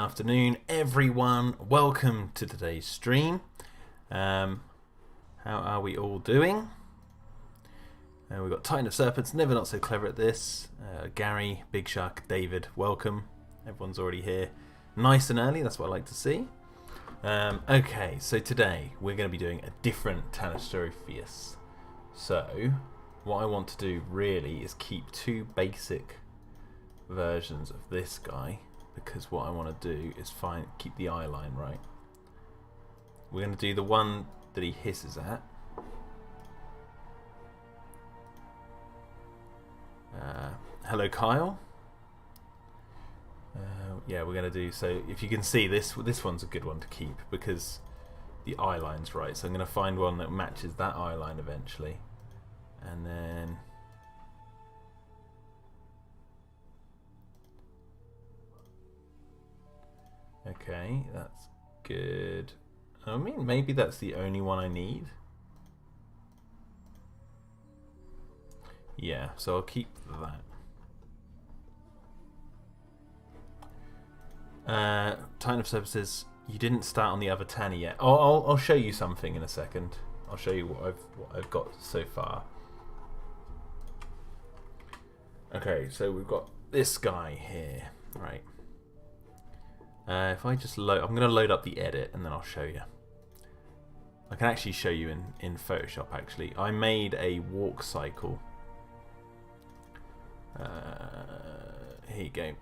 afternoon, everyone. Welcome to today's stream. How are we all doing? We've got Titan of Serpents, never not so clever at this. Gary, Big Shark, David, welcome. Everyone's already here. Nice and early, that's what I like to see. Okay, so today we're going to be doing a different Dino-Defenders. So, what I want to do really is keep two basic versions of this guy, because what I want to do is keep the eye line right. We're going to do the one that he hisses at. Hello, Kyle. Yeah, we're going to do, so if you can see this one's a good one to keep because the eye line's right. So I'm going to find one that matches that eye line eventually. And then okay, that's good. I mean, maybe that's the only one I need. Yeah, so I'll keep that. Titan of Serpents says you didn't start on the other tanny yet. Oh, I'll show you something in a second. I'll show you what I've got so far. Okay, so we've got this guy here, right? If I just load, I'm going to load up the edit and then I'll show you. I can actually show you in Photoshop. Actually, I made a walk cycle. Here you go.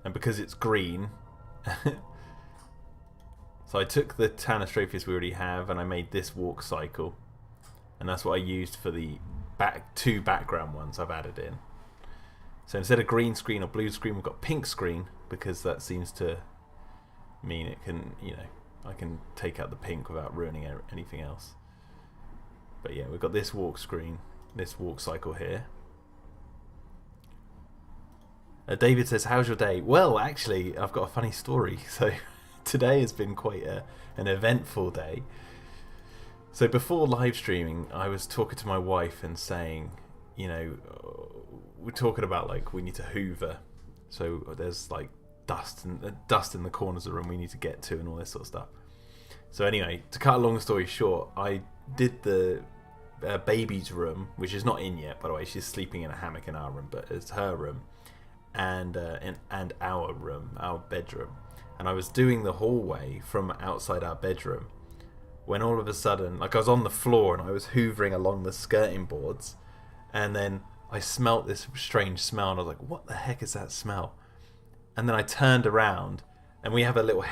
And because it's green, so I took the Dino-Defenders we already have and I made this walk cycle, and that's what I used for the two background ones I've added in. So instead of green screen or blue screen, we've got pink screen, because that seems to mean it can, you know, I can take out the pink without ruining anything else. But yeah, we've got this walk screen, this walk cycle here. David says, how's your day? Well, actually, I've got a funny story. So today has been quite an eventful day. So before live streaming, I was talking to my wife and saying, you know, we're talking about like we need to hoover. So there's like dust in the corners of the room we need to get to and all this sort of stuff. So anyway, to cut a long story short, I did the baby's room, which is not in yet, by the way. She's sleeping in a hammock in our room, but it's her room. And our room, our bedroom, and I was doing the hallway from outside our bedroom when all of a sudden, like, I was on the floor and I was hoovering along the skirting boards, and then I smelt this strange smell and I was like, what the heck is that smell? And then I turned around and we have a little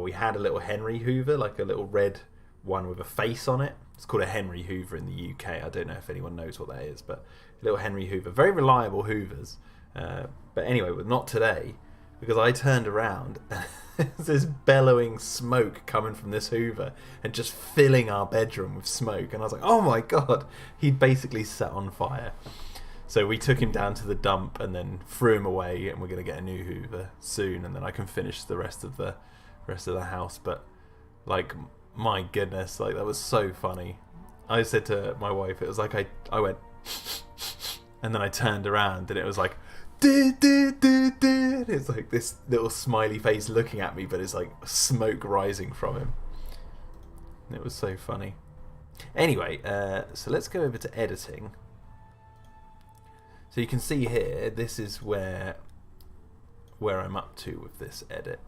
we had a little Henry Hoover, like a little red one with a face on it. It's called a Henry Hoover in the UK. I don't know if anyone knows what that is, but a little Henry Hoover, very reliable Hoovers. But anyway, not today, because I turned around and there's this bellowing smoke coming from this Hoover and just filling our bedroom with smoke. And I was like, oh my God, he'd basically set on fire. So we took him down to the dump and then threw him away, and we're going to get a new Hoover soon, and then I can finish the rest of the house. But like, my goodness, like, that was so funny. I said to my wife, it was like I went and then I turned around and it was like, it's like this little smiley face looking at me, but it's like smoke rising from him. It was so funny. Anyway, so let's go over to editing. So you can see here, this is where I'm up to with this edit.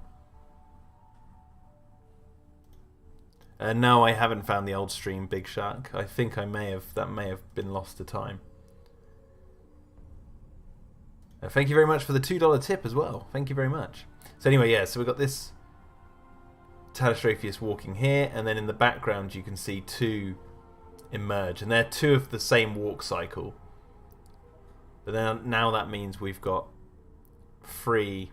No, I haven't found the old stream, Big Shark. I think that may have been lost to time. Thank you very much for the $2 tip as well. Thank you very much. So anyway, yeah, so we've got this Dino-Defenders walking here, and then in the background you can see two emerge, and they're two of the same walk cycle. But then now that means we've got three,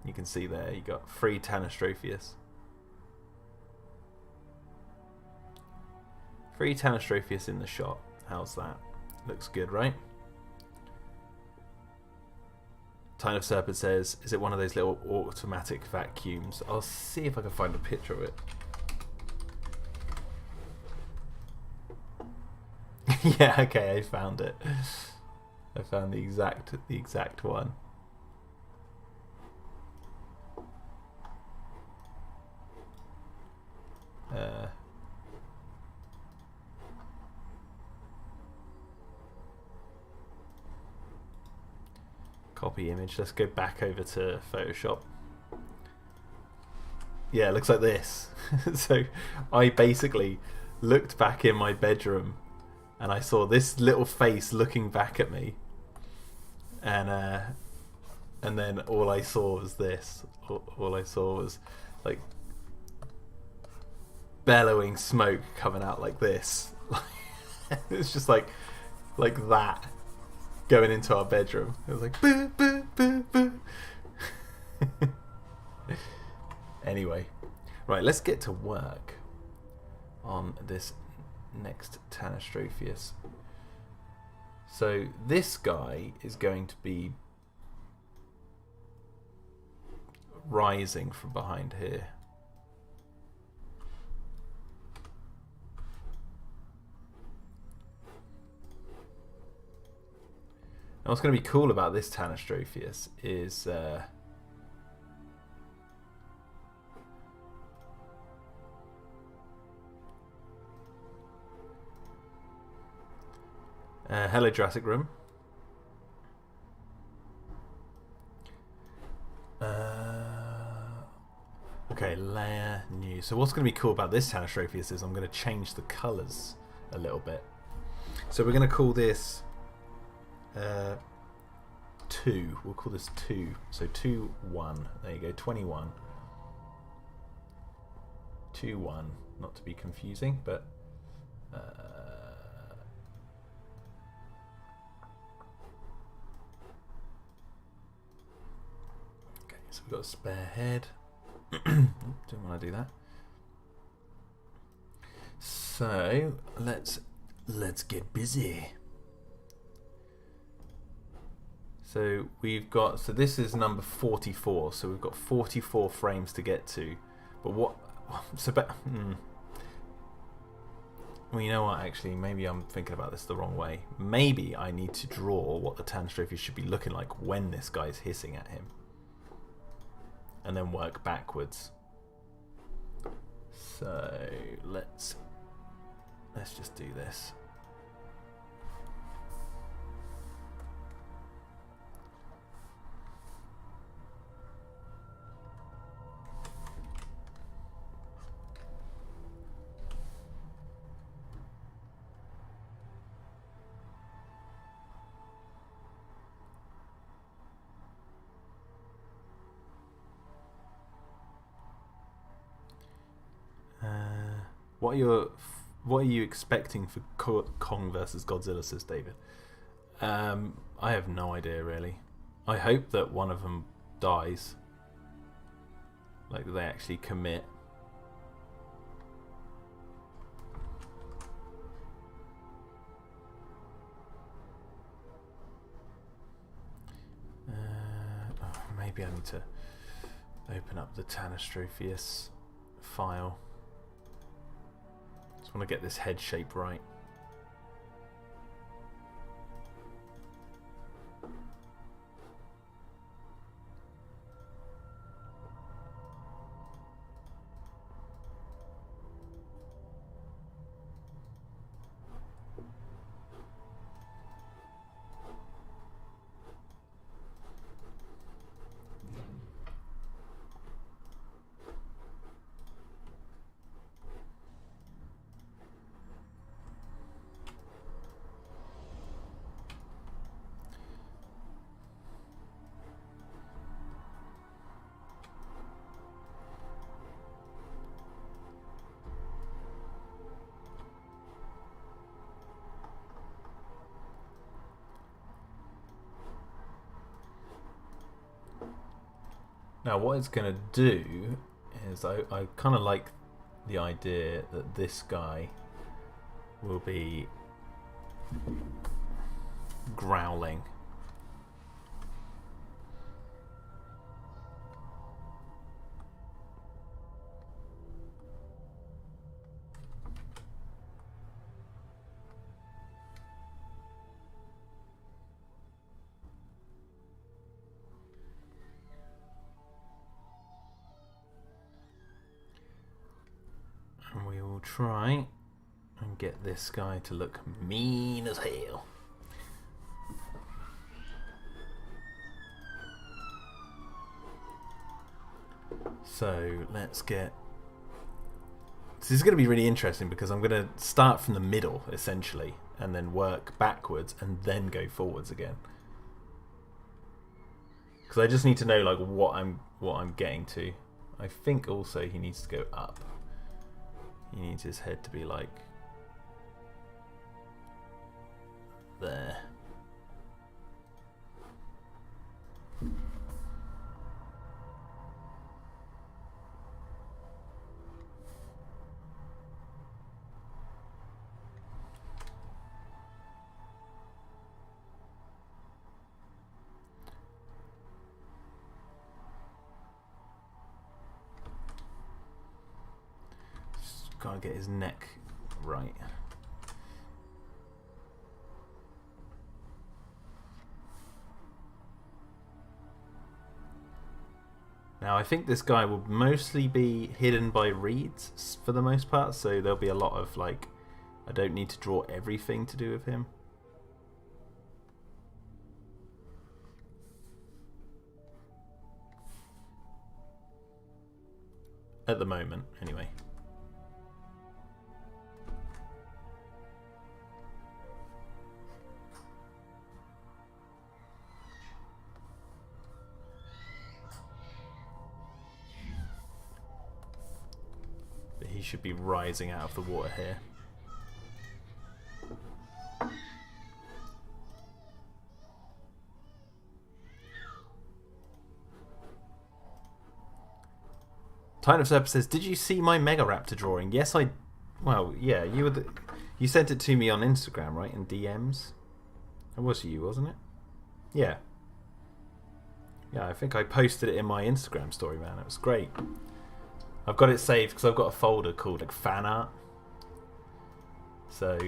you can see there, you got three Dino-Defenders. Three Dino-Defenders in the shot. How's that? Looks good, right? Titan of Serpent says, is it one of those little automatic vacuums? I'll see if I can find a picture of it. Yeah, okay, I found it. I found the exact one. Copy image. Let's go back over to Photoshop. Yeah, it looks like this. So I basically looked back in my bedroom and I saw this little face looking back at me, and then all I saw was this. All I saw was like bellowing smoke coming out like this. It's just like that going into our bedroom. It was like boo boo boo boo. Anyway, right, let's get to work on this next Tanistropheus. So this guy is going to be rising from behind here. And what's going to be cool about this Tanistropheus is hello Jurassic Room. Okay, layer new. So what's going to be cool about this Tanistropheus is I'm going to change the colours a little bit. So we're going to call this 2. We'll call this 2. So 2 1. There you go. 21. 2 1. Not to be confusing, but okay. So we've got a spare head. Didn't want to do that. So let's get busy. So we've got, so this is number 44. So we've got 44 frames to get to. But what? So well, you know what? Actually, maybe I'm thinking about this the wrong way. Maybe I need to draw what the Tanistropheus should be looking like when this guy's hissing at him, and then work backwards. So let's just do this. What are you expecting for Kong versus Godzilla, says David? I have no idea really. I hope that one of them dies. Like they actually commit. Maybe I need to open up the Tanistropheus file. Just want to get this head shape right. Now what it's going to do is I kind of like the idea that this guy will be growling. And we will try and get this guy to look mean as hell. So let's get... This is going to be really interesting because I'm going to start from the middle, essentially, and then work backwards and then go forwards again. Because I just need to know like what I'm getting to. I think also he needs to go up. He needs his head to be like there. Gotta get his neck right. Now I think this guy will mostly be hidden by reeds for the most part, so there'll be a lot of like, I don't need to draw everything to do with him. At the moment, anyway. He should be rising out of the water here. Titan of Serpent says, "Did you see my Mega Raptor drawing?" Yes, I. Well, yeah, you sent it to me on Instagram, right? In DMs. It was you, wasn't it? Yeah. Yeah, I think I posted it in my Instagram story, man. It was great. I've got it saved because I've got a folder called like fan art. So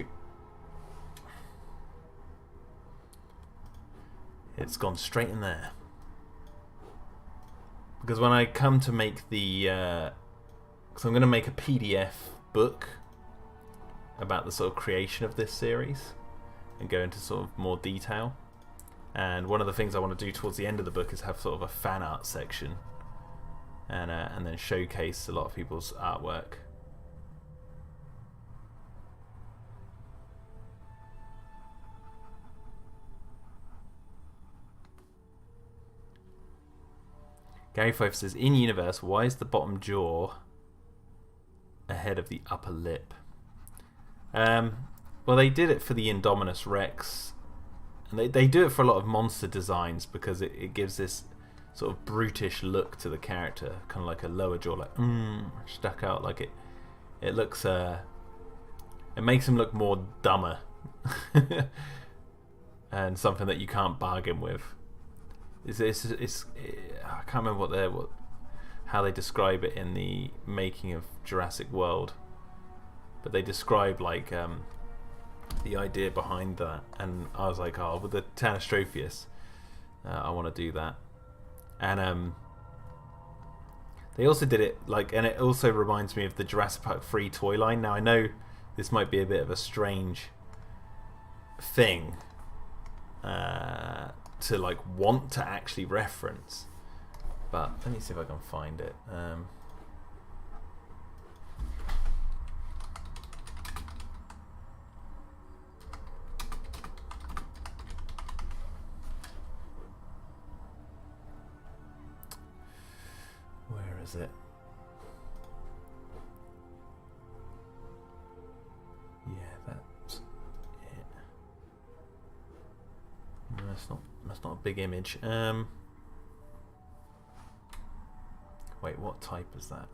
it's gone straight in there. Because when I come to make the, because I'm going to make a PDF book about the sort of creation of this series and go into sort of more detail. And one of the things I want to do towards the end of the book is have sort of a fan art section. And then showcase a lot of people's artwork. Gary Fife says, in universe, why is the bottom jaw ahead of the upper lip? Well, they did it for the Indominus Rex. And they do it for a lot of monster designs because it gives this sort of brutish look to the character, kind of like a lower jaw, like stuck out, like it looks it makes him look more dumber and something that you can't bargain with. It's I can't remember how they describe it in the making of Jurassic World, but they describe like the idea behind that, and I was like, oh, with the Tanastropheus, I want to do that. And they also did it like, and it also reminds me of the Jurassic Park 3 toy line. Now I know this might be a bit of a strange thing to like want to actually reference, but let me see if I can find it. Where is it? Yeah, that's it. No, that's not a big image. Wait, what type is that?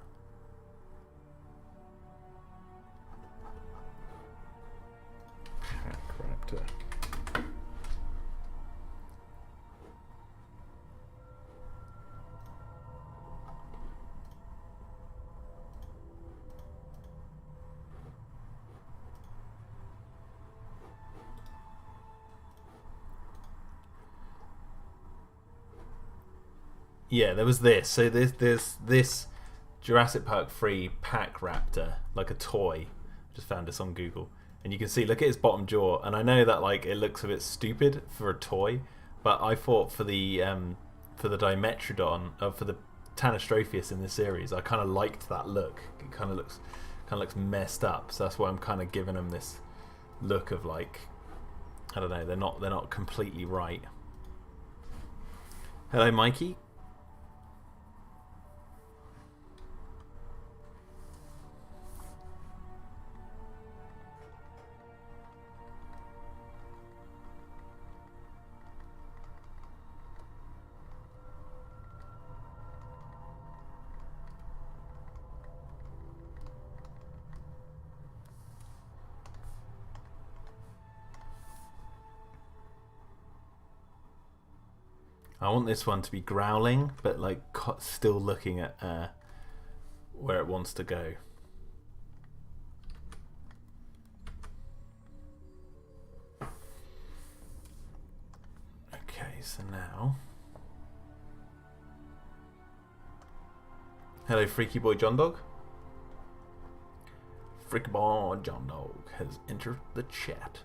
Raptor. Yeah, there was this. So there's this Jurassic Park 3 pack raptor, like a toy. Just found this on Google, and you can see, look at his bottom jaw. And I know that like it looks a bit stupid for a toy, but I thought for the Dimetrodon, for the Tanistropheus in this series. I kind of liked that look. It kind of looks messed up. So that's why I'm kind of giving them this look of like, I don't know. They're not completely right. Hello, Mikey. I want this one to be growling, but like still looking at where it wants to go. Okay, so now... Hello, Freaky Boy John Dog. Freaky Boy John Dog has entered the chat.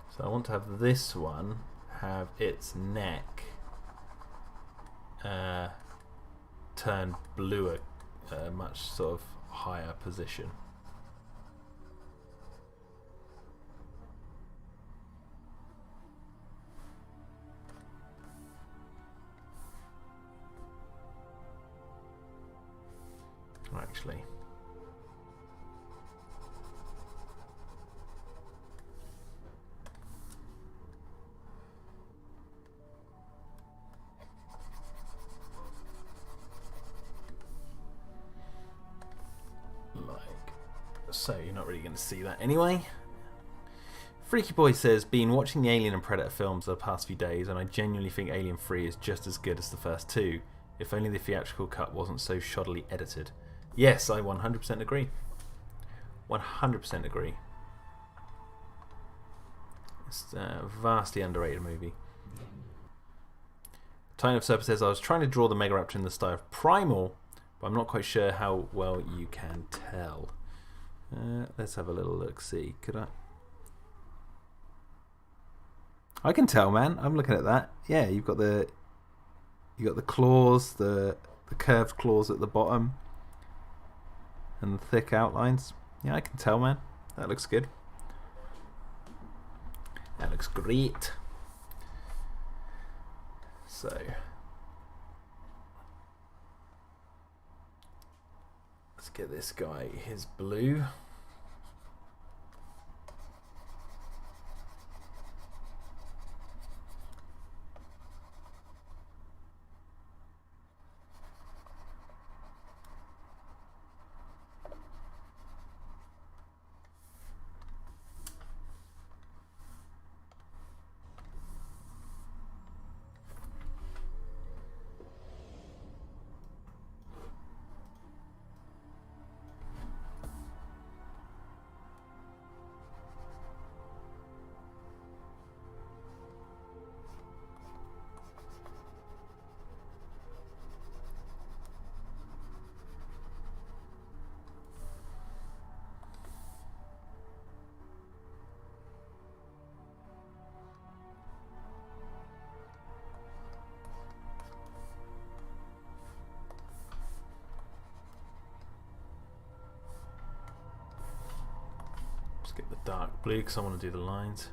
So I want to have this one have its neck turn blue at a much sort of higher position. Actually, so you're not really going to see that anyway. Freaky Boy says, been watching the Alien and Predator films the past few days, and I genuinely think Alien 3 is just as good as the first two, if only the theatrical cut wasn't so shoddily edited. Yes, I 100% agree. 100% agree. It's a vastly underrated movie. Titan of Serpent says, I was trying to draw the Megaraptor in the style of Primal, but I'm not quite sure how well you can tell. Let's have a little look. See, could I can tell, man. I'm looking at that. Yeah, you've got the claws, the curved claws at the bottom, and the thick outlines. Yeah, I can tell, man. That looks good. That looks great. So let's get this guy his blue. Get the dark blue because I want to do the lines.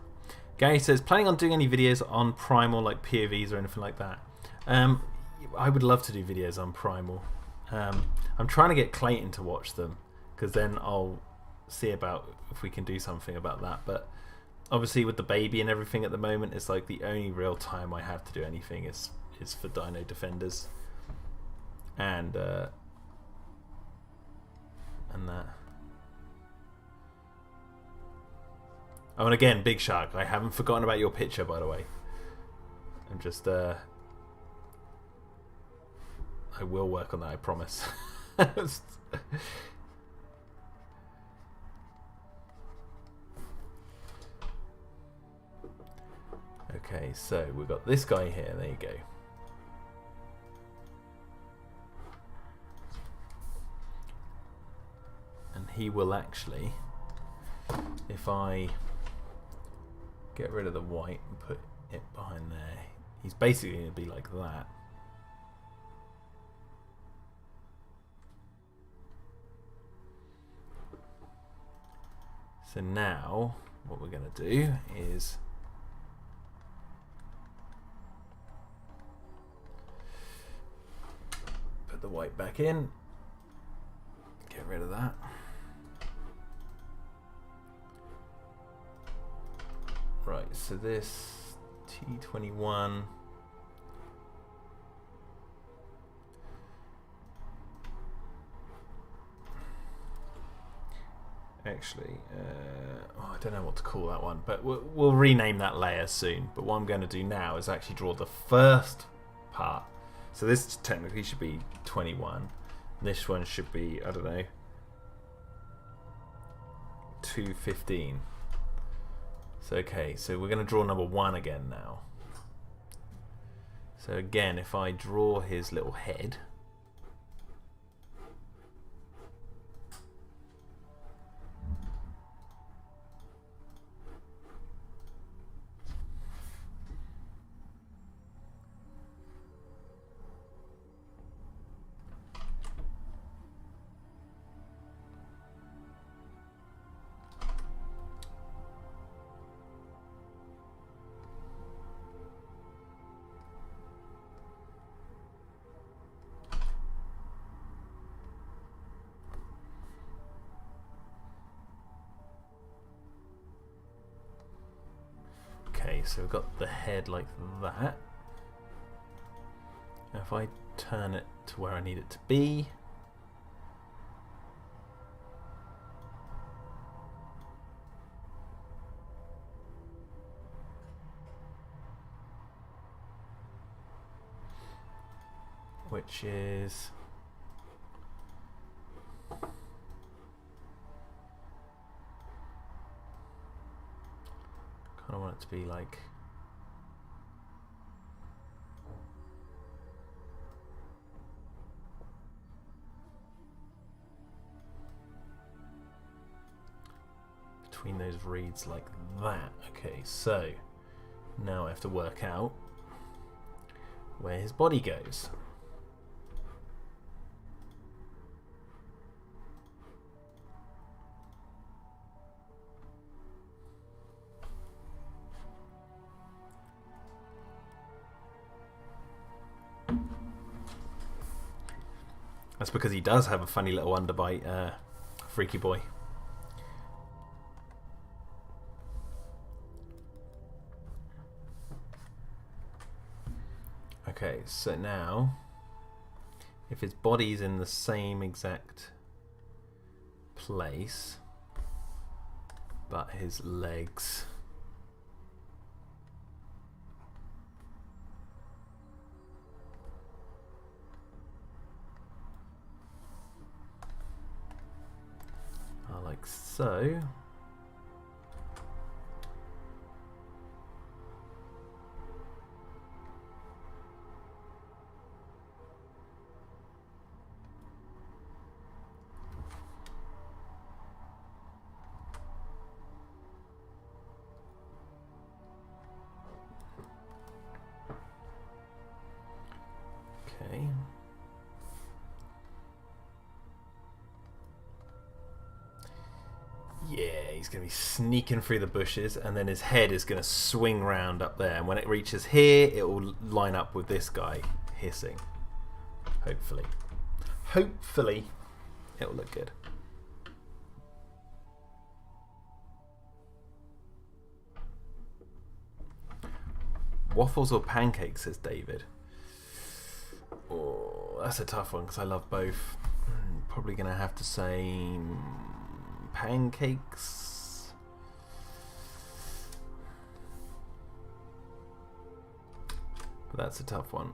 Gary says, planning on doing any videos on Primal, like POVs or anything like that? I would love to do videos on Primal. I'm trying to get Clayton to watch them, because then I'll see about if we can do something about that. But obviously with the baby and everything at the moment, it's like the only real time I have to do anything is for Dino-Defenders and that. Oh, and again, Big Shark, I haven't forgotten about your picture, by the way. I'm just I will work on that, I promise. Okay, so we've got this guy here. There you go. And he will actually, if I get rid of the white and put it behind there, he's basically going to be like that. So now what we're going to do is put the white back in, get rid of that. Right, so this T21 actually, I don't know what to call that one, but we'll rename that layer soon. But what I'm going to do now is actually draw the first part. So this technically should be 21. This one should be, I don't know, 215. So okay, so we're going to draw number 1 again now. So again, if I draw his little head, so we've got the head like that. Now if I turn it to where I need it to be, which is I want it to be like between those reeds like that. Okay, so now I have to work out where his body goes. That's because he does have a funny little underbite, freaky boy. Okay, so now, if his body's in the same exact place, but his legs are like so. Okay. Yeah, he's going to be sneaking through the bushes, and then his head is going to swing round up there, and when it reaches here it will line up with this guy hissing. Hopefully it will look good. Waffles or pancakes, says David. Oh, that's a tough one because I love both. Probably going to have to say pancakes. But that's a tough one.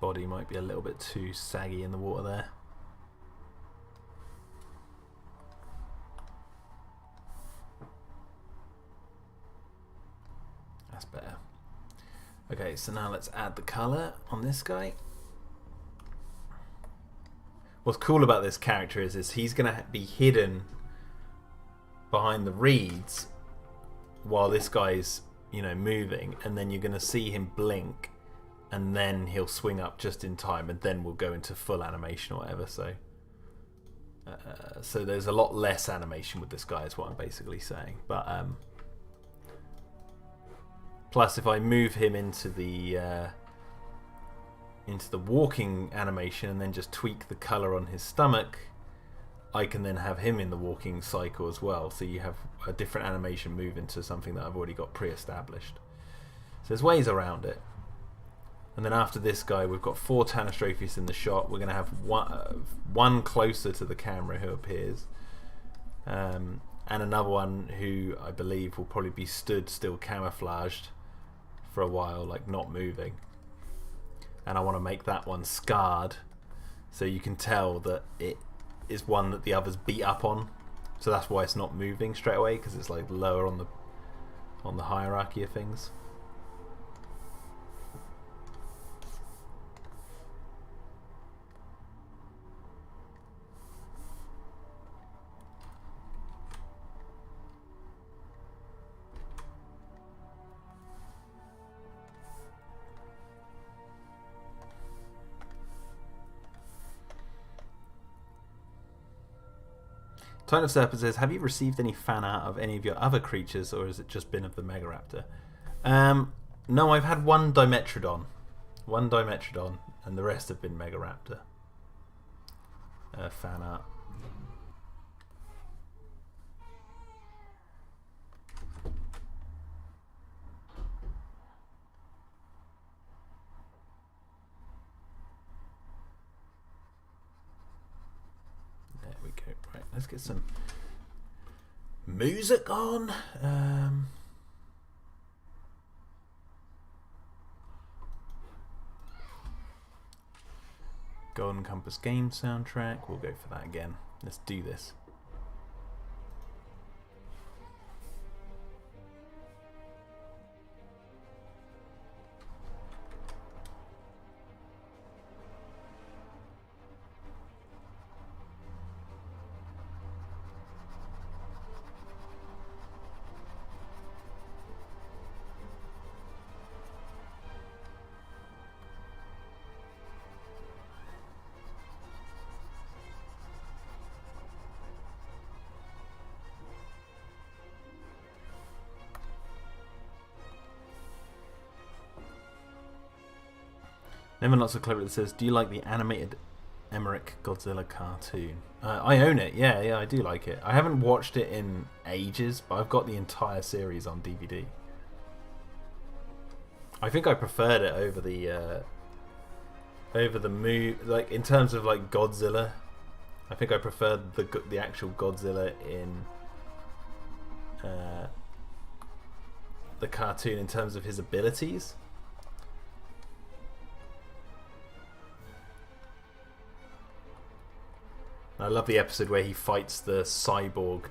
body might be a little bit too saggy in the water there. That's better. Okay, so now let's add the colour on this guy. What's cool about this character is he's going to be hidden behind the reeds while this guy's, you know, moving, and then you're going to see him blink, and then he'll swing up just in time, and then we'll go into full animation or whatever. So there's a lot less animation with this guy is what I'm basically saying. But plus if I move him into the walking animation and then just tweak the color on his stomach, I can then have him in the walking cycle as well. So you have a different animation move into something that I've already got pre-established. So there's ways around it. And then after this guy, we've got 4 Tanistrophes in the shot. We're going to have one closer to the camera who appears, and another one who I believe will probably be stood still camouflaged for a while, like not moving. And I want to make that one scarred, so you can tell that it is one that the others beat up on. So that's why it's not moving straight away, because it's like lower on the hierarchy of things. Titan of Serpent says, have you received any fan art of any of your other creatures, or has it just been of the Megaraptor? No, I've had one Dimetrodon, and the rest have been Megaraptor fan art. Right, let's get some music on. Golden Compass game soundtrack. We'll go for that again. Let's do this. Never Not So Clever that says, do you like the animated Emmerich Godzilla cartoon? I own it, yeah, I do like it. I haven't watched it in ages, but I've got the entire series on DVD. I think I preferred it over the movie, like in terms of like Godzilla. I think I preferred the actual Godzilla in the cartoon in terms of his abilities. I love the episode where he fights the cyborg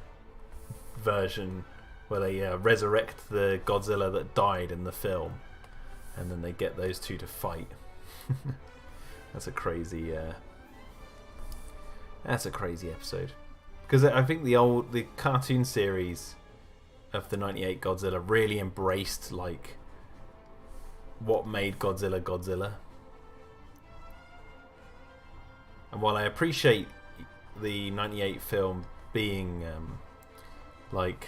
version, where they resurrect the Godzilla that died in the film, and then they get those two to fight. That's a crazy episode, because I think the cartoon series of the '98 Godzilla really embraced like what made Godzilla Godzilla. And while I appreciate the '98 film being like,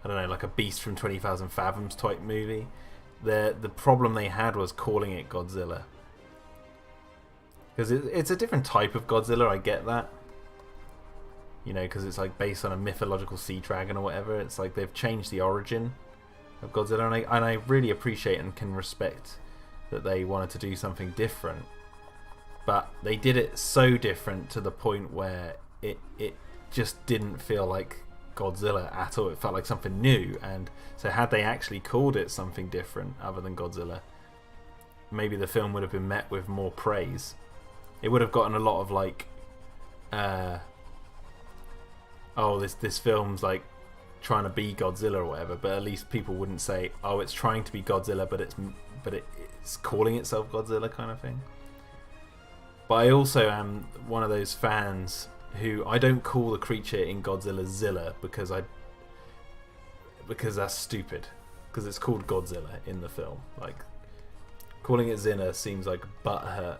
I don't know, like a Beast from 20,000 Fathoms type movie, the problem they had was calling it Godzilla, because it's a different type of Godzilla. I get that, you know, because it's like based on a mythological sea dragon or whatever. It's like they've changed the origin of Godzilla, and I really appreciate and can respect that they wanted to do something different. But they did it so different to the point where it just didn't feel like Godzilla at all. It felt like something new. And so had they actually called it something different other than Godzilla, maybe the film would have been met with more praise. It would have gotten a lot of like, oh, this film's like trying to be Godzilla or whatever, but at least people wouldn't say, oh, it's trying to be Godzilla, but it's calling itself Godzilla kind of thing. But I also am one of those fans who I don't call the creature in Godzilla Zilla because that's stupid. Because it's called Godzilla in the film. Like, calling it Zilla seems like butthurt.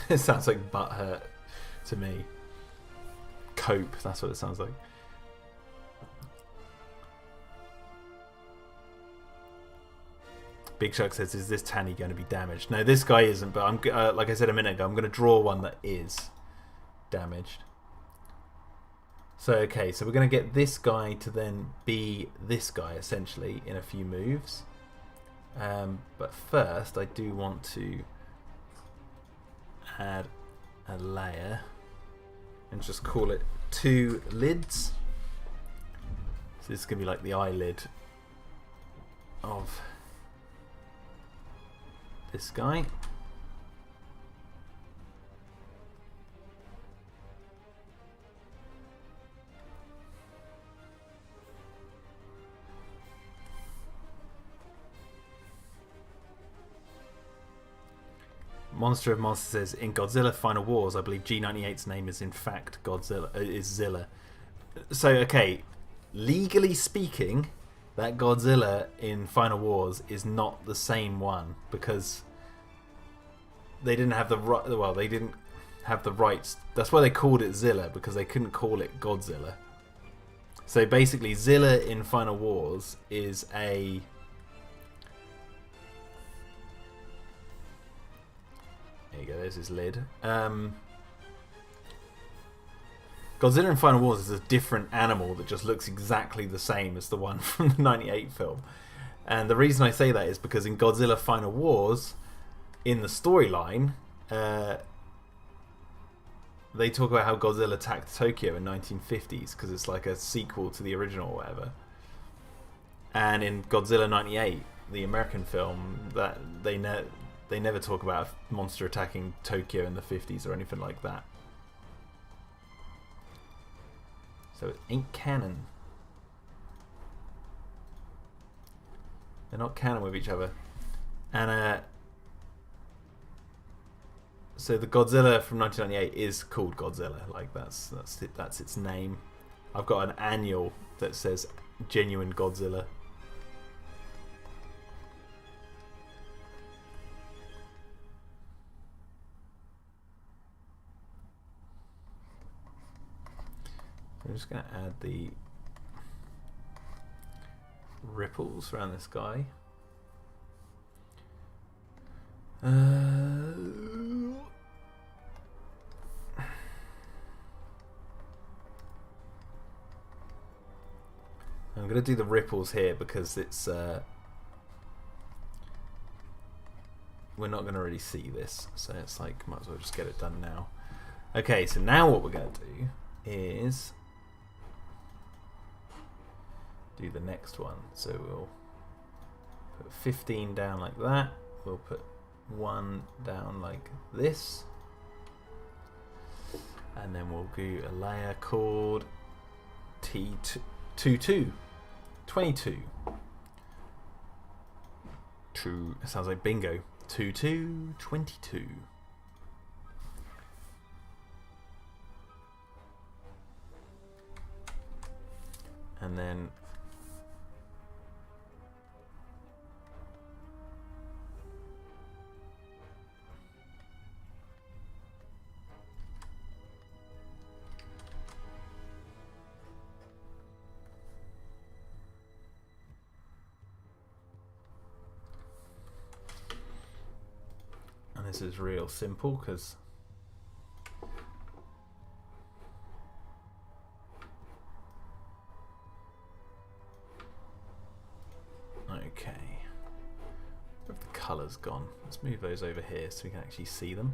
It sounds like butthurt to me. Cope, that's what it sounds like. Big Shark says, is this Tanny going to be damaged? No, this guy isn't, but I'm like I said a minute ago, I'm going to draw one that is damaged. So, okay, so we're going to get this guy to then be this guy, essentially, in a few moves. But first, I do want to add a layer and just call it 2 lids. So this is going to be like the eyelid of this guy. Monster of Monsters says, in Godzilla Final Wars, I believe G98's name is in fact Godzilla, is Zilla. So, okay, legally speaking, that Godzilla in Final Wars is not the same one because they didn't have the right. Well, they didn't have the rights. That's why they called it Zilla, because they couldn't call it Godzilla. So basically, Zilla in Final Wars is a. There you go. There's his lid. Godzilla in Final Wars is a different animal that just looks exactly the same as the one from the 98 film. And the reason I say that is because in Godzilla Final Wars, in the storyline, they talk about how Godzilla attacked Tokyo in 1950s because it's like a sequel to the original or whatever. And in Godzilla 98, the American film, that they never talk about a monster attacking Tokyo in the 50s or anything like that. So it ain't canon. They're not canon with each other. And so the Godzilla from 1998 is called Godzilla. Like that's its name. I've got an annual that says genuine Godzilla. I'm just going to add the ripples around this guy. I'm going to do the ripples here because it's we're not going to really see this, so it's like might as well just get it done now. Okay, so now what we're going to do is do the next one. So we'll put 15 down like that. We'll put 1 down like this. And then we'll do a layer called T22. 22. True. It sounds like bingo. 22. And then this is real simple because okay, where have the colours gone? Let's move those over here so we can actually see them.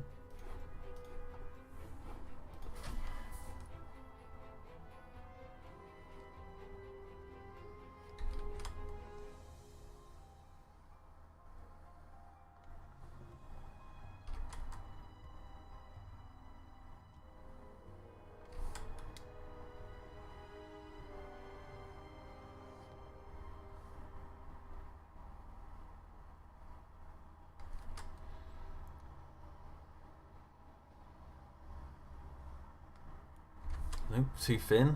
Nope, too thin.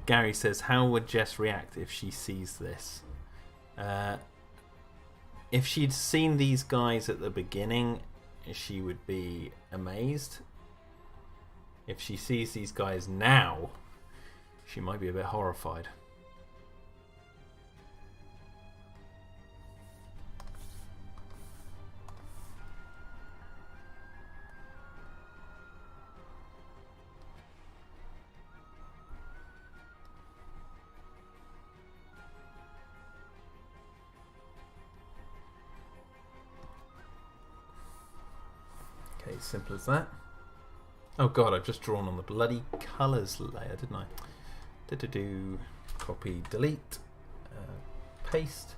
Gary says, how would Jess react if she sees this? If she'd seen these guys at the beginning, she would be amazed. If she sees these guys now, she might be a bit horrified. Okay, simple as that. Oh god, I've just drawn on the bloody colours layer, didn't I? Copy, delete, paste,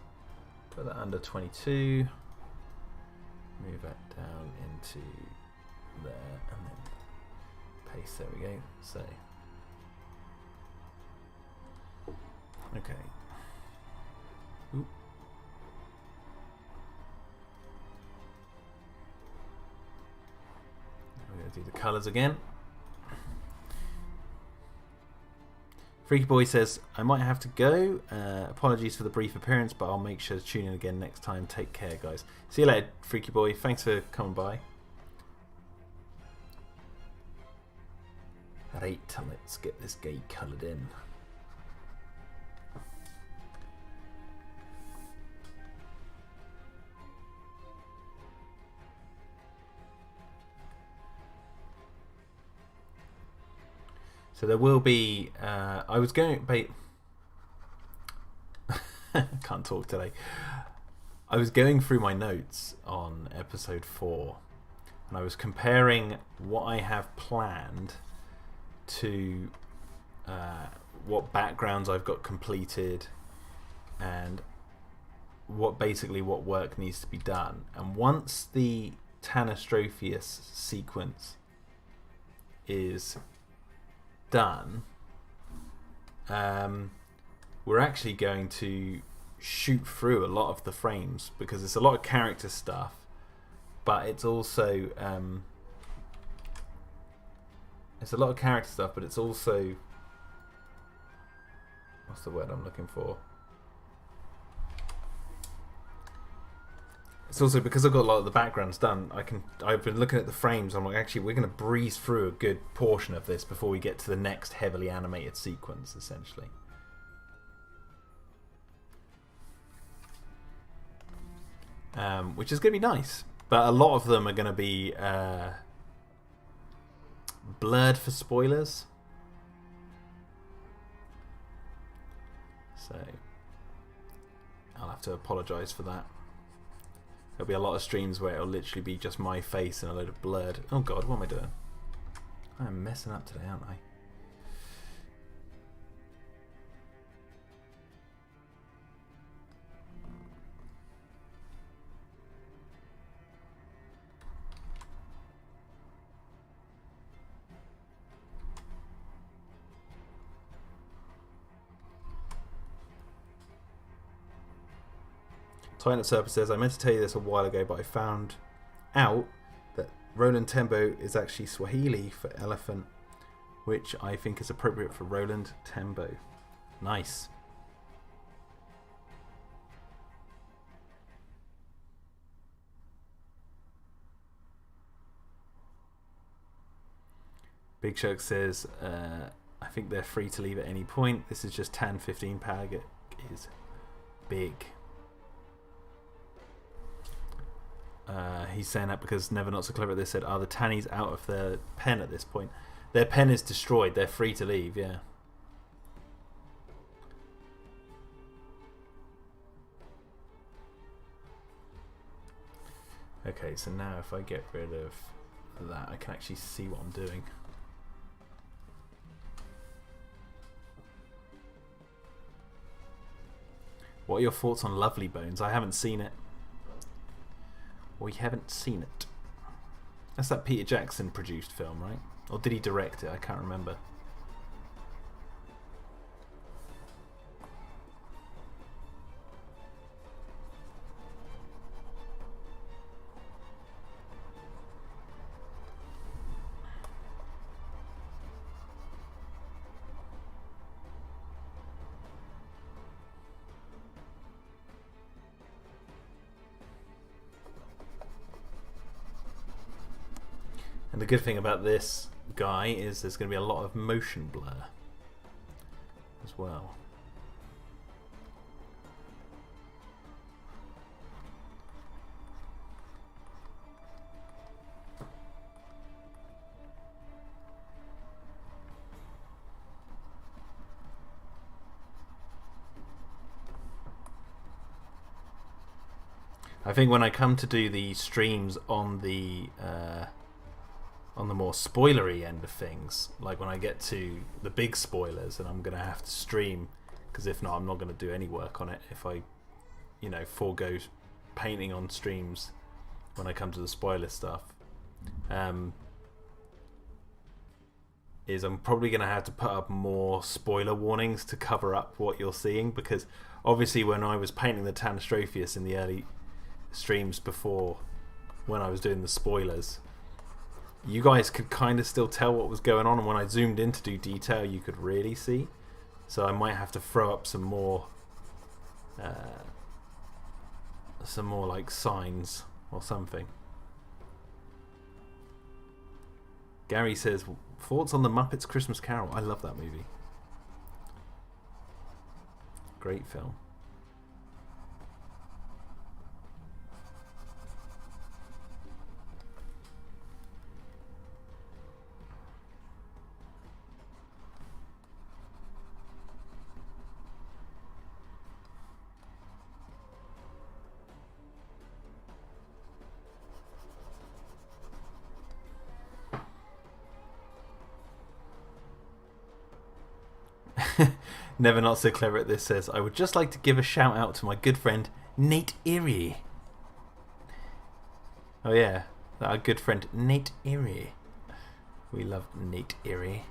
put that under 22, move that down into there, and then paste, there we go, so. Okay. Oop. We're going to do the colours again. Freaky Boy says, I might have to go. Apologies for the brief appearance, but I'll make sure to tune in again next time. Take care, guys. See you later, Freaky Boy. Thanks for coming by. Right, let's get this guy coloured in. So there will be. I was going. Can't talk today. I was going through my notes on episode 4, and I was comparing what I have planned to what backgrounds I've got completed, and what work needs to be done. And once the Tanastropheus sequence is done, we're actually going to shoot through a lot of the frames, because it's a lot of character stuff, but it's also what's the word I'm looking for? It's also because I've got a lot of the backgrounds done. I've been looking at the frames. I'm like, actually, we're going to breeze through a good portion of this before we get to the next heavily animated sequence, essentially. Which is going to be nice, but a lot of them are going to be blurred for spoilers. So I'll have to apologise for that. There'll be a lot of streams where it'll literally be just my face and a load of blurred. Oh god, what am I doing? I'm messing up today, aren't I? Silent Serpent says, I meant to tell you this a while ago, but I found out that Roland Tembo is actually Swahili for elephant, which I think is appropriate for Roland Tembo. Nice. Big Shark says, I think they're free to leave at any point. This is just tan 15 pag. It is big. He's saying that because Never Not So Clever at This said, are the Tannies out of their pen at this point? Their pen is destroyed. They're free to leave, yeah. Okay, so now if I get rid of that, I can actually see what I'm doing. What are your thoughts on Lovely Bones? I haven't seen it. We haven't seen it. That's that Peter Jackson produced film, right? Or did he direct it? I can't remember. And the good thing about this guy is there's going to be a lot of motion blur as well. I think when I come to do the streams on the more spoilery end of things, like when I get to the big spoilers, and I'm going to have to stream, because if not, I'm not going to do any work on it if I, forego painting on streams when I come to the spoiler stuff. Is I'm probably going to have to put up more spoiler warnings to cover up what you're seeing, because obviously when I was painting the Tanastropheus in the early streams before, when I was doing the spoilers, you guys could kind of still tell what was going on, and when I zoomed in to do detail you could really see. So I might have to throw up some more like signs or something. Gary says, thoughts on the Muppets Christmas Carol? I love that movie. Great film. Never Not So Clever at This says, I would just like to give a shout out to my good friend Nate Erie. Oh yeah, our good friend Nate Erie. We love Nate Erie.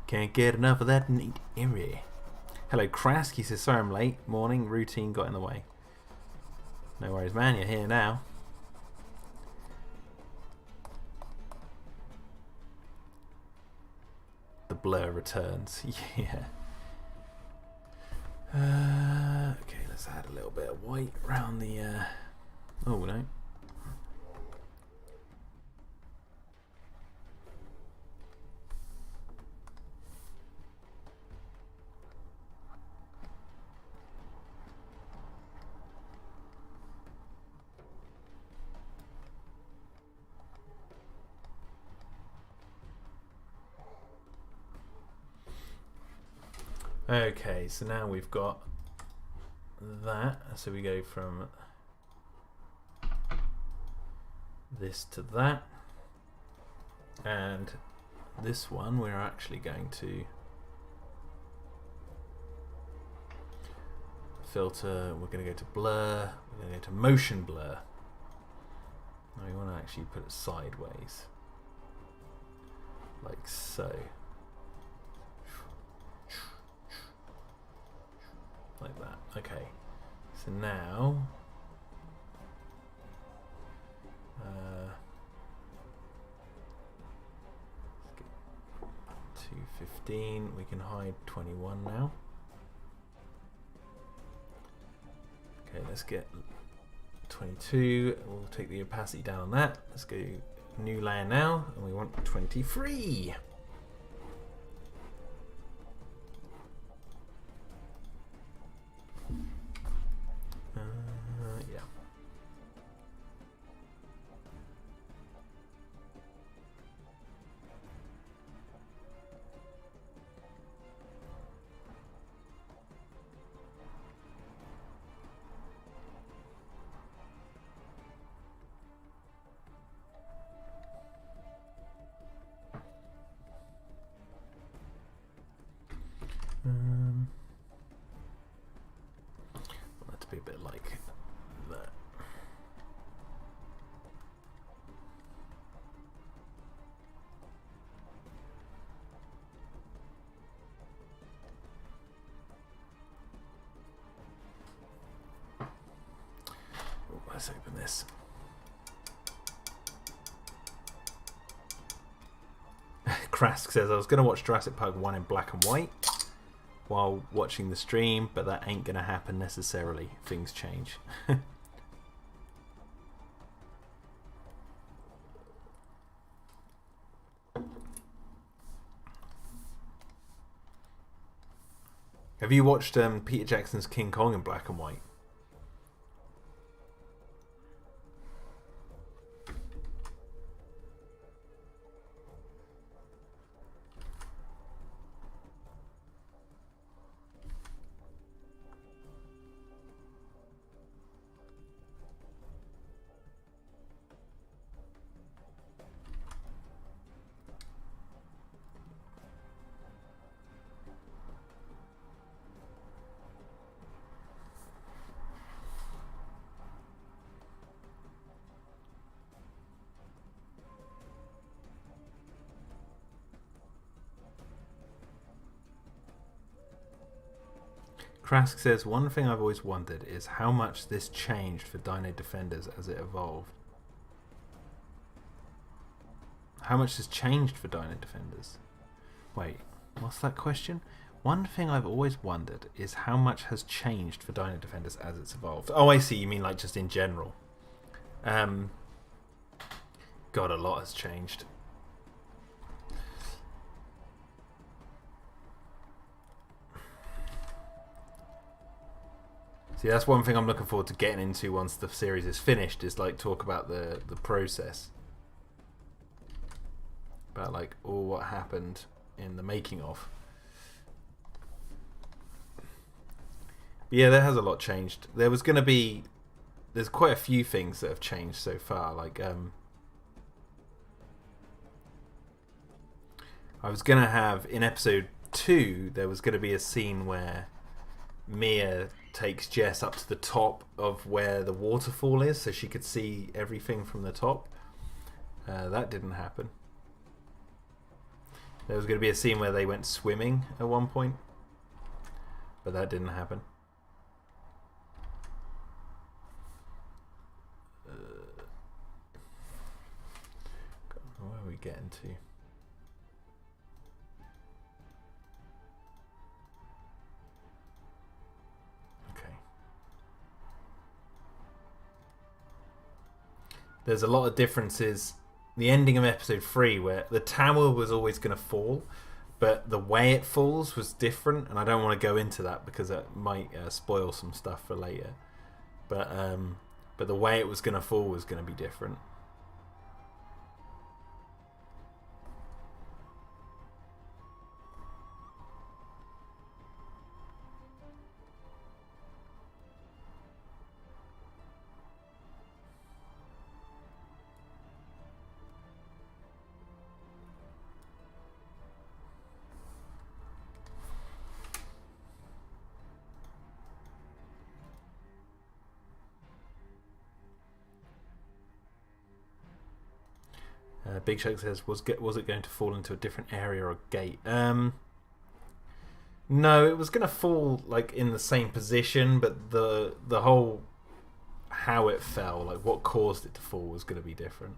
Can't get enough of that Nate Erie. Hello Krask, he says, sorry I'm late. Morning routine got in the way. No worries man, you're here now. The blur returns. Yeah. Okay, let's add a little bit of white around the. Oh no. Okay, so now we've got that. So we go from this to that. And this one we're actually going to filter. We're going to go to blur. We're going to go to motion blur. Now we want to actually put it sideways. Like so. Like that. Okay. So now 215. We can hide 21 now. Okay, let's get 22. We'll take the opacity down on that. Let's go new layer now, and we want 23. Yeah. Want it to be a bit like that. Oh, let's open this. Krask says, I was going to watch Jurassic Park 1 in black and white while watching the stream, but that ain't going to happen necessarily. Things change. Have you watched Peter Jackson's King Kong in black and white? Krask says, one thing I've always wondered is how much this changed for Dino-Defenders as it evolved. How much has changed for Dino-Defenders? Wait, what's that question? One thing I've always wondered is how much has changed for Dino-Defenders as it's evolved. Oh, I see, you mean like just in general. God, a lot has changed. See, that's one thing I'm looking forward to getting into once the series is finished, is like talk about the process. About like all what happened in the making of. But yeah, there has a lot changed. There's quite a few things that have changed so far. Like I was gonna have in episode 2, there was gonna be a scene where Mia takes Jess up to the top of where the waterfall is so she could see everything from the top. That didn't happen. There was going to be a scene where they went swimming at one point, but that didn't happen. Where are we getting to? There's a lot of differences. The ending of episode 3, where the tower was always going to fall, but the way it falls was different, and I don't want to go into that because it might spoil some stuff for later. But the way it was going to fall was going to be different. Big Shaq says, was it going to fall into a different area or gate? No, it was going to fall like in the same position, but the whole how it fell, like what caused it to fall, was going to be different.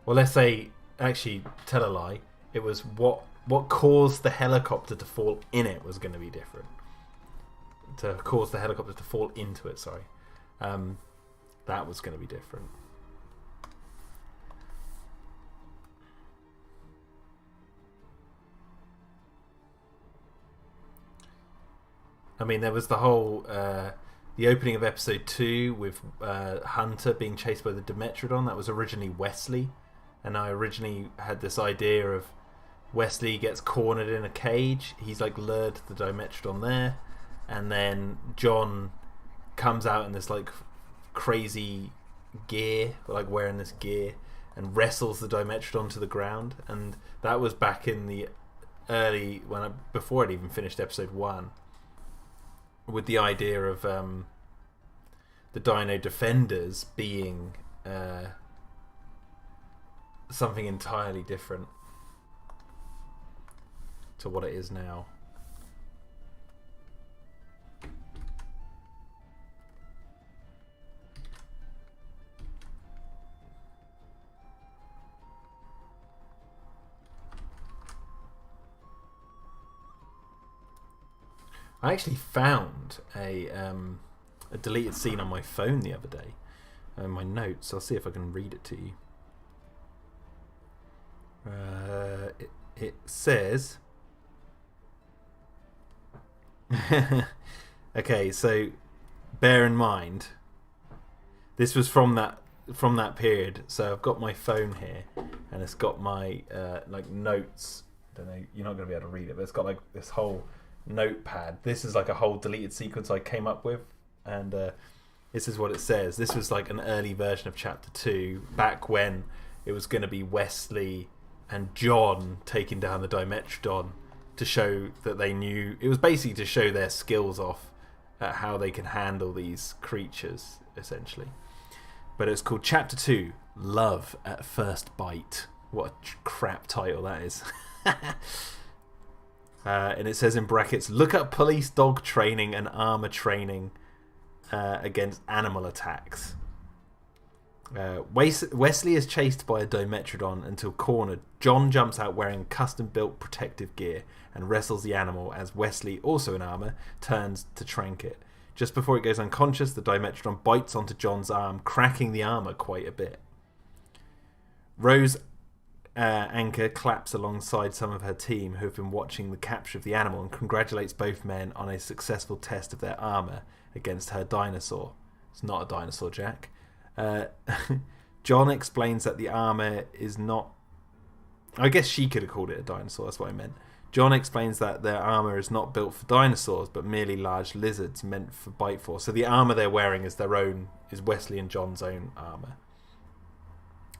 Well, let's say, actually, tell a lie. It was what caused the helicopter to fall in it was going to be different. To cause the helicopter to fall into it, sorry. That was going to be different. I mean, there was the whole the opening of episode 2 with Hunter being chased by the Dimetrodon. That was originally Wesley, and I originally had this idea of Wesley gets cornered in a cage. He's like lured to the Dimetrodon there, and then John comes out in this like crazy gear, like wearing this gear, and wrestles the Dimetrodon to the ground. And that was back in the early, before I'd even finished episode 1, with the idea of the Dino-Defenders being something entirely different to what it is now. I actually found a deleted scene on my phone the other day in my notes. I'll see if I can read it to you. It says... Okay, so bear in mind, this was from that period. So I've got my phone here, and it's got my like notes. I don't know, you're not going to be able to read it, but it's got like this whole notepad. This is like a whole deleted sequence I came up with, and this is what it says. This was like an early version of Chapter 2, back when it was going to be Wesley and John taking down the Dimetrodon to show that they knew. It was basically to show their skills off at how they can handle these creatures, essentially. But it's called Chapter 2, Love at First Bite. What a crap title that is. And it says in brackets, look up police dog training and armor training against animal attacks. Wesley is chased by a Dimetrodon until cornered. John jumps out wearing custom-built protective gear and wrestles the animal as Wesley, also in armor, turns to trank it. Just before it goes unconscious, the Dimetrodon bites onto John's arm, cracking the armor quite a bit. Rose Anchor claps alongside some of her team who have been watching the capture of the animal and congratulates both men on a successful test of their armor against her dinosaur. It's not a dinosaur, Jack. John explains that the armor is not... I guess she could have called it a dinosaur, that's what I meant. John explains that their armor is not built for dinosaurs, but merely large lizards meant for bite force. So the armor they're wearing is their own, is Wesley and John's own armor.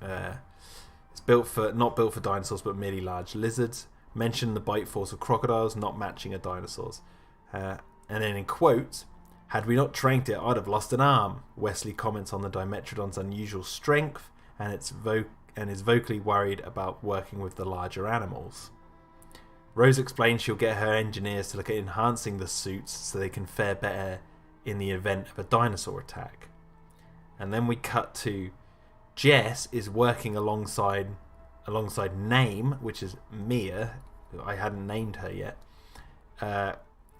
It's not built for dinosaurs, but merely large lizards. Mention the bite force of crocodiles, not matching a dinosaur's. And then in quotes, had we not trained it, I'd have lost an arm. Wesley comments on the Dimetrodon's unusual strength and is vocally worried about working with the larger animals. Rose explains she'll get her engineers to look at enhancing the suits so they can fare better in the event of a dinosaur attack. And then we cut to Jess is working alongside Name, which is Mia. I hadn't named her yet.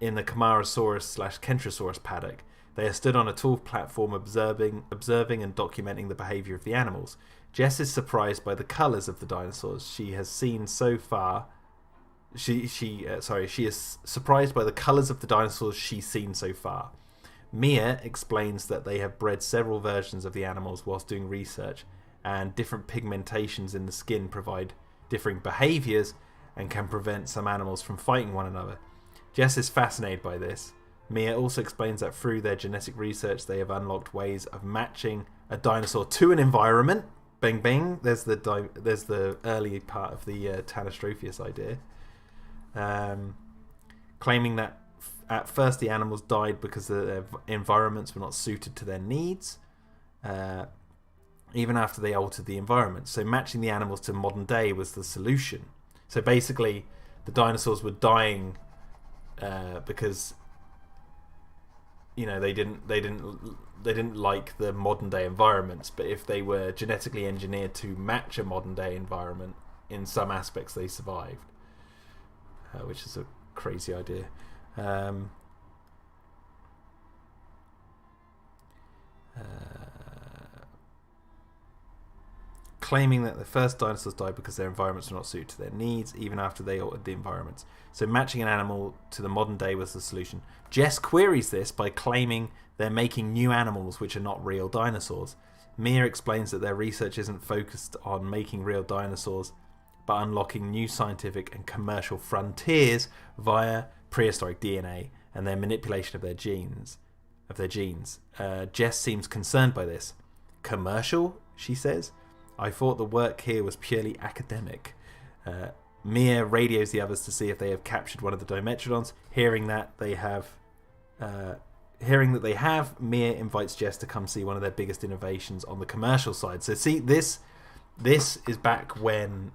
In the Camarasaurus/Kentrosaurus paddock. They are stood on a tall platform observing and documenting the behaviour of the animals. Jess is surprised by the colours of the dinosaurs she has seen so far. She is surprised by the colours of the dinosaurs she's seen so far. Mia explains that they have bred several versions of the animals whilst doing research, and different pigmentations in the skin provide differing behaviours and can prevent some animals from fighting one another. Jess is fascinated by this. Mia also explains that through their genetic research they have unlocked ways of matching a dinosaur to an environment. Bang bang, there's the early part of the Tanystropheus idea. Claiming that at first the animals died because their environments were not suited to their needs, even after they altered the environment. So matching the animals to modern day was the solution. So basically the dinosaurs were dying because they didn't like the modern day environments, but if they were genetically engineered to match a modern day environment in some aspects, they survived. Which is a crazy idea. Claiming that the first dinosaurs died because their environments were not suited to their needs, even after they altered the environments. So matching an animal to the modern day was the solution. Jess queries this by claiming they're making new animals which are not real dinosaurs. Mia explains that their research isn't focused on making real dinosaurs, but unlocking new scientific and commercial frontiers via prehistoric DNA and their manipulation of their genes. Jess seems concerned by this. Commercial, she says. I thought the work here was purely academic. Mia radios the others to see if they have captured one of the Dimetrodons. Hearing that they have, Mia invites Jess to come see one of their biggest innovations on the commercial side. So see, this is back when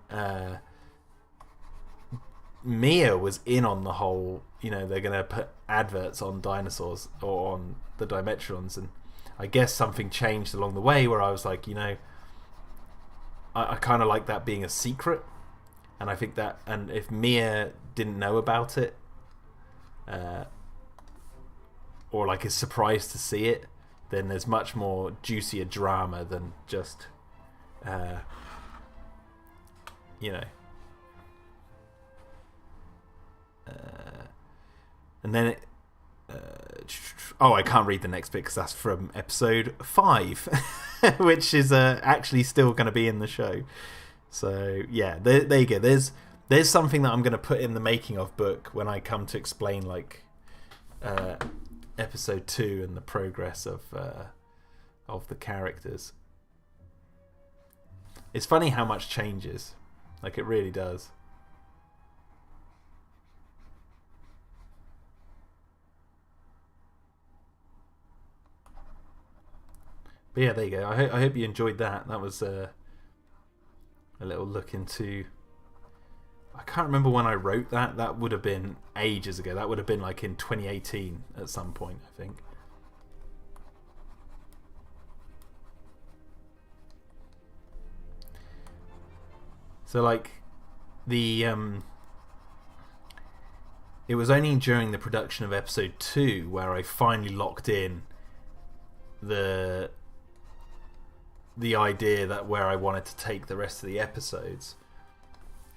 Mia was in on the whole, they're going to put adverts on dinosaurs or on the Dimetrodons, and I guess something changed along the way where I was like, I kind of like that being a secret, and I think that, and if Mia didn't know about it, or like is surprised to see it, then there's much more juicier drama than just you know. And then it. I can't read the next bit because that's from episode 5, which is actually still going to be in the show. So yeah, there you go. There's something that I'm going to put in the making of book when I come to explain like episode 2 and the progress of the characters. It's funny how much changes. Like, it really does. But yeah, there you go. I hope you enjoyed that. That was a little look into... I can't remember when I wrote that. That would have been ages ago. That would have been like in 2018 at some point, I think. So like the it was only during the production of episode 2 where I finally locked in the idea that where I wanted to take the rest of the episodes,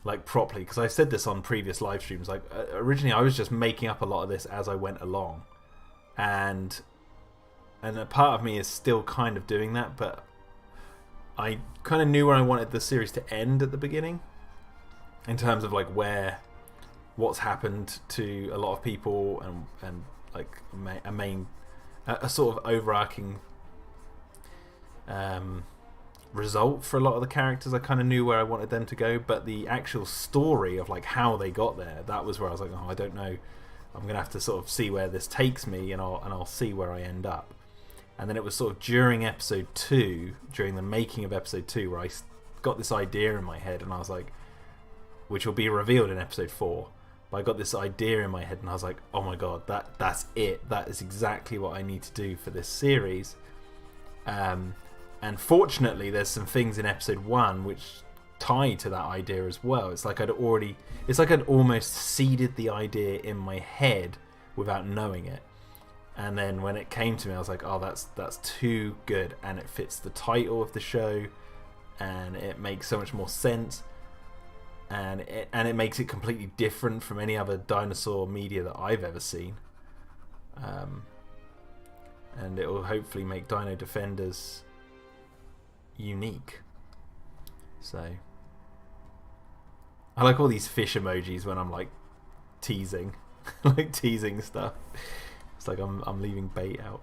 like properly, because I said this on previous live streams. Like originally I was just making up a lot of this as I went along, and a part of me is still kind of doing that, but I kind of knew where I wanted the series to end at the beginning, in terms of like what's happened to a lot of people, and like a sort of overarching result for a lot of the characters. I kind of knew where I wanted them to go, but the actual story of like how they got there, that was where I was like, oh, I don't know. I'm gonna have to sort of see where this takes me, and I'll see where I end up. And then it was sort of during episode 2, during the making of episode 2, where I got this idea in my head, and I was like, which will be revealed in episode 4. But I got this idea in my head, and I was like, oh my god, that's it. That is exactly what I need to do for this series. And fortunately, there's some things in episode 1 which tie to that idea as well. It's like I'd almost seeded the idea in my head without knowing it. And then when it came to me, I was like, oh, that's too good, and it fits the title of the show, and it makes so much more sense, and it makes it completely different from any other dinosaur media that I've ever seen. And it will hopefully make Dino-Defenders unique. So I like all these fish emojis when I'm like teasing like teasing stuff. It's like I'm leaving bait out.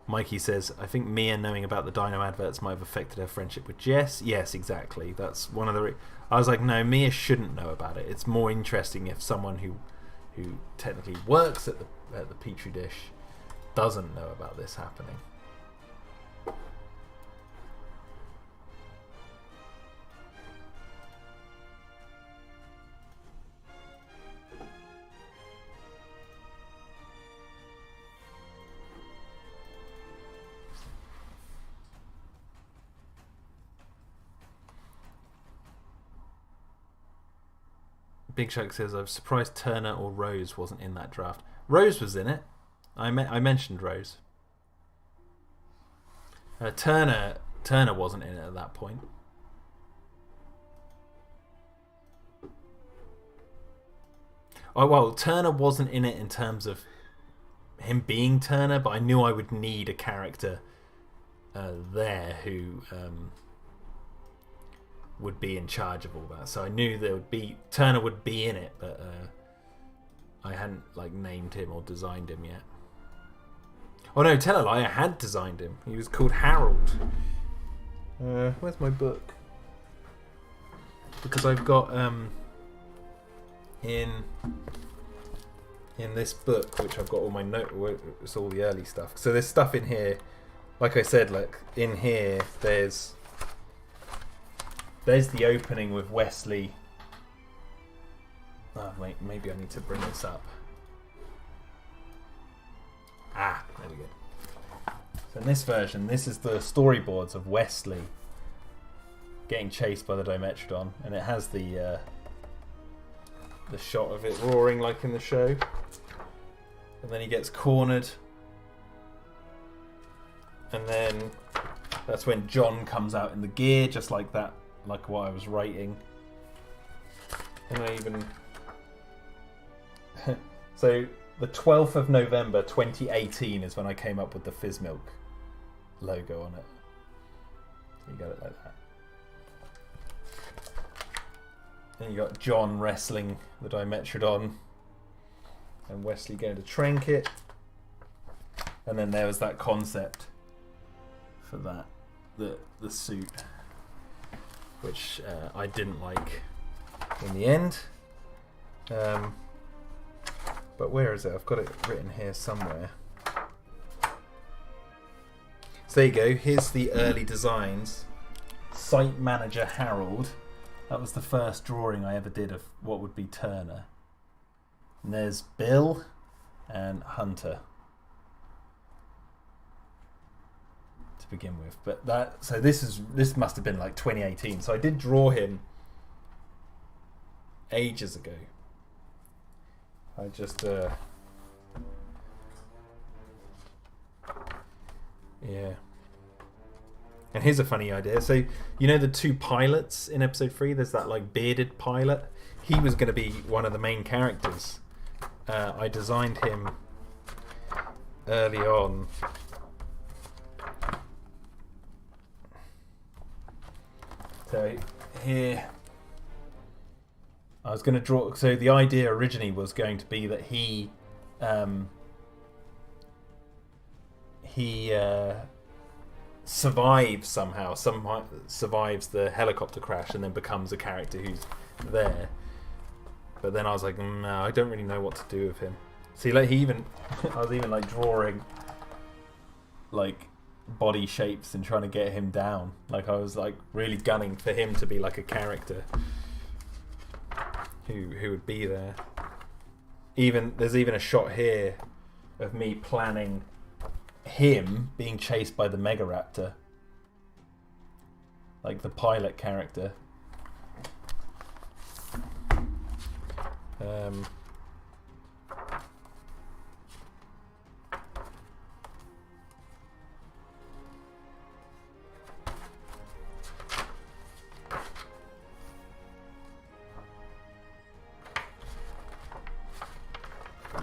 Mikey says, I think Mia knowing about the Dino adverts might have affected her friendship with Jess. Yes, exactly. That's one of the I was like, no, Mia shouldn't know about it. It's more interesting if someone who technically works at the Petri dish doesn't know about this happening. Big Shark says, I'm surprised Turner or Rose wasn't in that draft. Rose was in it. I mentioned Rose. Turner wasn't in it at that point. Oh, well, Turner wasn't in it in terms of him being Turner, but I knew I would need a character there who would be in charge of all that. So I knew Turner would be in it, but I hadn't like named him or designed him yet. Oh no, tell a lie, I had designed him. He was called Harold. Where's my book? Because I've got in this book, which I've got all my it's all the early stuff. So there's stuff in here, like I said, like in here there's the opening with Wesley. Oh, wait, maybe I need to bring this up. Ah, there we go. So in this version, this is the storyboards of Wesley getting chased by the Dimetrodon, and it has the shot of it roaring like in the show, and then he gets cornered, and then That's when John comes out in the gear, just like that, like what I was writing. And I even... So, the 12th of November 2018 is when I came up with the Fizz Milk logo on it. So you got it like that. And you got John wrestling the Dimetrodon. And Wesley going to trank it. And then there was that concept for that, the suit, which I didn't like in the end. But where is it? I've got it written here somewhere. So there you go. Here's the early designs. Site Manager Harold. That was the first drawing I ever did of what would be Turner. And there's Bill and Hunter to begin with. But that, so this must have been like 2018. So I did draw him ages ago. I just yeah. And here's a funny idea. So you know the two pilots in episode 3? There's that like bearded pilot. He was going to be one of the main characters. I designed him early on. So here, I was going to draw. So the idea originally was going to be that he survives somehow. Survives the helicopter crash and then becomes a character who's there. But then I was like, no, I don't really know what to do with him. See, like I was even like drawing like body shapes and trying to get him down. Like I was like really gunning for him to be like a character who would be there. There's even a shot here of me planning him being chased by the Megaraptor, like the pilot character.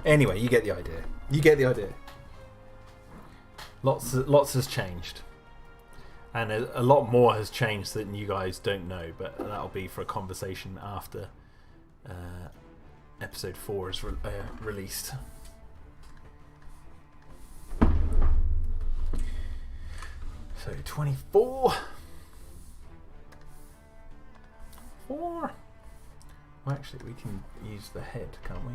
Anyway, you get the idea. You get the idea. Lots has changed, and a lot more has changed that you guys don't know. But that'll be for a conversation after episode 4 is released. So 24. 4. Well, actually, we can use the head, can't we?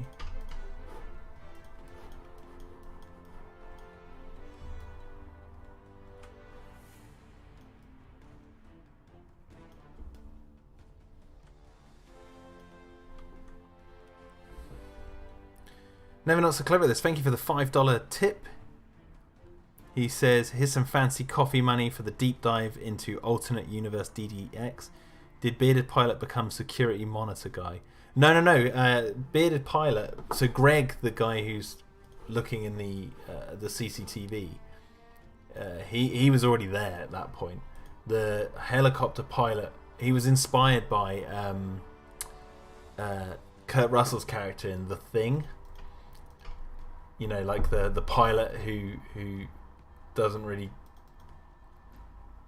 Never not so clever at this. Thank you for the $5 tip. He says, here's some fancy coffee money for the deep dive into alternate universe DDX. Did Bearded Pilot become security monitor guy? No. Bearded Pilot. So Greg, the guy who's looking in the CCTV, he was already there at that point. The helicopter pilot, he was inspired by Kurt Russell's character in The Thing. You know, like the pilot who doesn't really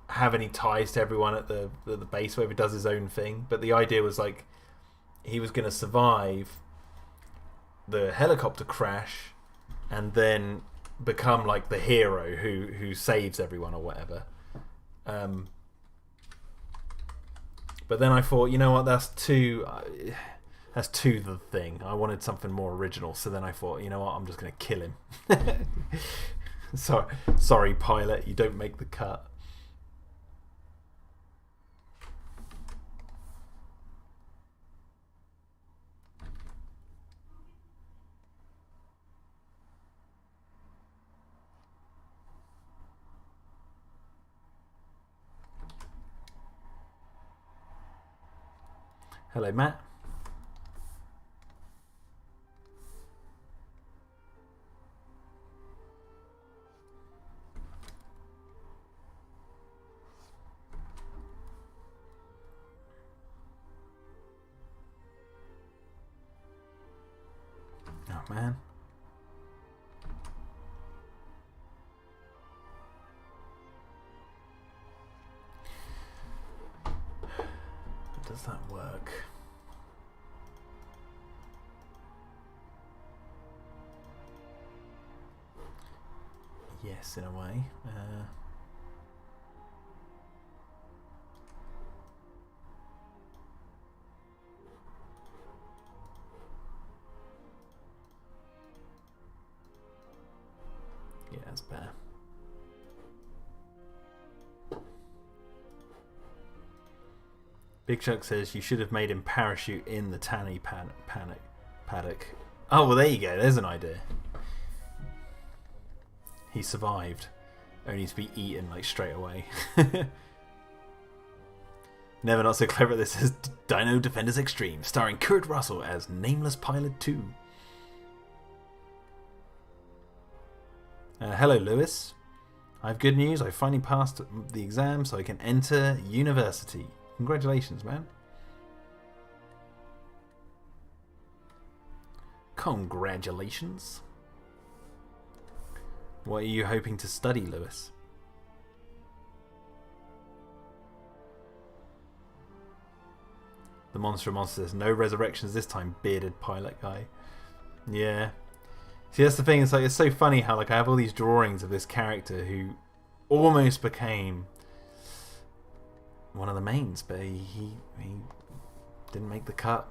have any ties to everyone at the base, where he does his own thing. But the idea was like he was going to survive the helicopter crash and then become like the hero who saves everyone or whatever. But then I thought, you know what, that's too The Thing. I wanted something more original, so then I thought, you know what, I'm just going to kill him. Sorry, pilot, you don't make the cut. Hello, Matt. man. Does that work? Yes, in a way. Yeah, that's better. Big Chuck says you should have made him parachute in the Tanny paddock. Oh, well, there you go. There's an idea. He survived, only to be eaten like straight away. Never not so clever. This is Dino-Defenders Extreme, starring Kurt Russell as Nameless Pilot 2. Hello, Lewis. I have good news. I finally passed the exam, so I can enter university. Congratulations, man. Congratulations. What are you hoping to study, Lewis? The monster says, no resurrections this time, bearded pilot guy. Yeah. See, that's the thing. It's like, it's so funny how like I have all these drawings of this character who almost became one of the mains, but he didn't make the cut.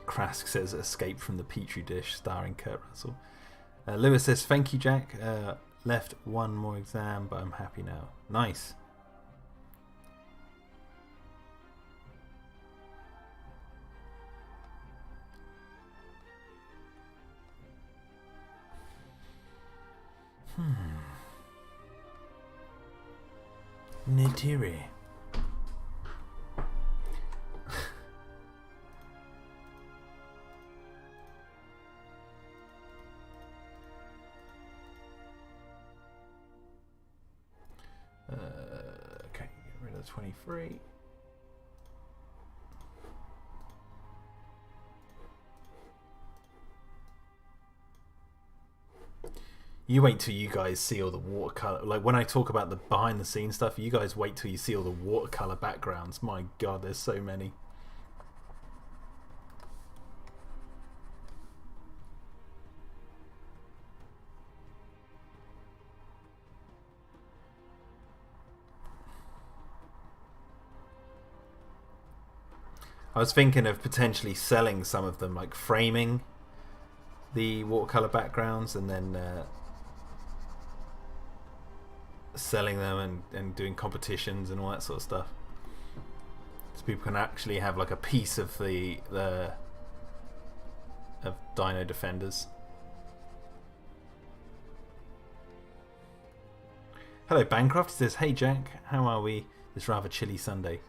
Krask says escape from the petri dish, starring Kurt Russell. Lewis says thank you, Jack. Left one more exam, but I'm happy now. Nice. Nitiri. Okay, get rid of 23. You wait till you guys see all the watercolor. Like when I talk about the behind the scenes stuff, you guys wait till you see all the watercolor backgrounds. My God, there's so many. I was thinking of potentially selling some of them, like framing the watercolor backgrounds and then selling them and doing competitions and all that sort of stuff, so people can actually have like a piece of the of Dino-Defenders. Hello, Bancroft says, hey Jack, how are we this rather chilly Sunday?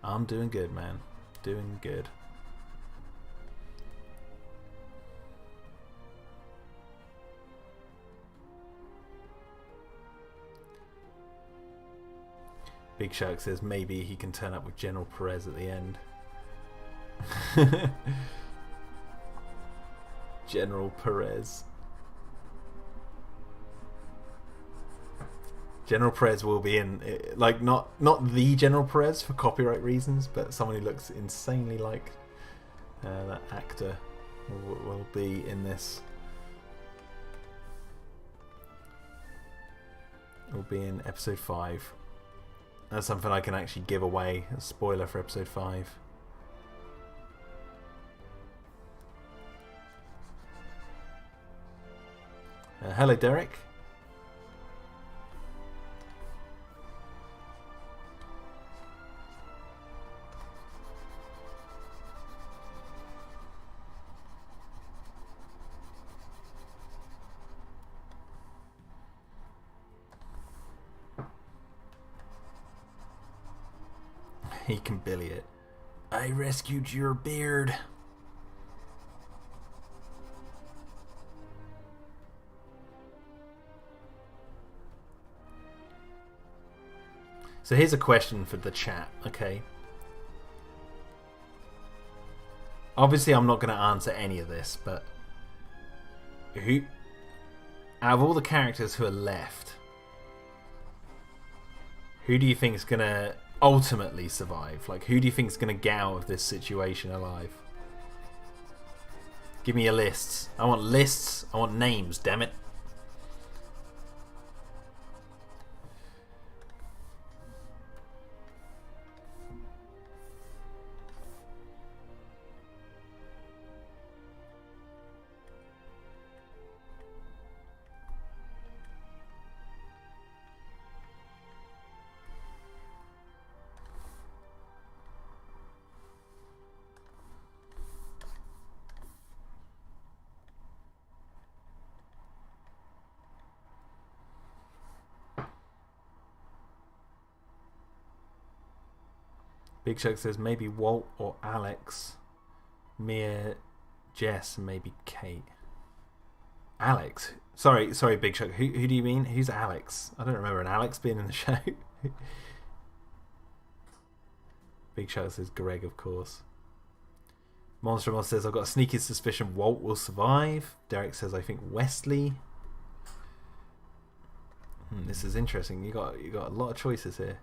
I'm doing good, man. Doing good. Big Shark says maybe he can turn up with General Perez at the end. General Perez. General Perez will be in, like, not the General Perez for copyright reasons, but someone who looks insanely like that actor will be in this. Will be in episode 5. That's something I can actually give away, a spoiler for episode 5. Hello, Derek. He can billy it. I rescued your beard. So here's a question for the chat, okay? Obviously, I'm not going to answer any of this, but who, out of all the characters who are left, who do you think is going to ultimately survive? Like, who do you think is going to get out of this situation alive? Give me your lists. I want lists. I want names, damn it. Big Chuck says maybe Walt or Alex. Mia, Jess, and maybe Kate. Alex? Sorry, Big Chuck. Who do you mean? Who's Alex? I don't remember an Alex being in the show. Big Chuck says Greg, of course. Monster Monster says I've got a sneaky suspicion Walt will survive. Derek says I think Wesley. This is interesting. You got a lot of choices here.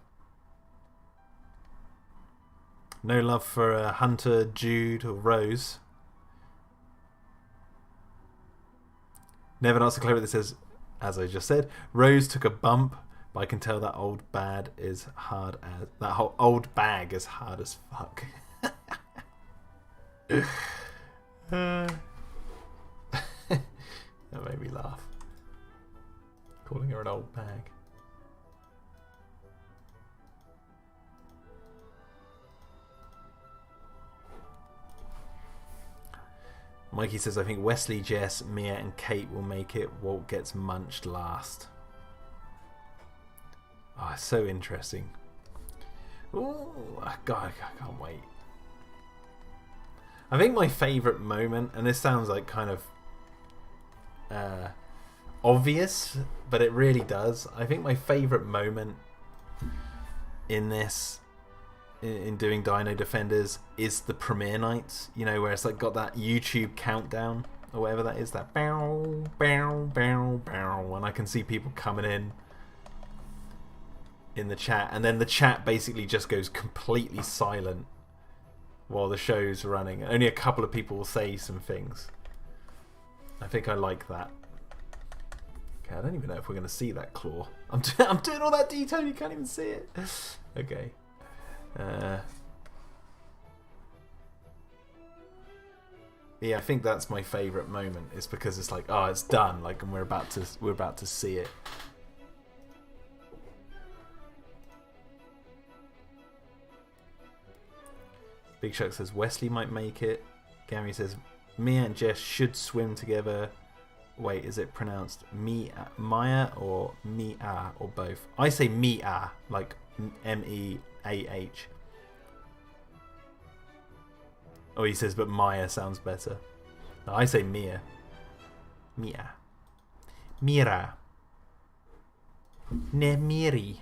No love for Hunter, Jude, or Rose. Never Not So Clever that says, as I just said, Rose took a bump, but I can tell that old bag is hard as fuck. That made me laugh. Calling her an old bag. Mikey says, I think Wesley, Jess, Mia, and Kate will make it. Walt gets munched last. Oh, so interesting. Oh, God, I can't wait. I think my favourite moment, and this sounds like kind of obvious, but it really does. I think my favourite moment in this, in doing Dino-Defenders, is the premiere nights, you know, where it's like got that YouTube countdown or whatever that is, that bow, bow, bow, bow, and I can see people coming in the chat, and then the chat basically just goes completely silent while the show's running. Only a couple of people will say some things. I think I like that. Okay, I don't even know if we're going to see that claw. I'm doing all that detail, you can't even see it. Okay. Yeah, I think that's my favourite moment. It's because it's like, oh, it's done, like, and we're about to see it. Big Shark says Wesley might make it. Gary says Mia and Jess should swim together. Wait, is it pronounced Maya or Mia or both? I say Mia, like M-E-A-H. Oh, he says, but Maya sounds better. No, I say Mia. Mia. Mira. Nemiri.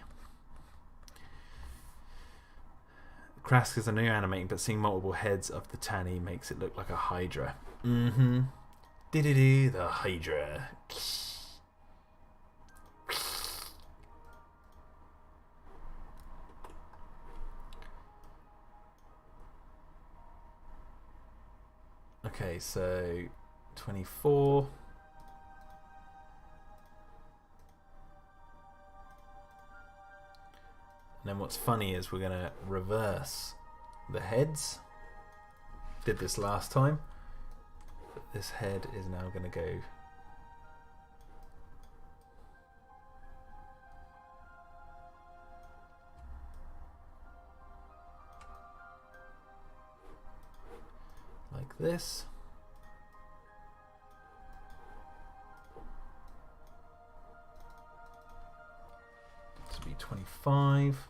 Krask is a new animating, but seeing multiple heads of the Tanny makes it look like a Hydra. Mm-hmm. Do-do-do, the Hydra. Okay, so 24. And then what's funny is we're going to reverse the heads. Did this last time. But this head is now going to go like this. This will be 25.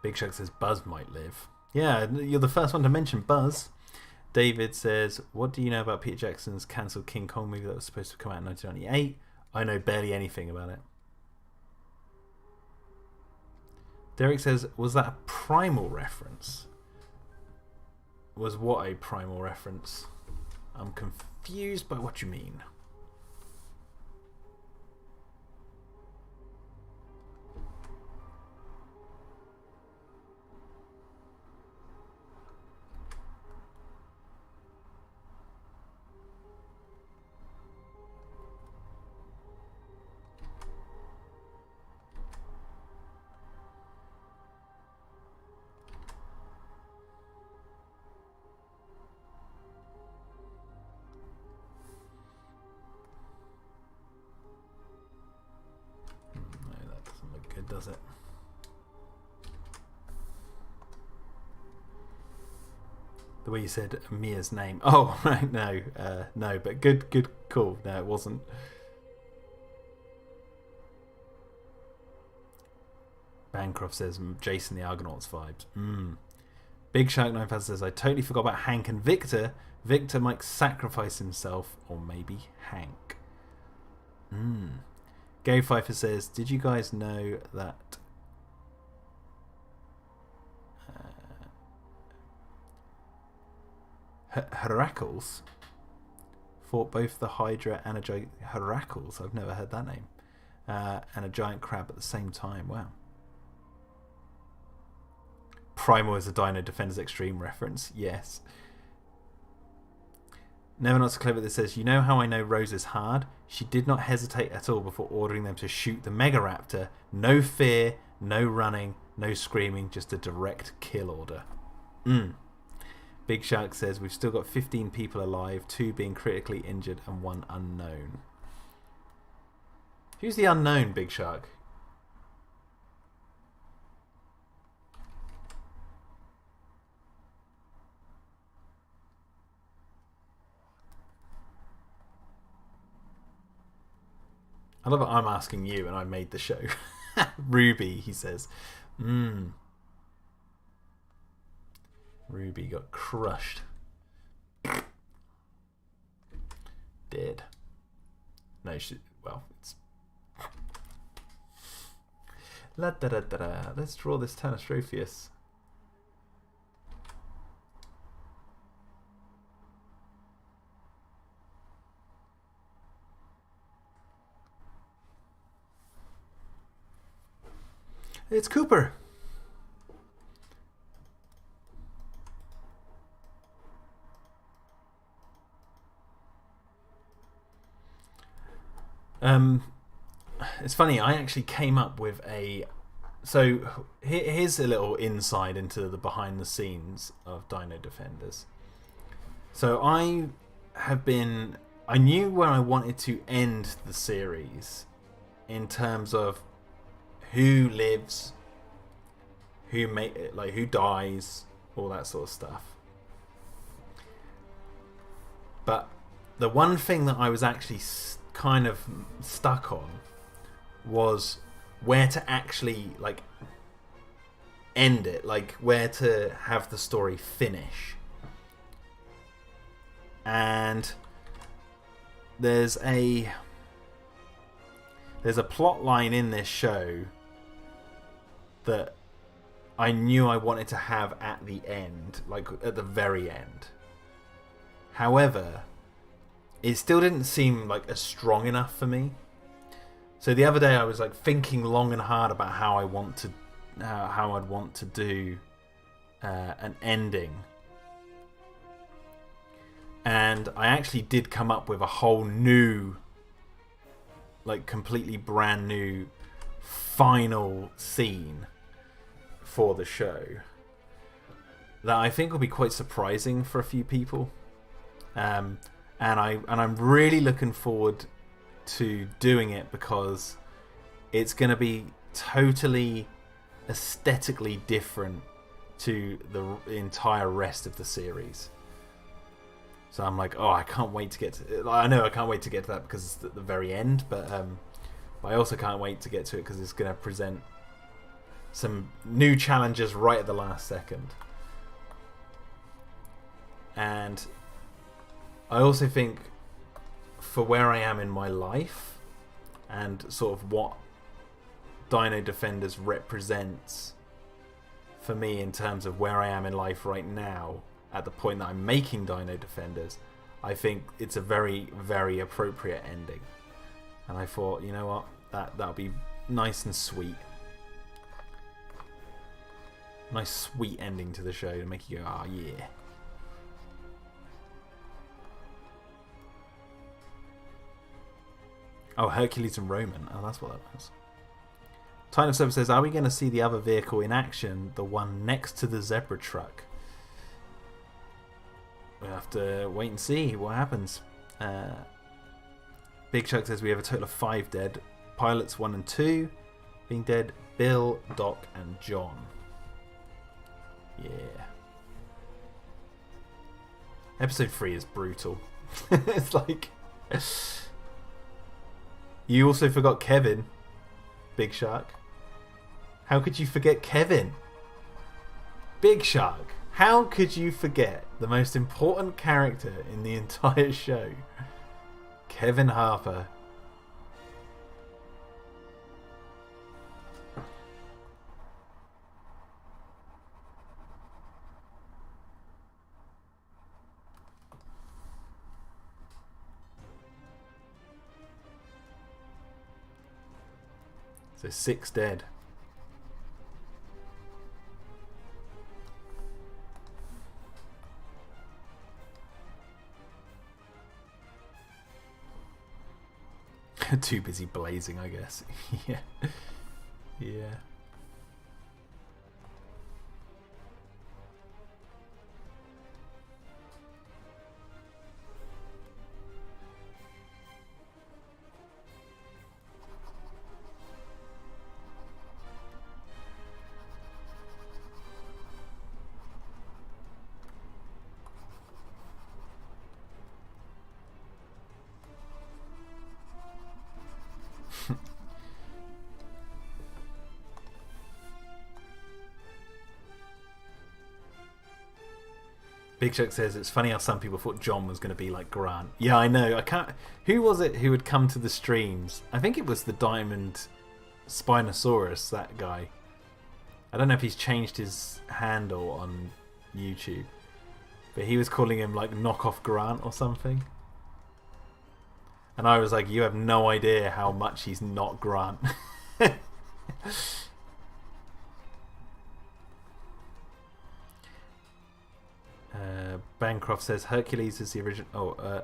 Big Shark says Buzz might live. Yeah, you're the first one to mention Buzz. David says, what do you know about Peter Jackson's cancelled King Kong movie that was supposed to come out in 1998? I know barely anything about it. Derek says, was that a Primal reference? Was what a Primal reference? I'm confused by what you mean. Does it? The way you said Mia's name. Oh, right, no, no, but good call. No, it wasn't. Bancroft says Jason the Argonauts vibes. Big Shark 9000 says, I totally forgot about Hank and Victor. Victor might sacrifice himself, or maybe Hank. Gary Pfeiffer says, did you guys know that Heracles fought both the Hydra and a giant Heracles? I've never heard that name. And a giant crab at the same time. Wow. Primal is a Dino-Defenders Extreme reference. Yes. Never Not So Clever that says, you know how I know Rose is hard? She did not hesitate at all before ordering them to shoot the Mega Raptor. No fear, no running, no screaming, just a direct kill order. Big Shark says, we've still got 15 people alive, 2 being critically injured and 1 unknown. Who's the unknown, Big Shark? I love it. I'm asking you and I made the show. Ruby, he says. Ruby got crushed. Dead. No, well, it's... La da da da da. Let's draw this Tanastropheus. It's Cooper. It's funny, I actually came up with a... So, here's a little insight into the behind the scenes of Dino-Defenders. So, I knew where I wanted to end the series in terms of who lives, who dies, all that sort of stuff. But the one thing that I was actually kind of stuck on was where to actually end it, where to have the story finish. And there's a plot line in this show that I knew I wanted to have at the end, at the very end. However, it still didn't seem as strong enough for me. So the other day I was thinking long and hard about how I'd want to do an ending. And I actually did come up with a whole new, completely brand new final scene for the show that I think will be quite surprising for a few people. And I'm really looking forward to doing it because it's going to be totally aesthetically different to the entire rest of the series. So I'm I can't wait to get to... I know I can't wait to get to that because it's at the very end, but I also can't wait to get to it because it's going to present some new challenges right at the last second. And I also think for where I am in my life and sort of what Dino-Defenders represents for me in terms of where I am in life right now at the point that I'm making Dino-Defenders, I think it's a very, very appropriate ending. And I thought, you know what, that'll be nice and sweet. Nice sweet ending to the show to make you go, ah, yeah. Oh, Hercules and Roman. Oh, that's what that was. Titan of Seven says, are we going to see the other vehicle in action? The one next to the zebra truck? We'll have to wait and see what happens. Big Chuck says we have a total of 5 dead. Pilots 1 and 2 being dead. Bill, Doc and John. Yeah. Episode 3 is brutal. It's like... You also forgot Kevin, Big Shark. How could you forget Kevin? Big Shark, how could you forget the most important character in the entire show? Kevin Harper. So 6 dead. Too busy blazing, I guess. Yeah. Yeah. Big Chuck says it's funny how some people thought John was going to be like Grant. Yeah, I know. I can't. Who was it who would come to the streams? I think it was the Diamond Spinosaurus. That guy. I don't know if he's changed his handle on YouTube, but he was calling him like knockoff Grant or something. And I was like, you have no idea how much he's not Grant. Bancroft says Hercules is the original.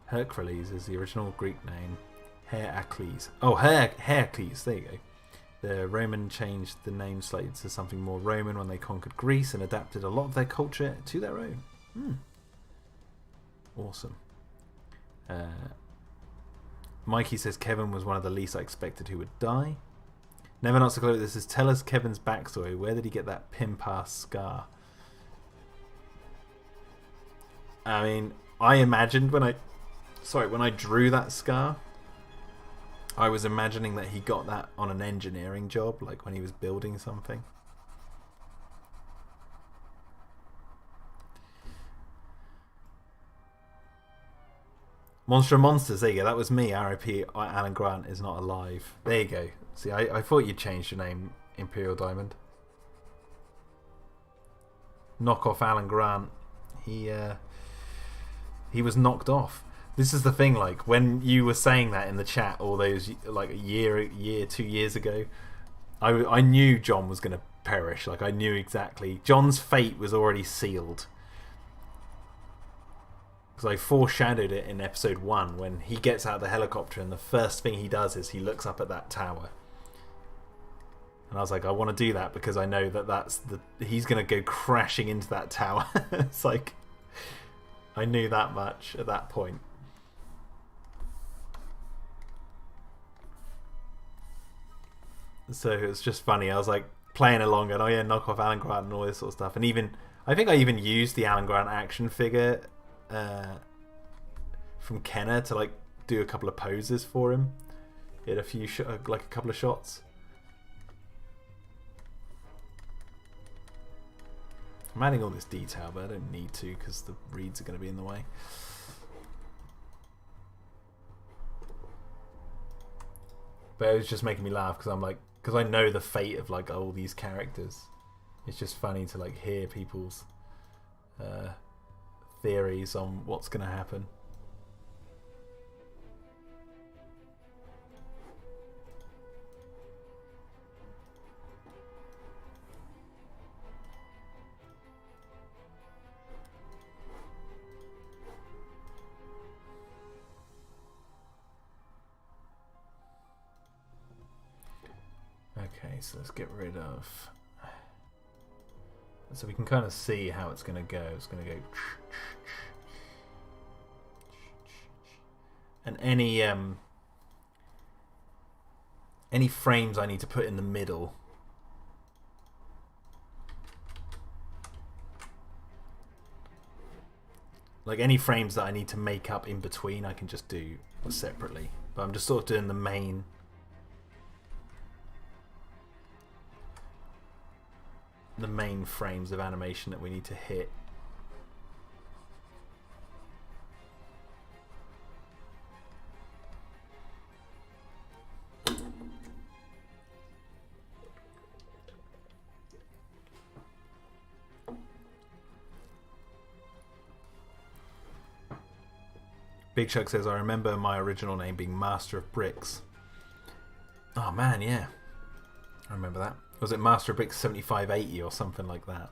Hercules is the original Greek name. Heracles. Oh, Heracles. There you go. The Roman changed the name slightly to something more Roman when they conquered Greece and adapted a lot of their culture to their own. Awesome. Mikey says Kevin was one of the least I expected who would die. Never Not So Close. This is tell us Kevin's backstory. Where did he get that pimp-ass scar? I mean, I imagined when I drew that scar, I was imagining that he got that on an engineering job, like when he was building something. Monster of Monsters, there you go. That was me. R.I.P. Alan Grant is not alive. There you go. See, I thought you'd changed your name, Imperial Diamond. Knock off Alan Grant. He was knocked off. This is the thing, like, when you were saying that in the chat all those, like, a year, 2 years ago, I knew John was going to perish. Like, I knew exactly. John's fate was already sealed. Because I foreshadowed it in episode 1 when he gets out of the helicopter and the first thing he does is he looks up at that tower. And I was like, I want to do that because I know that he's going to go crashing into that tower. It's like, I knew that much at that point. So it was just funny. I was like playing along and, oh yeah, knock off Alan Grant and all this sort of stuff. And even, I think I even used the Alan Grant action figure from Kenner to like do a couple of poses for him in a few like a couple of shots. I'm adding all this detail, but I don't need to because the reeds are going to be in the way. But it was just making me laugh because I'm like, because I know the fate of like all these characters. It's just funny to like hear people's theories on what's going to happen. Okay, so let's get rid of... So we can kind of see how it's going to go. It's going to go... And any frames I need to put in the middle. Like any frames that I need to make up in between, I can just do separately. But I'm just sort of doing the main... frames of animation that we need to hit. Big Chuck says, I remember my original name being Master of Bricks. Oh man, yeah. I remember that. Was it Master of Bricks 7580 or something like that?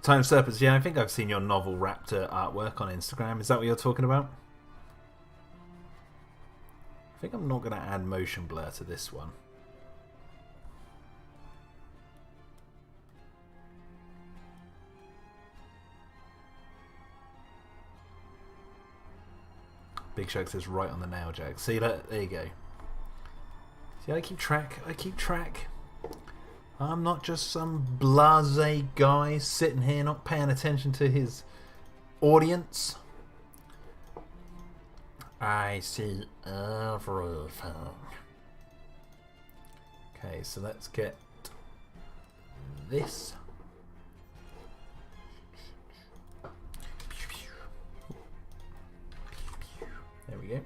Time Serpents, yeah, I think I've seen your Novel Raptor artwork on Instagram. Is that what you're talking about? I think I'm not going to add motion blur to this one. Big Shark says right on the nail, Jack. See that? There you go. See, I keep track. I keep track. I'm not just some blasé guy sitting here not paying attention to his audience. I see everything. Okay, so let's get this. There we go.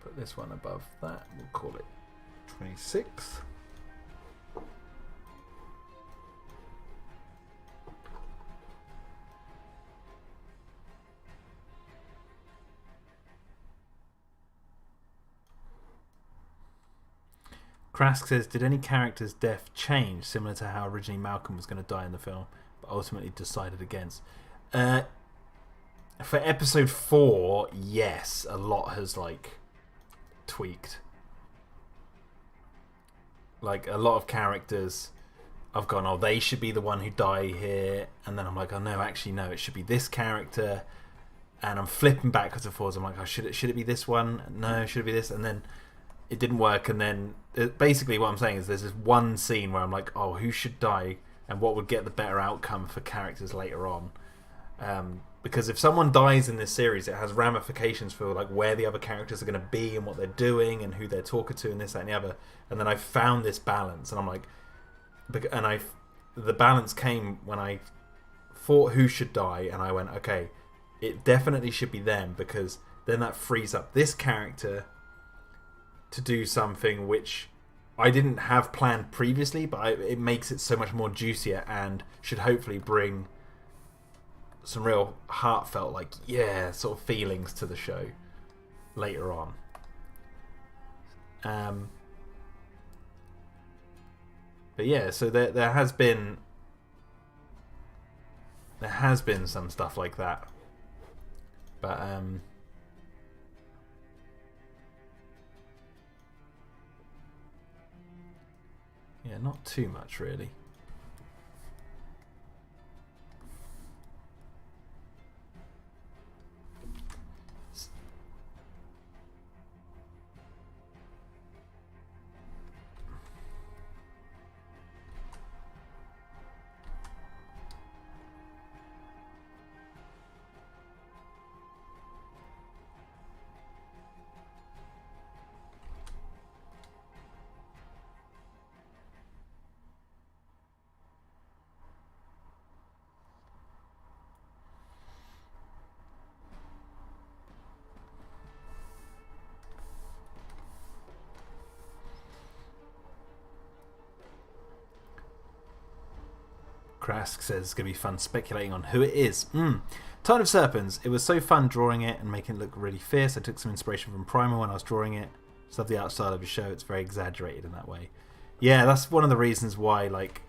Put this one above that. We'll call it 26. Krask says, did any character's death change, similar to how originally Malcolm was going to die in the film, but ultimately decided against? For episode 4, yes, a lot has like tweaked. Like a lot of characters, I've gone, oh, they should be the one who die here, and then I'm like, oh no, actually no, it should be this character, and I'm flipping backwards and forwards. I'm like, oh, should it be this one? No, should it be this? And then it didn't work, and then basically what I'm saying is there's this one scene where I'm like, oh, who should die, and what would get the better outcome for characters later on. Because if someone dies in this series, it has ramifications for like where the other characters are going to be and what they're doing and who they're talking to and this, that, and the other. And then I found this balance, and I'm like, the balance came when I thought who should die, and I went, okay, it definitely should be them, because then that frees up this character to do something which I didn't have planned previously, but it makes it so much more juicier and should hopefully bring some real heartfelt, like, yeah, sort of feelings to the show later on. But yeah, so there has been some stuff like that, but yeah, not too much really. Krask says it's going to be fun speculating on who it is. Tide of Serpents. It was so fun drawing it and making it look really fierce. I took some inspiration from Primal when I was drawing it. Just love the art style of the show. It's very exaggerated in that way. Yeah, that's one of the reasons why I like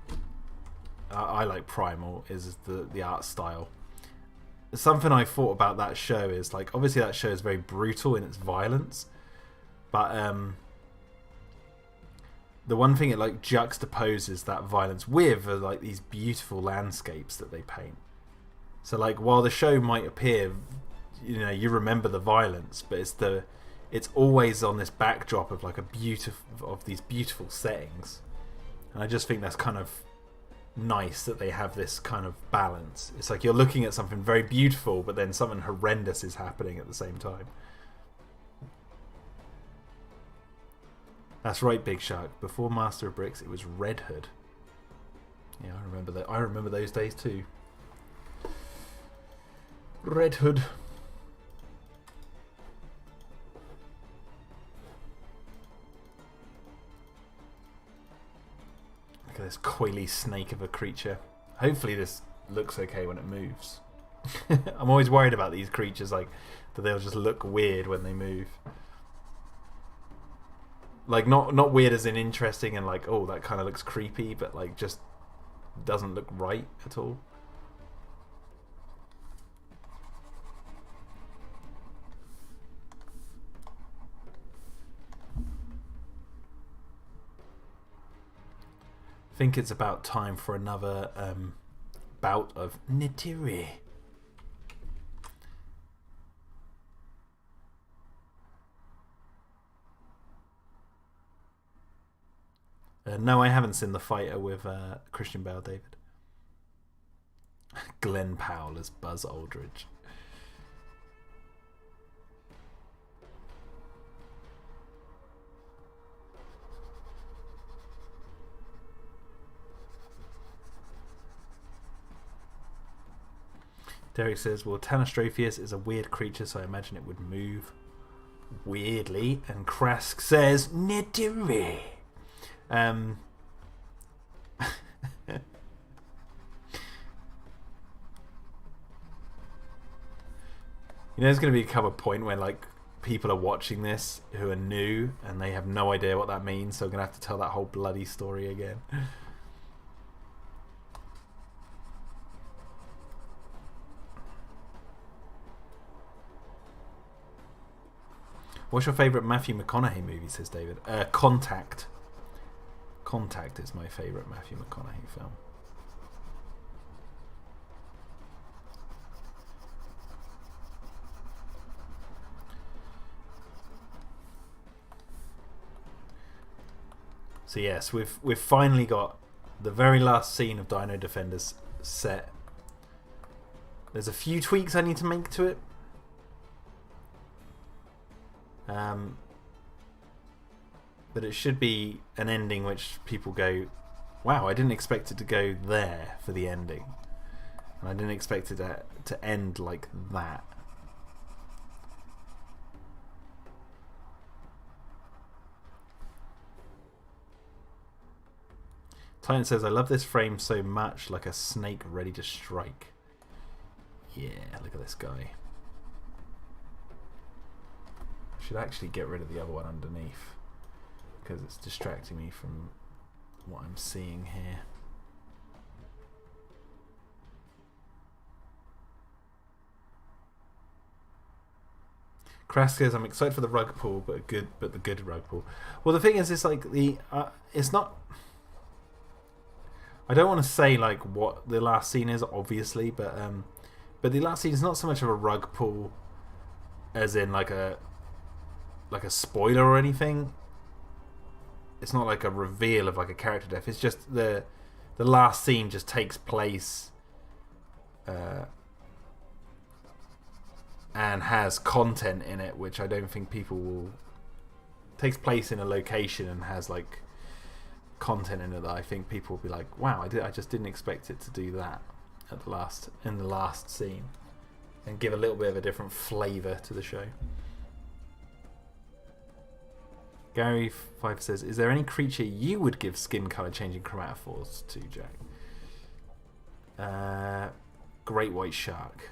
Primal, is the art style. Something I thought about that show is, like, obviously that show is very brutal in its violence, but the one thing it like juxtaposes that violence with are like these beautiful landscapes that they paint. So like, while the show might appear, you know, you remember the violence, but it's always on this backdrop of like these beautiful settings. And I just think that's kind of nice that they have this kind of balance. It's like you're looking at something very beautiful, but then something horrendous is happening at the same time. That's right, Big Shark. Before Master of Bricks, it was Red Hood. Yeah, I remember that. I remember those days too. Red Hood. Look at this coily snake of a creature. Hopefully this looks okay when it moves. I'm always worried about these creatures, like, that they'll just look weird when they move. Like, not weird as in interesting and like, oh, that kind of looks creepy, but like just doesn't look right at all. I think it's about time for another bout of Nitiri. No, I haven't seen The Fighter with Christian Bale, David. Glenn Powell as Buzz Aldridge. Derek says, well, Tanastropheus is a weird creature, so I imagine it would move weirdly. And Krask says, Nitiri. You know, there's going to become a point where like people are watching this who are new and they have no idea what that means, so I'm going to have to tell that whole bloody story again. What's your favourite Matthew McConaughey movie, says David? Contact. Contact is my favourite Matthew McConaughey film. So yes, we've finally got the very last scene of Dino-Defenders set. There's a few tweaks I need to make to it. But it should be an ending which people go, wow, I didn't expect it to go there for the ending. And I didn't expect it to end like that. Titan says, I love this frame so much, like a snake ready to strike. Yeah, look at this guy. Should actually get rid of the other one underneath, because it's distracting me from what I'm seeing here. Krask says, I'm excited for the rug pull, but the good rug pull. Well, the thing is, it's like it's not. I don't want to say like what the last scene is, obviously, but the last scene is not so much of a rug pull, as in like a spoiler or anything. It's not like a reveal of like a character death. It's just the last scene just takes place and has content in it, which I don't think people will. Takes place in a location and has like content in it that I think people will be like, wow, I just didn't expect it to do that in the last scene, and give a little bit of a different flavour to the show. Gary 5 says, is there any creature you would give skin colour changing chromatophores to, Jack? Great white shark.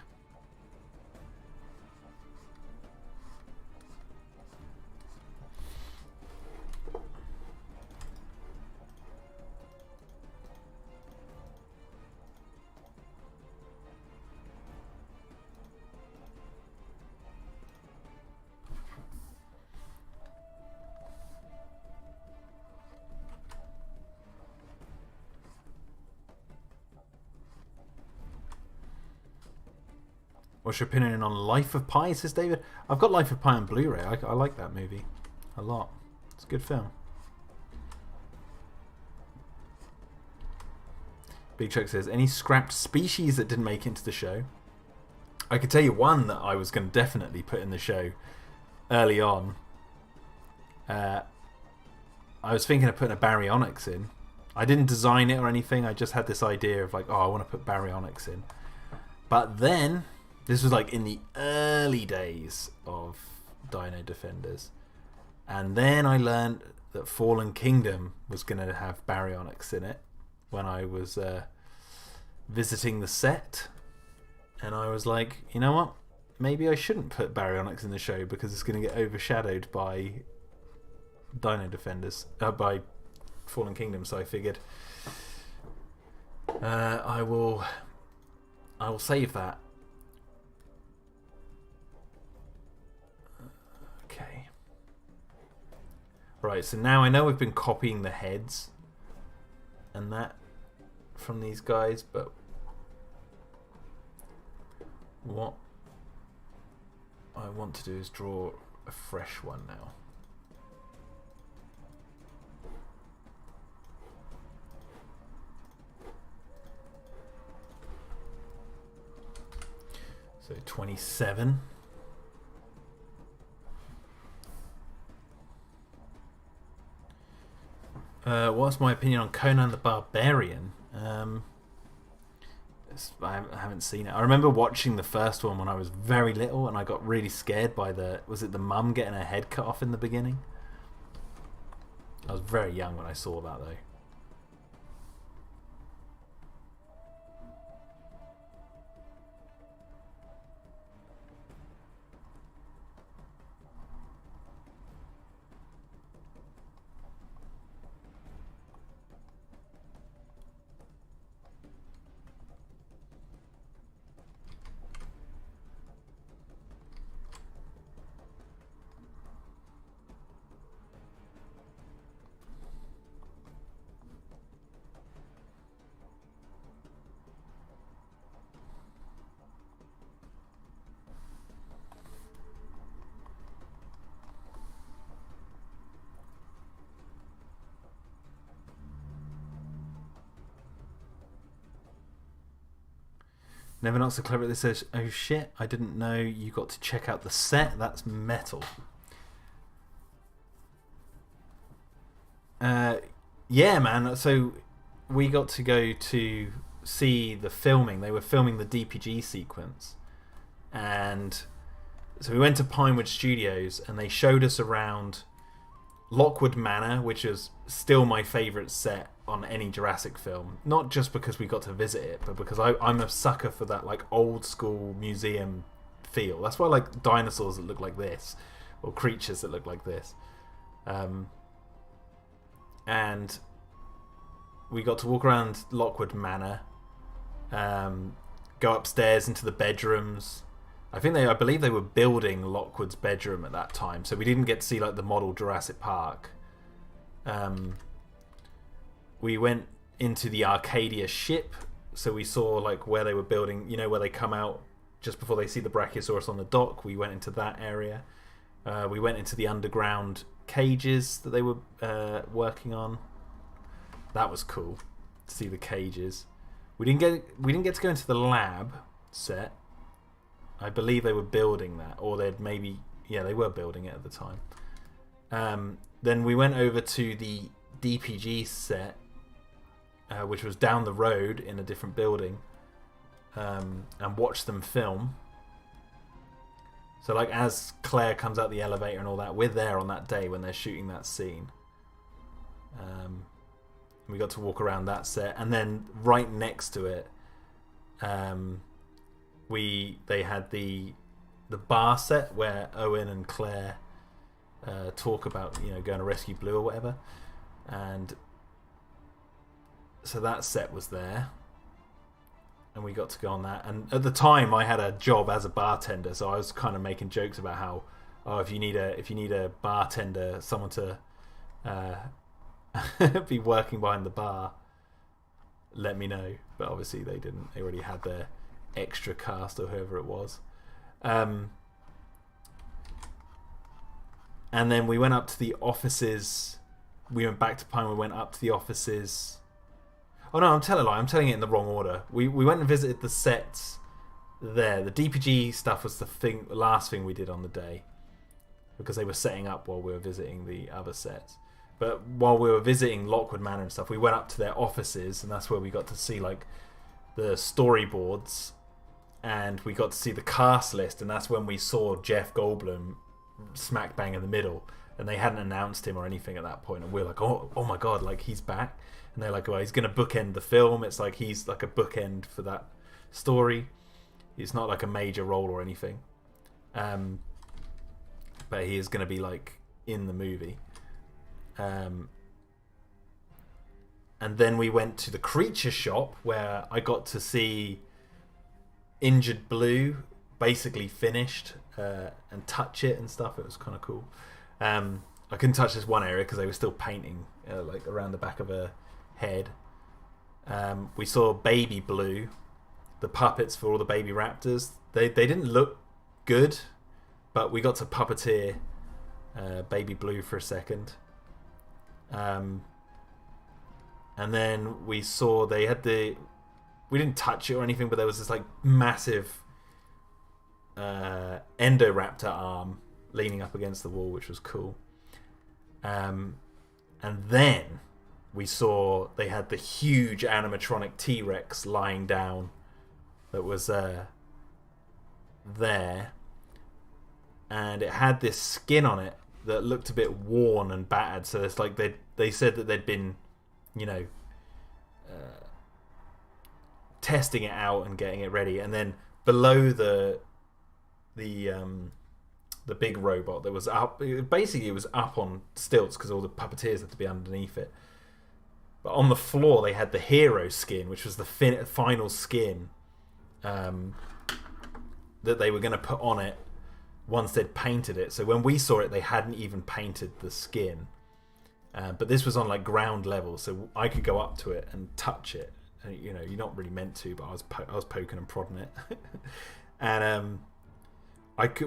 What's your opinion on Life of Pi, says David? I've got Life of Pi on Blu-ray. I like that movie a lot. It's a good film. Big Chuck says, any scrapped species that didn't make it into the show? I could tell you one that I was going to definitely put in the show early on. I was thinking of putting a baryonyx in. I didn't design it or anything. I just had this idea of like, oh, I want to put baryonyx in. But then... this was like in the early days of Dino-Defenders. And then I learned that Fallen Kingdom was going to have baryonyx in it when I was visiting the set. And I was like, you know what? Maybe I shouldn't put baryonyx in the show because it's going to get overshadowed by Dino-Defenders, by Fallen Kingdom. So I figured I will save that. Okay. Right, so now I know we've been copying the heads and that from these guys, but what I want to do is draw a fresh one now. So 27. What's my opinion on Conan the Barbarian? I haven't seen it. I remember watching the first one when I was very little, and I got really scared by was it the mum getting her head cut off in the beginning? I was very young when I saw that, though. Never not so clever at this. Says, oh shit, I didn't know you got to check out the set. That's metal. Yeah, man. So we got to go to see the filming. They were filming the DPG sequence. And so we went to Pinewood Studios and they showed us around Lockwood Manor, which is still my favourite set on any Jurassic film. Not just because we got to visit it, but because I'm a sucker for that like old school museum feel. That's why I like dinosaurs that look like this, or creatures that look like this. And we got to walk around Lockwood Manor, go upstairs into the bedrooms. I believe they were building Lockwood's bedroom at that time, so we didn't get to see like the model Jurassic Park. We went into the Arcadia ship, so we saw like where they were building, you know, where they come out just before they see the Brachiosaurus on the dock. We went into that area. We went into the underground cages that they were working on. That was cool to see the cages. We didn't get to go into the lab set. I believe they were building that, or they were building it at the time. Then we went over to the DPG set, which was down the road in a different building, and watched them film. So like as Claire comes out the elevator and all that, we're there on that day when they're shooting that scene. We got to walk around that set, and then right next to it They had the bar set where Owen and Claire talk about going to rescue Blue or whatever, and so that set was there, and we got to go on that. And at the time, I had a job as a bartender, so I was kind of making jokes about how, if you need a bartender, someone to be working behind the bar, let me know. But obviously they didn't. They already had their extra cast or whoever it was. And then we went up to the offices. We went back to Pine. We went up to the offices. Oh no, I'm telling it in the wrong order. We went and visited the sets there. The DPG stuff was the last thing we did on the day, because they were setting up while we were visiting the other sets. But while we were visiting Lockwood Manor and stuff, we went up to their offices, and that's where we got to see like the storyboards, and we got to see the cast list, and that's when we saw Jeff Goldblum smack bang in the middle, and they hadn't announced him or anything at that point, and we were like, oh my god, like he's back. And they're like, well, he's going to bookend the film. It's like he's like a bookend for that story. It's not like a major role or anything, but he is going to be like in the movie. And then we went to the creature shop where I got to see Injured Blue basically finished and touch it and stuff. It was kind of cool. I couldn't touch this one area because they were still painting like around the back of her head. We saw Baby Blue, the puppets for all the baby raptors. They didn't look good, but we got to puppeteer Baby Blue for a second. And then we saw they had we didn't touch it or anything, but there was this like massive Endoraptor arm leaning up against the wall, which was cool. And then we saw they had the huge animatronic T-Rex lying down that was there, and it had this skin on it that looked a bit worn and battered. So it's like they said that they'd been, testing it out and getting it ready. And then below the big robot that was up, basically it was up on stilts because all the puppeteers had to be underneath it. But on the floor they had the hero skin, which was the final skin that they were going to put on it once they'd painted it. So when we saw it, they hadn't even painted the skin, but this was on like ground level, so I could go up to it and touch it. And, you're not really meant to, but I was poking and prodding it. And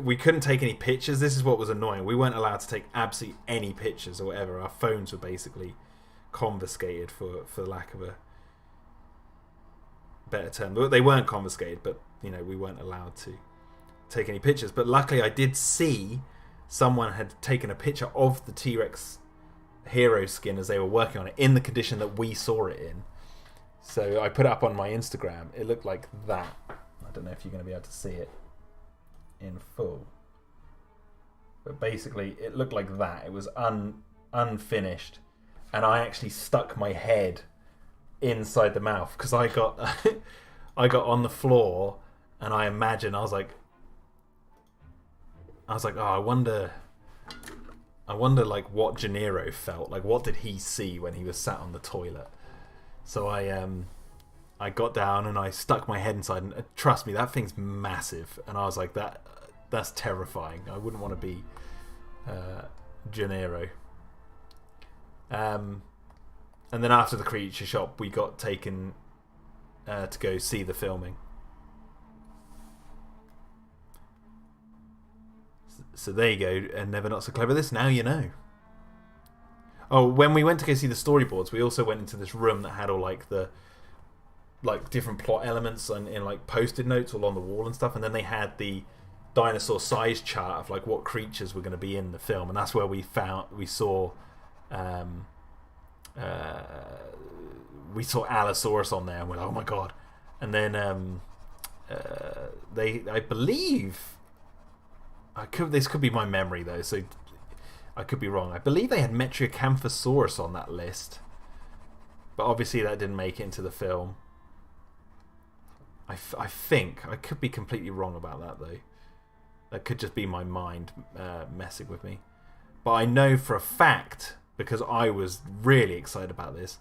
we couldn't take any pictures. This is what was annoying. We weren't allowed to take absolutely any pictures or whatever. Our phones were basically confiscated, for lack of a better term. They weren't confiscated, but we weren't allowed to take any pictures. But luckily I did see someone had taken a picture of the T-Rex hero skin as they were working on it in the condition that we saw it in. So I put it up on my Instagram. It looked like that. I don't know if you're going to be able to see it in full, but basically it looked like that. It was unfinished, and I actually stuck my head inside the mouth because I got on the floor, and I was like, oh, I wonder like what Gennaro felt like. What did he see when he was sat on the toilet? So I got down and I stuck my head inside, and trust me, that thing's massive. And I was like, that's terrifying. I wouldn't want to be Gennaro. And then after the creature shop, we got taken to go see the filming. So there you go, and Never Not So Clever This, now you know. Oh, when we went to go see the storyboards, we also went into this room that had all like the different plot elements in like post-it notes all on the wall and stuff, and then they had the dinosaur size chart of like what creatures were going to be in the film, and that's where we saw Allosaurus on there, and we're like, oh my god. And then I believe this could be my memory though, so I could be wrong. I believe they had Metriacanthosaurus on that list, but obviously that didn't make it into the film. I think I could be completely wrong about that though. That could just be my mind messing with me. But I know for a fact, because I was really excited about this,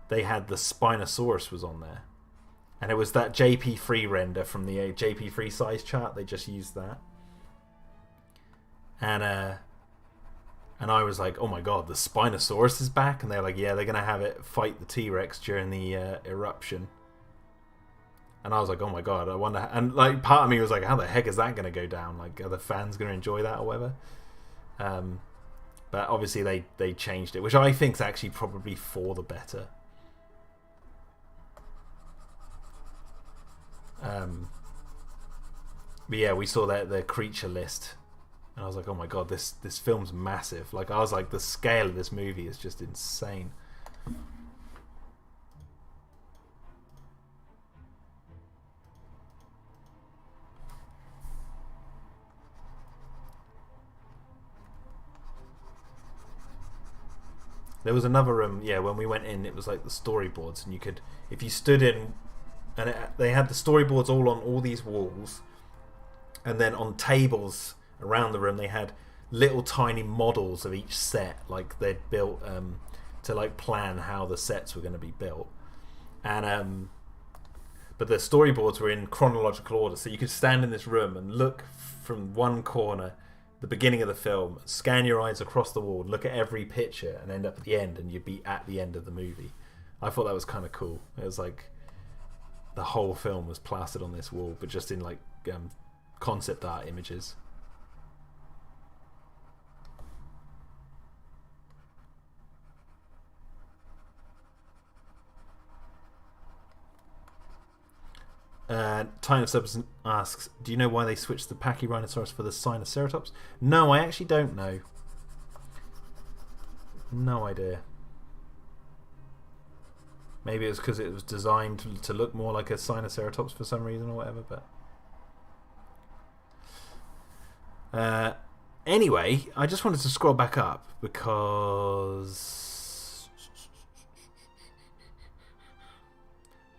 they had the Spinosaurus was on there. And it was that JP3 render from the JP3 size chart. They just used that. And I was like, oh my god, the Spinosaurus is back? And they're like, yeah, they're going to have it fight the T-Rex during the eruption. And I was like, oh my god, I wonder... And like, part of me was like, how the heck is that going to go down? Like, are the fans going to enjoy that or whatever? But obviously they changed it, which I think is actually probably for the better. But yeah, we saw the creature list, and I was like, oh my god, this film's massive. Like, I was like, the scale of this movie is just insane. There was another room, yeah, when we went in, it was like the storyboards, and you could, if you stood in, and they had the storyboards all on all these walls, and then on tables around the room they had little tiny models of each set, like they'd built to like plan how the sets were going to be built. And but the storyboards were in chronological order, so you could stand in this room and look from one corner, the beginning of the film, scan your eyes across the wall, look at every picture, and end up at the end, and you'd be at the end of the movie. I thought that was kind of cool. It was like the whole film was plastered on this wall, but just in like concept art images. Time of Substance asks, do you know why they switched the Pachyrhinosaurus for the Sinoceratops? No, I actually don't know. No idea. Maybe it was because it was designed to look more like a Sinoceratops for some reason or whatever. But anyway, I just wanted to scroll back up because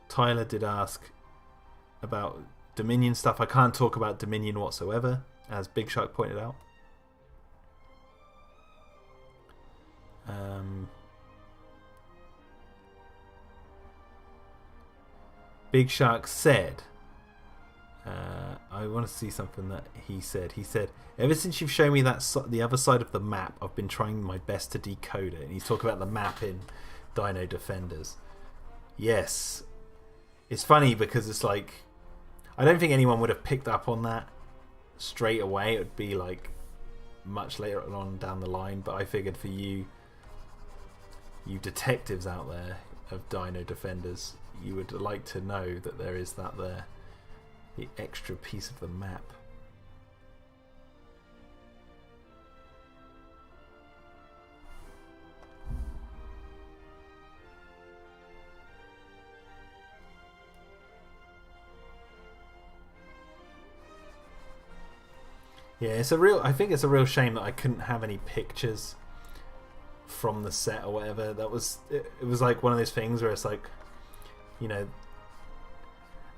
Tyler did ask about Dominion stuff. I can't talk about Dominion whatsoever, as Big Shark pointed out. Big Shark said, I want to see something that he said. He said, ever since you've shown me that the other side of the map, I've been trying my best to decode it. And he's talking about the map in Dino-Defenders. Yes. It's funny because it's like, I don't think anyone would have picked up on that straight away. It would be like much later on down the line. But I figured for you detectives out there of Dino-Defenders, you would like to know that there is that there. The extra piece of the map. Yeah, it's a real. I think it's a real shame that I couldn't have any pictures from the set or whatever. That was. It was like one of those things where it's like, you know.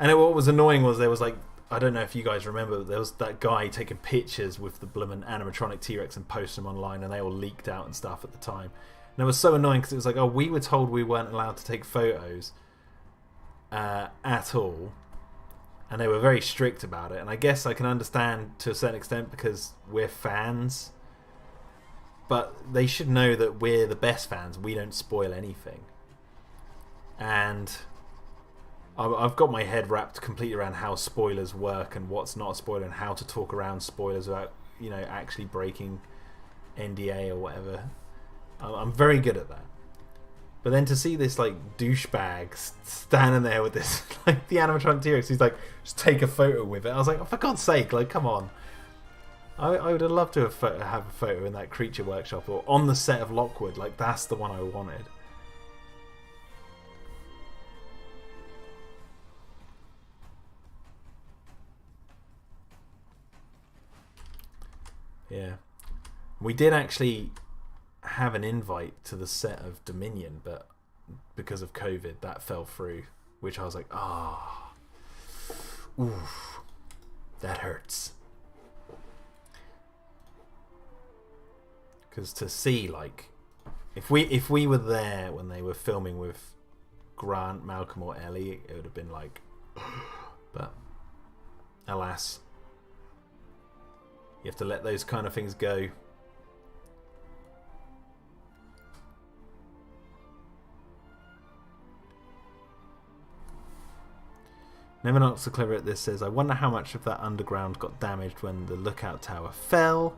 And what was annoying was there was like, I don't know if you guys remember, there was that guy taking pictures with the bloomin' animatronic T-Rex and posting them online, and they all leaked out and stuff at the time. And it was so annoying because it was like, oh, we were told we weren't allowed to take photos at all. And they were very strict about it. And I guess I can understand to a certain extent because we're fans. But they should know that we're the best fans. We don't spoil anything. And I've got my head wrapped completely around how spoilers work and what's not a spoiler and how to talk around spoilers without, you know, actually breaking NDA or whatever. I'm very good at that. But then to see this like douchebag standing there with this like the animatronic T-Rex, he's like, just take a photo with it. I was like, oh, for God's sake, like, come on. I would have loved to have a photo in that creature workshop or on the set of Lockwood. Like, that's the one I wanted. Yeah. We did actually have an invite to the set of Dominion, but because of COVID that fell through, which I was like, ah. Oh. Oof, that hurts. Because to see, like, if we were there when they were filming with Grant, Malcolm, or Ellie, it would have been like, but alas, you have to let those kind of things go. Never Not So Clever at This says, I wonder how much of that underground got damaged when the lookout tower fell.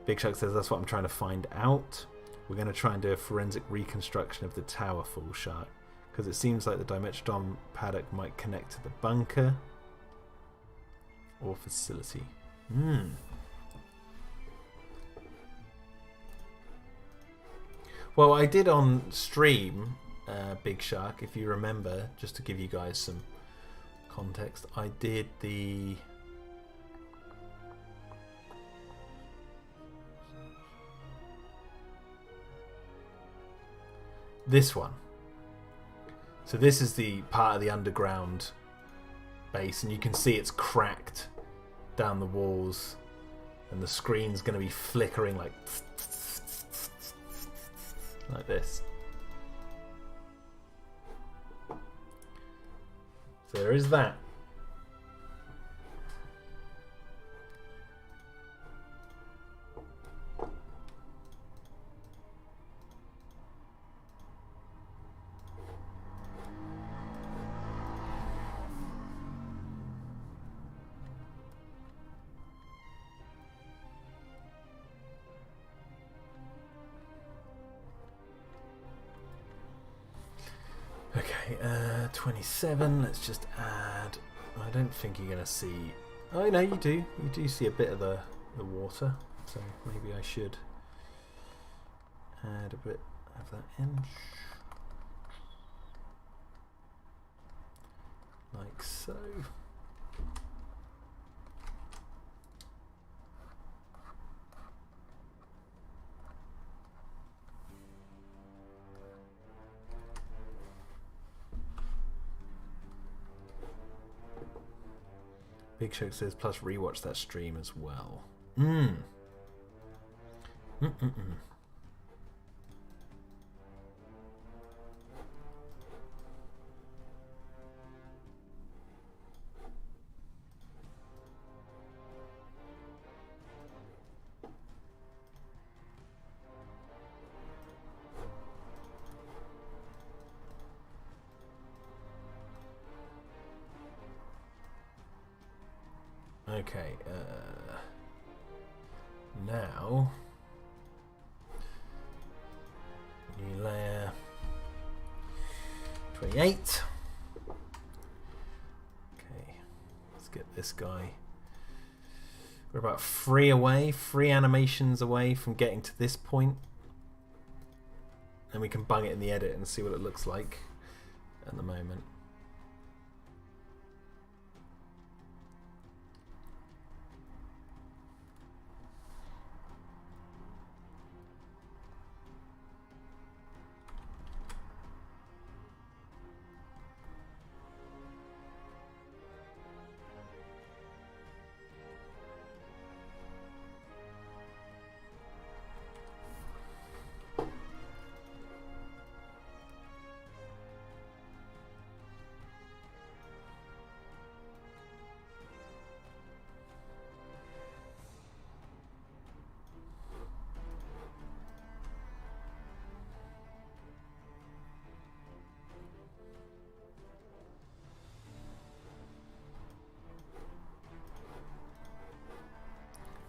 Big Shark says, that's what I'm trying to find out. We're going to try and do a forensic reconstruction of the tower, Full Shark, because it seems like the Dimetrodon paddock might connect to the bunker or facility. Well, I did on stream, Big Shark, if you remember, just to give you guys some context, I did this one. So this is the part of the underground base, and you can see it's cracked down the walls, and the screen's going to be flickering like this. So there is that. Okay, 27, let's just add, I don't think you're going to see, oh no, you do see a bit of the water, so maybe I should add a bit of that in, like so. Big Show says, plus rewatch that stream as well. Okay, now new layer 28. Okay, let's get this guy. We're about 3 animations away from getting to this point, and we can bung it in the edit and see what it looks like at the moment.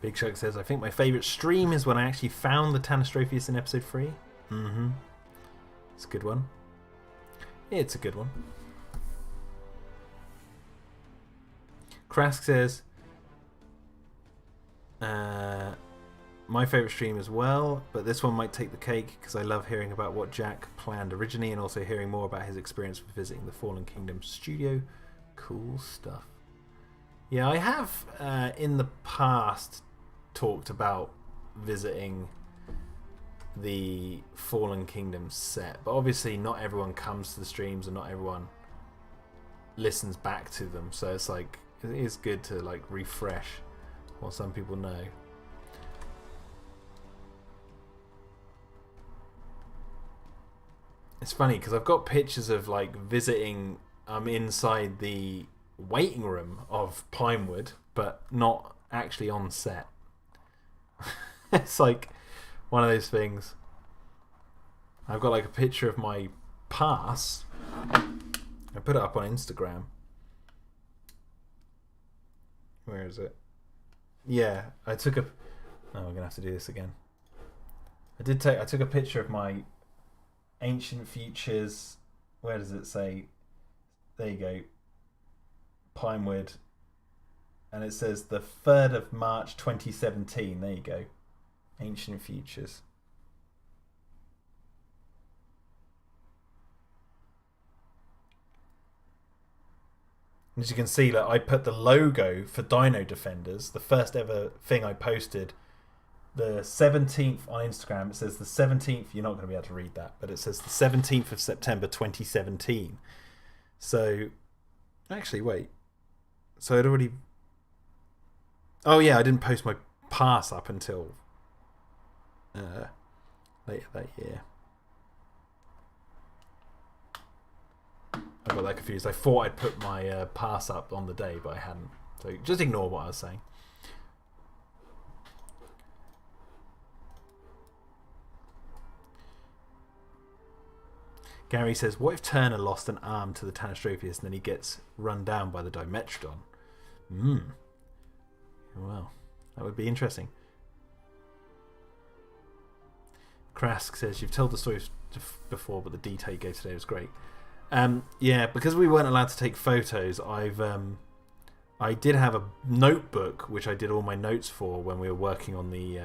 Big Shark says, I think my favourite stream is when I actually found the Tanistropheus in episode 3. It's a good one. It's a good one. Krask says, my favourite stream as well, but this one might take the cake because I love hearing about what Jack planned originally and also hearing more about his experience with visiting the Fallen Kingdom studio. Cool stuff. Yeah, I have in the past talked about visiting the Fallen Kingdom set, but obviously not everyone comes to the streams and not everyone listens back to them, so it's like it is good to like refresh what some people know. It's funny because I've got pictures of like visiting. I'm inside the waiting room of Pinewood, but not actually on set. It's like one of those things. I've got like a picture of my pass. I put it up on Instagram. Where is it? Yeah, I took a. Oh, we're gonna have to do this again. I took a picture of my Ancient Futures. Where does it say? There you go. Pinewood. And it says the 3rd of March 2017. There you go. Ancient Futures. As you can see, like, I put the logo for Dino-Defenders, the first ever thing I posted, the 17th on Instagram. It says the 17th. You're not going to be able to read that, but it says the 17th of September 2017. So, actually, wait. So I'd already... Oh, yeah, I didn't post my pass up until later that year. I got that confused. I thought I'd put my pass up on the day, but I hadn't. So just ignore what I was saying. Gary says, what if Turner lost an arm to the Tanastropius and then he gets run down by the Dimetrodon? Well, that would be interesting. Krask says, you've told the story before, but the detail you gave today was great. Yeah, because we weren't allowed to take photos, I did have a notebook which I did all my notes for when we were working on the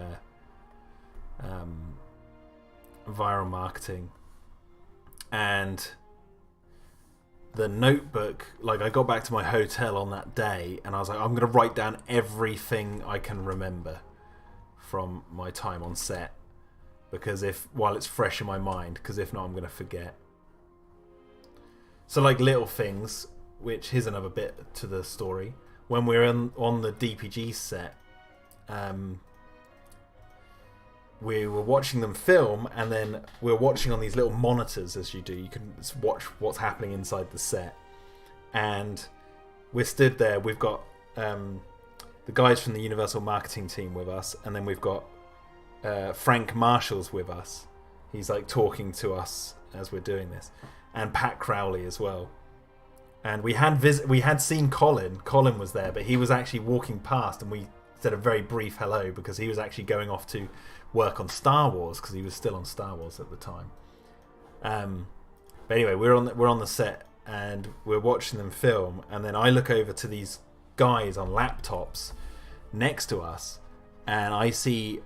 viral marketing. And the notebook, like, I got back to my hotel on that day and I was like, I'm going to write down everything I can remember from my time on set, because while it's fresh in my mind, because if not I'm going to forget. So like little things, which here's another bit to the story. When we were on the DPG set, we were watching them film, and then we were watching on these little monitors, as you do. You can watch what's happening inside the set. And we're stood there. We've got the guys from the Universal marketing team with us, and then we've got Frank Marshall's with us. He's like talking to us as we're doing this. And Pat Crowley as well. And we had seen Colin. Colin was there, but he was actually walking past, and we said a very brief hello because he was actually going off to work on Star Wars, because he was still on Star Wars at the time. But anyway, we're on the set and we're watching them film, and then I look over to these guys on laptops next to us, and I see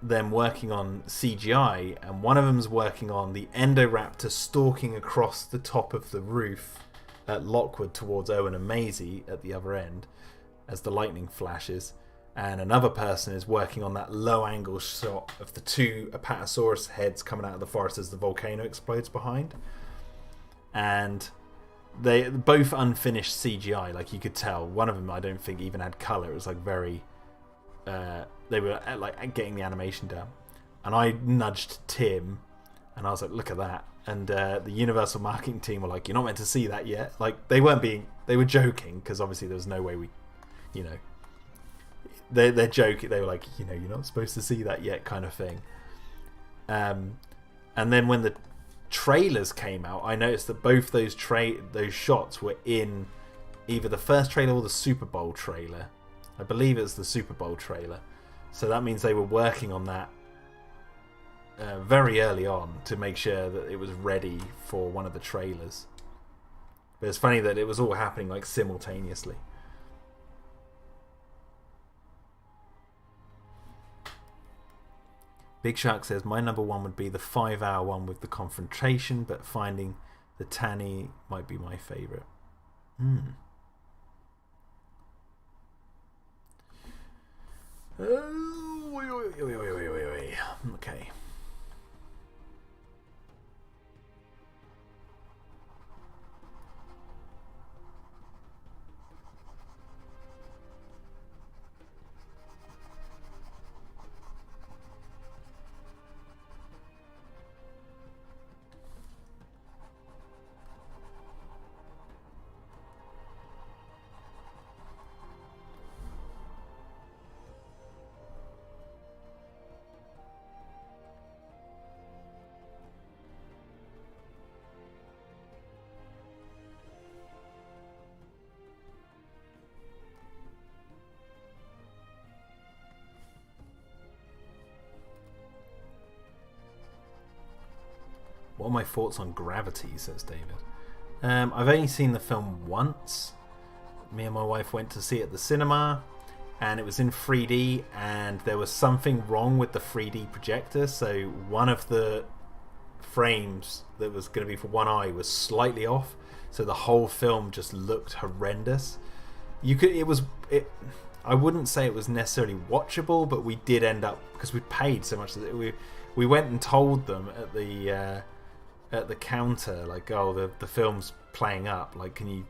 them working on CGI, and one of them's working on the Endoraptor stalking across the top of the roof at Lockwood towards Owen and Maisie at the other end as the lightning flashes, and another person is working on that low angle shot of the two Apatosaurus heads coming out of the forest as the volcano explodes behind. And they both unfinished CGI, like you could tell. One of them I don't think even had colour. It was like very they were like getting the animation down, and I nudged Tim and I was like, look at that. And the Universal marketing team were like, you're not meant to see that yet. Like, they were joking, because obviously there was no way they're joking. They were like, you're not supposed to see that yet, kind of thing. And then when the trailers came out, I noticed that both those shots were in either the first trailer or the Super Bowl trailer. I believe it's the Super Bowl trailer. So that means they were working on that very early on to make sure that it was ready for one of the trailers. But it's funny that it was all happening like simultaneously. Big Shark says, my number one would be the 5-hour one with the confrontation, but finding the Tanny might be my favourite. Okay. What are my thoughts on Gravity, says David. I've only seen the film once. Me and my wife went to see it at the cinema, and it was in 3D, and there was something wrong with the 3D projector, so one of the frames that was going to be for one eye was slightly off, so the whole film just looked horrendous. I wouldn't say it was necessarily watchable, but we did end up, because we paid so much, we went and told them at the counter, like, oh, the film's playing up, like, can you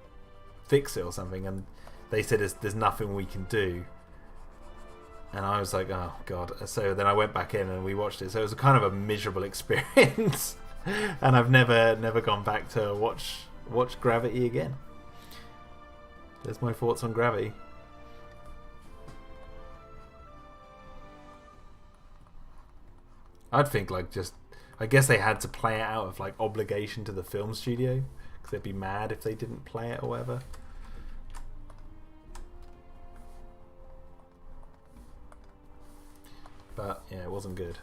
fix it or something? And they said there's nothing we can do. And I was like, oh god. So then I went back in and we watched it. So it was kind of a miserable experience. And I've never gone back to watch Gravity again. There's my thoughts on Gravity. I'd think like I guess they had to play it out of like obligation to the film studio, because they'd be mad if they didn't play it or whatever. But yeah, it wasn't good.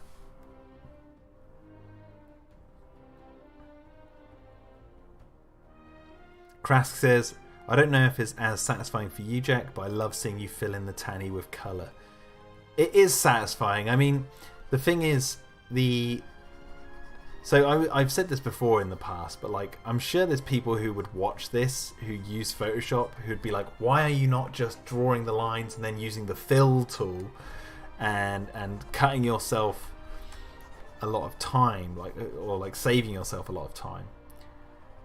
Krask says, I don't know if it's as satisfying for you, Jack, but I love seeing you fill in the tanny with colour. It is satisfying. I mean, the thing is, so I've said this before in the past, but like, I'm sure there's people who would watch this who use Photoshop who'd be like, why are you not just drawing the lines and then using the fill tool and cutting yourself a lot of time, or saving yourself a lot of time?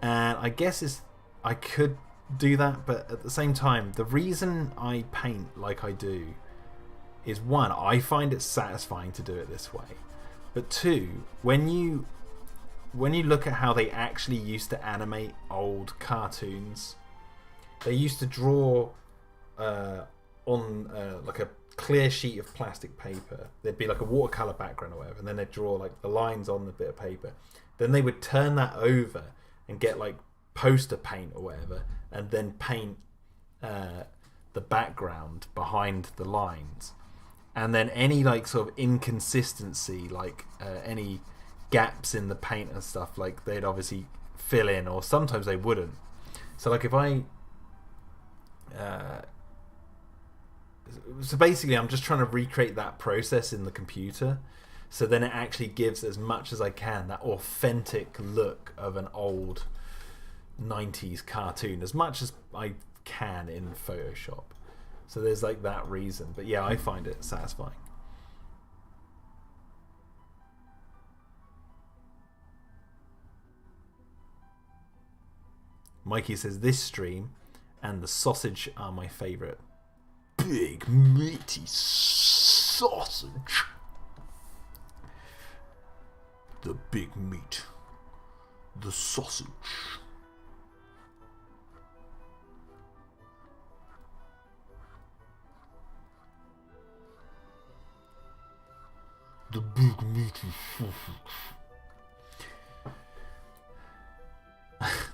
And I guess I could do that, but at the same time, the reason I paint like I do is, one, I find it satisfying to do it this way, but two, when you look at how they actually used to animate old cartoons, they used to draw on like a clear sheet of plastic paper. There'd be like a watercolor background or whatever, and then they'd draw like the lines on the bit of paper. Then they would turn that over and get like poster paint or whatever, and then paint the background behind the lines. And then any like sort of inconsistency, like any gaps in the paint and stuff, like they'd obviously fill in, or sometimes they wouldn't. So like if I so basically I'm just trying to recreate that process in the computer, so then it actually gives, as much as I can, that authentic look of an old 90s cartoon, as much as I can in Photoshop. So there's like that reason. But yeah, I find it satisfying. Mikey says, this stream and the sausage are my favourite. Big meaty sausage. The big meat. The sausage. The big meaty sausage.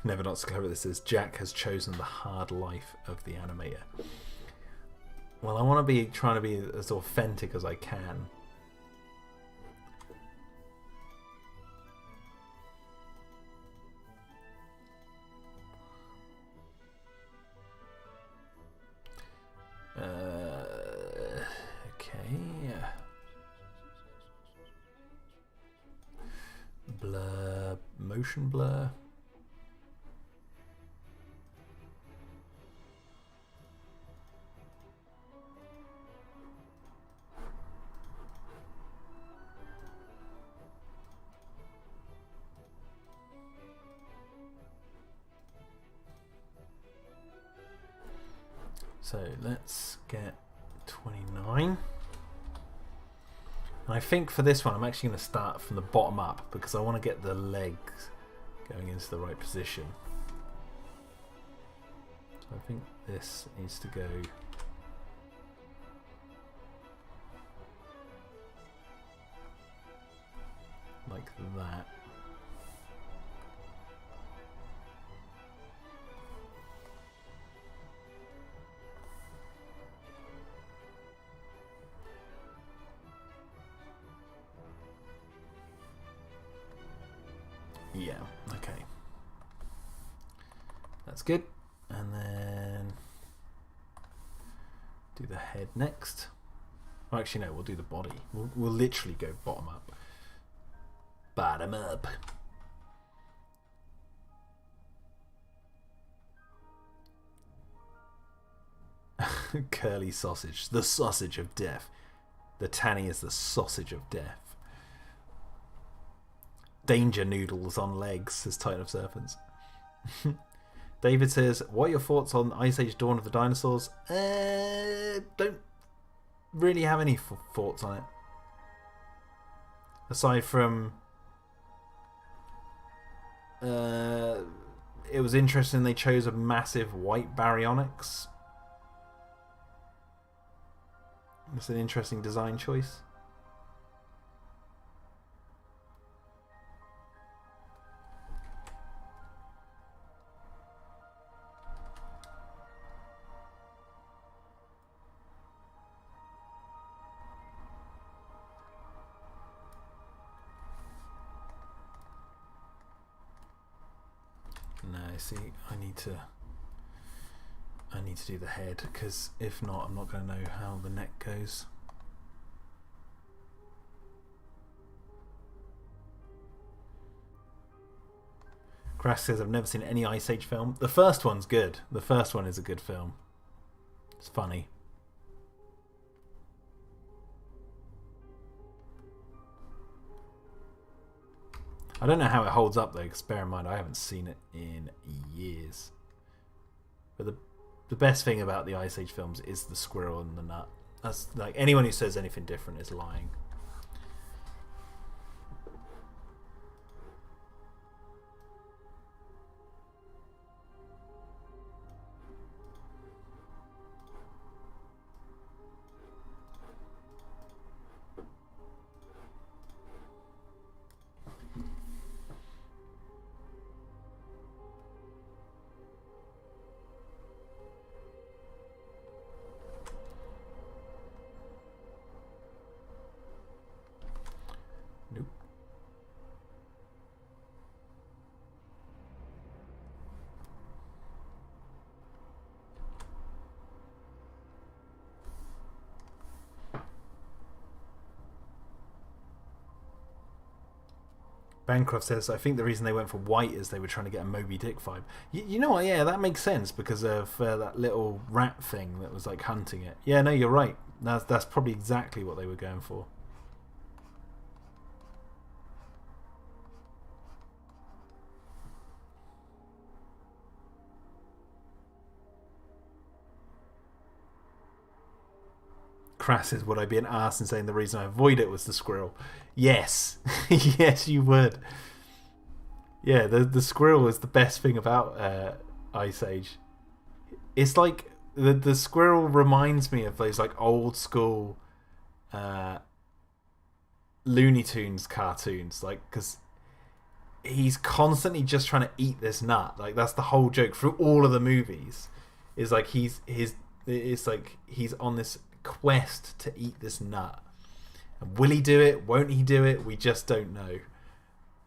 Never Not So Clever, this says, Jack has chosen the hard life of the animator. Well, I want to be trying to be as authentic as I can. Okay. Blur, motion blur. So let's get 29. And I think for this one I'm actually going to start from the bottom up, because I want to get the legs going into the right position. So I think this needs to go like that. Yeah. That's good. And then do the head next. Well, actually, no, we'll do the body. We'll literally go bottom up. Bottom up. Curly sausage. The sausage of death. The Tanny is the sausage of death. Danger noodles on legs, says Titan of Serpents. David says, what are your thoughts on Ice Age Dawn of the Dinosaurs? Don't really have any thoughts on it. Aside from... it was interesting they chose a massive white baryonyx. It's an interesting design choice. No, see, I need to do the head, because if not, I'm not going to know how the neck goes. Crash says, I've never seen any Ice Age film. The first one's good. The first one is a good film. It's funny. I don't know how it holds up though, because bear in mind I haven't seen it in years. But the best thing about the Ice Age films is the squirrel and the nut. That's like, anyone who says anything different is lying. Bancroft says, I think the reason they went for white is they were trying to get a Moby Dick vibe. You know what? Yeah, that makes sense because of that little rat thing that was like hunting it. Yeah, no, you're right. That's probably exactly what they were going for. Crass says, would I be an ass in saying the reason I avoid it was the squirrel? Yes. Yes, you would. Yeah, the squirrel is the best thing about Ice Age. It's like the squirrel reminds me of those like old school Looney Tunes cartoons, like, because he's constantly just trying to eat this nut. Like, that's the whole joke through all of the movies. Is like it's like he's on this quest to eat this nut. And will he do it? Won't he do it? We just don't know.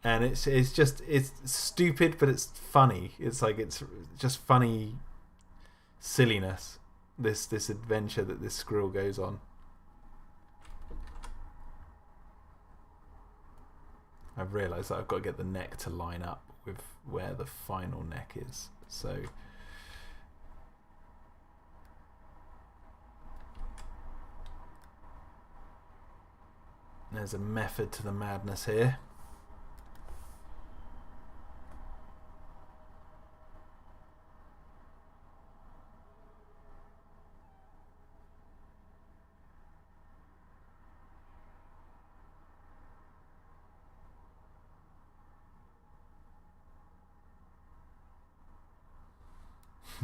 And it's stupid, but it's funny. It's like, it's just funny silliness. This adventure that this squirrel goes on. I've realised that I've got to get the neck to line up with where the final neck is. So there's a method to the madness here.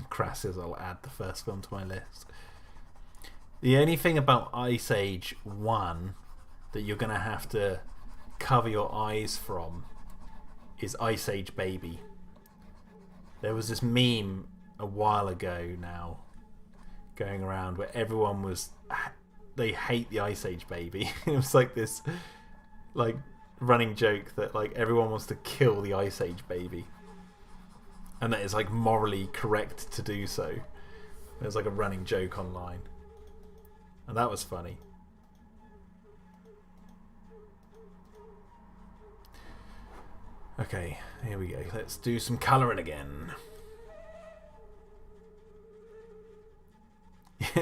Crass says, I'll add the first film to my list. The only thing about Ice Age 1 that you're going to have to cover your eyes from is Ice Age Baby. There was this meme a while ago now going around where everyone was, they hate the Ice Age Baby. It was like this like running joke that like everyone wants to kill the Ice Age Baby. and that it's like morally correct to do so. There's like a running joke online, and that was funny. Okay, here we go. Let's do some colouring again.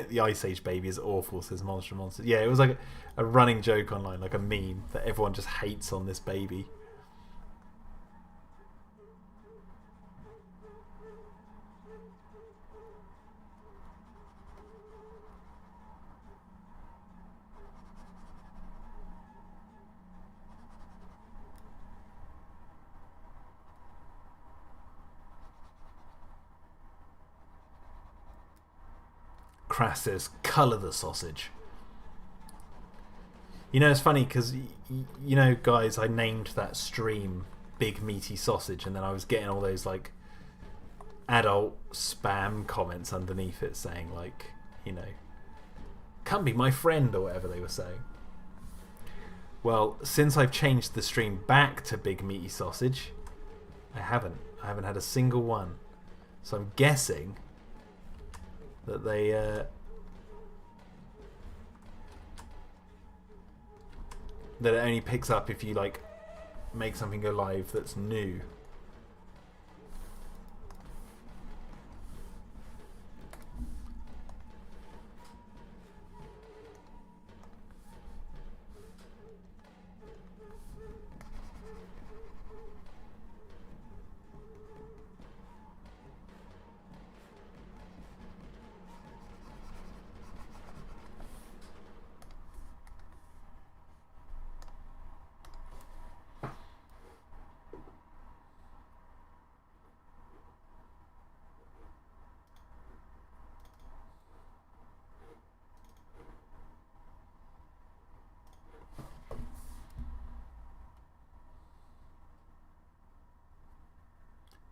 The Ice Age baby is awful, says Monster Monster. Yeah, it was like a running joke online, like a meme that everyone just hates on this baby. Crass says, colour the sausage. You know, it's funny because, you know, guys, I named that stream Big Meaty Sausage, and then I was getting all those, like, adult spam comments underneath it saying, like, you know, come be my friend, or whatever they were saying. Well, since I've changed the stream back to Big Meaty Sausage, I haven't had a single one. So I'm guessing that they that it only picks up if you like make something go live that's new.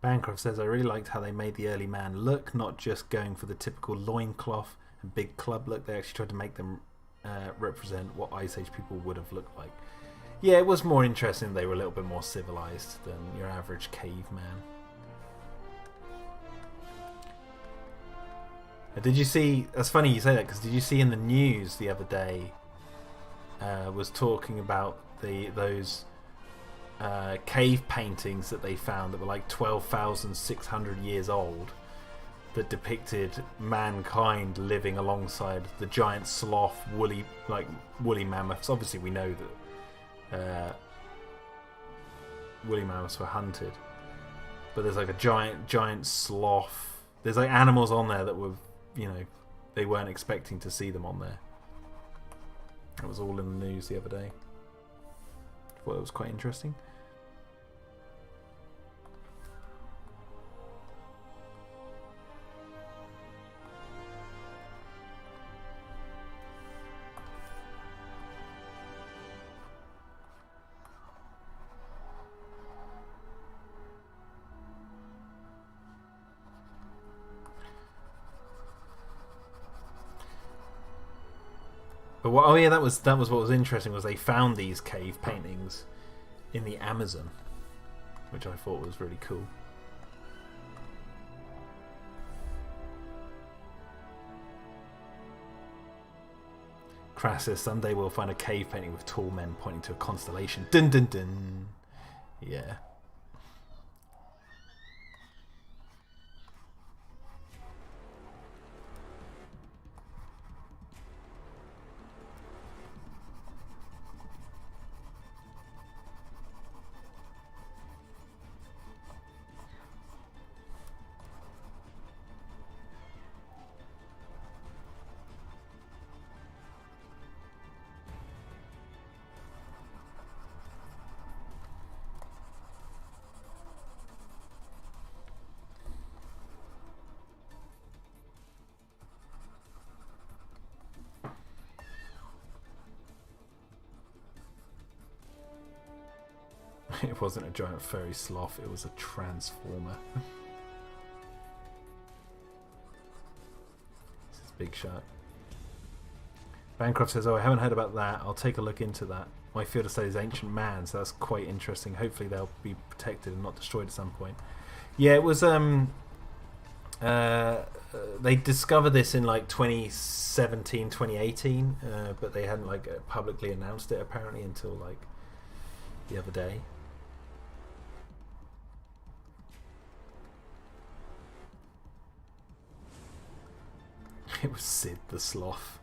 Bancroft says, I really liked how they made the early man look, not just going for the typical loincloth and big club look. They actually tried to make them represent what Ice Age people would have looked like. Yeah, it was more interesting. They were a little bit more civilized than your average caveman. Did you see, that's funny you say that, because did you see in the news the other day was talking about those cave paintings that they found that were like 12,600 years old that depicted mankind living alongside the giant sloth, woolly mammoths. Obviously we know that woolly mammoths were hunted, but there's like a giant sloth. There's like animals on there that were, you know, they weren't expecting to see them on there. It was all in the news the other day. I thought it was quite interesting. But what, oh yeah, that was what was interesting, was they found these cave paintings in the Amazon, which I thought was really cool. Crassus, someday we'll find a cave painting with tall men pointing to a constellation. Dun dun dun. Yeah. It wasn't a giant furry sloth, it was a transformer. This is Big Shark. Bancroft says, oh, I haven't heard about that. I'll take a look into that. My field of study is ancient man, so that's quite interesting. Hopefully they'll be protected and not destroyed at some point. Yeah, it was. Uh, they discovered this in like 2017, 2018, but they hadn't like publicly announced it apparently until like the other day. It was Sid the Sloth.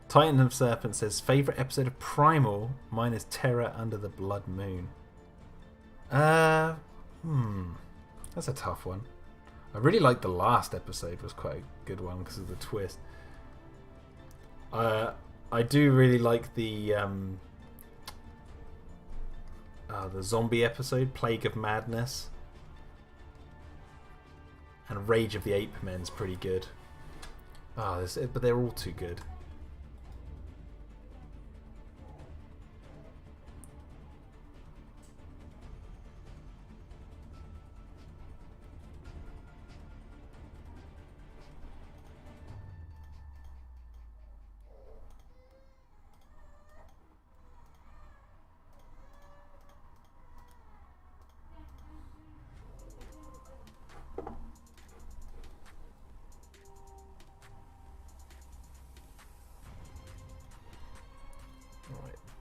Titan of Serpent says, favourite episode of Primal? Mine is Terror Under the Blood Moon. That's a tough one. I really liked the last episode, was quite a good one because of the twist. I do really like the zombie episode, Plague of Madness. And Rage of the Ape Men's pretty good. But they're all too good.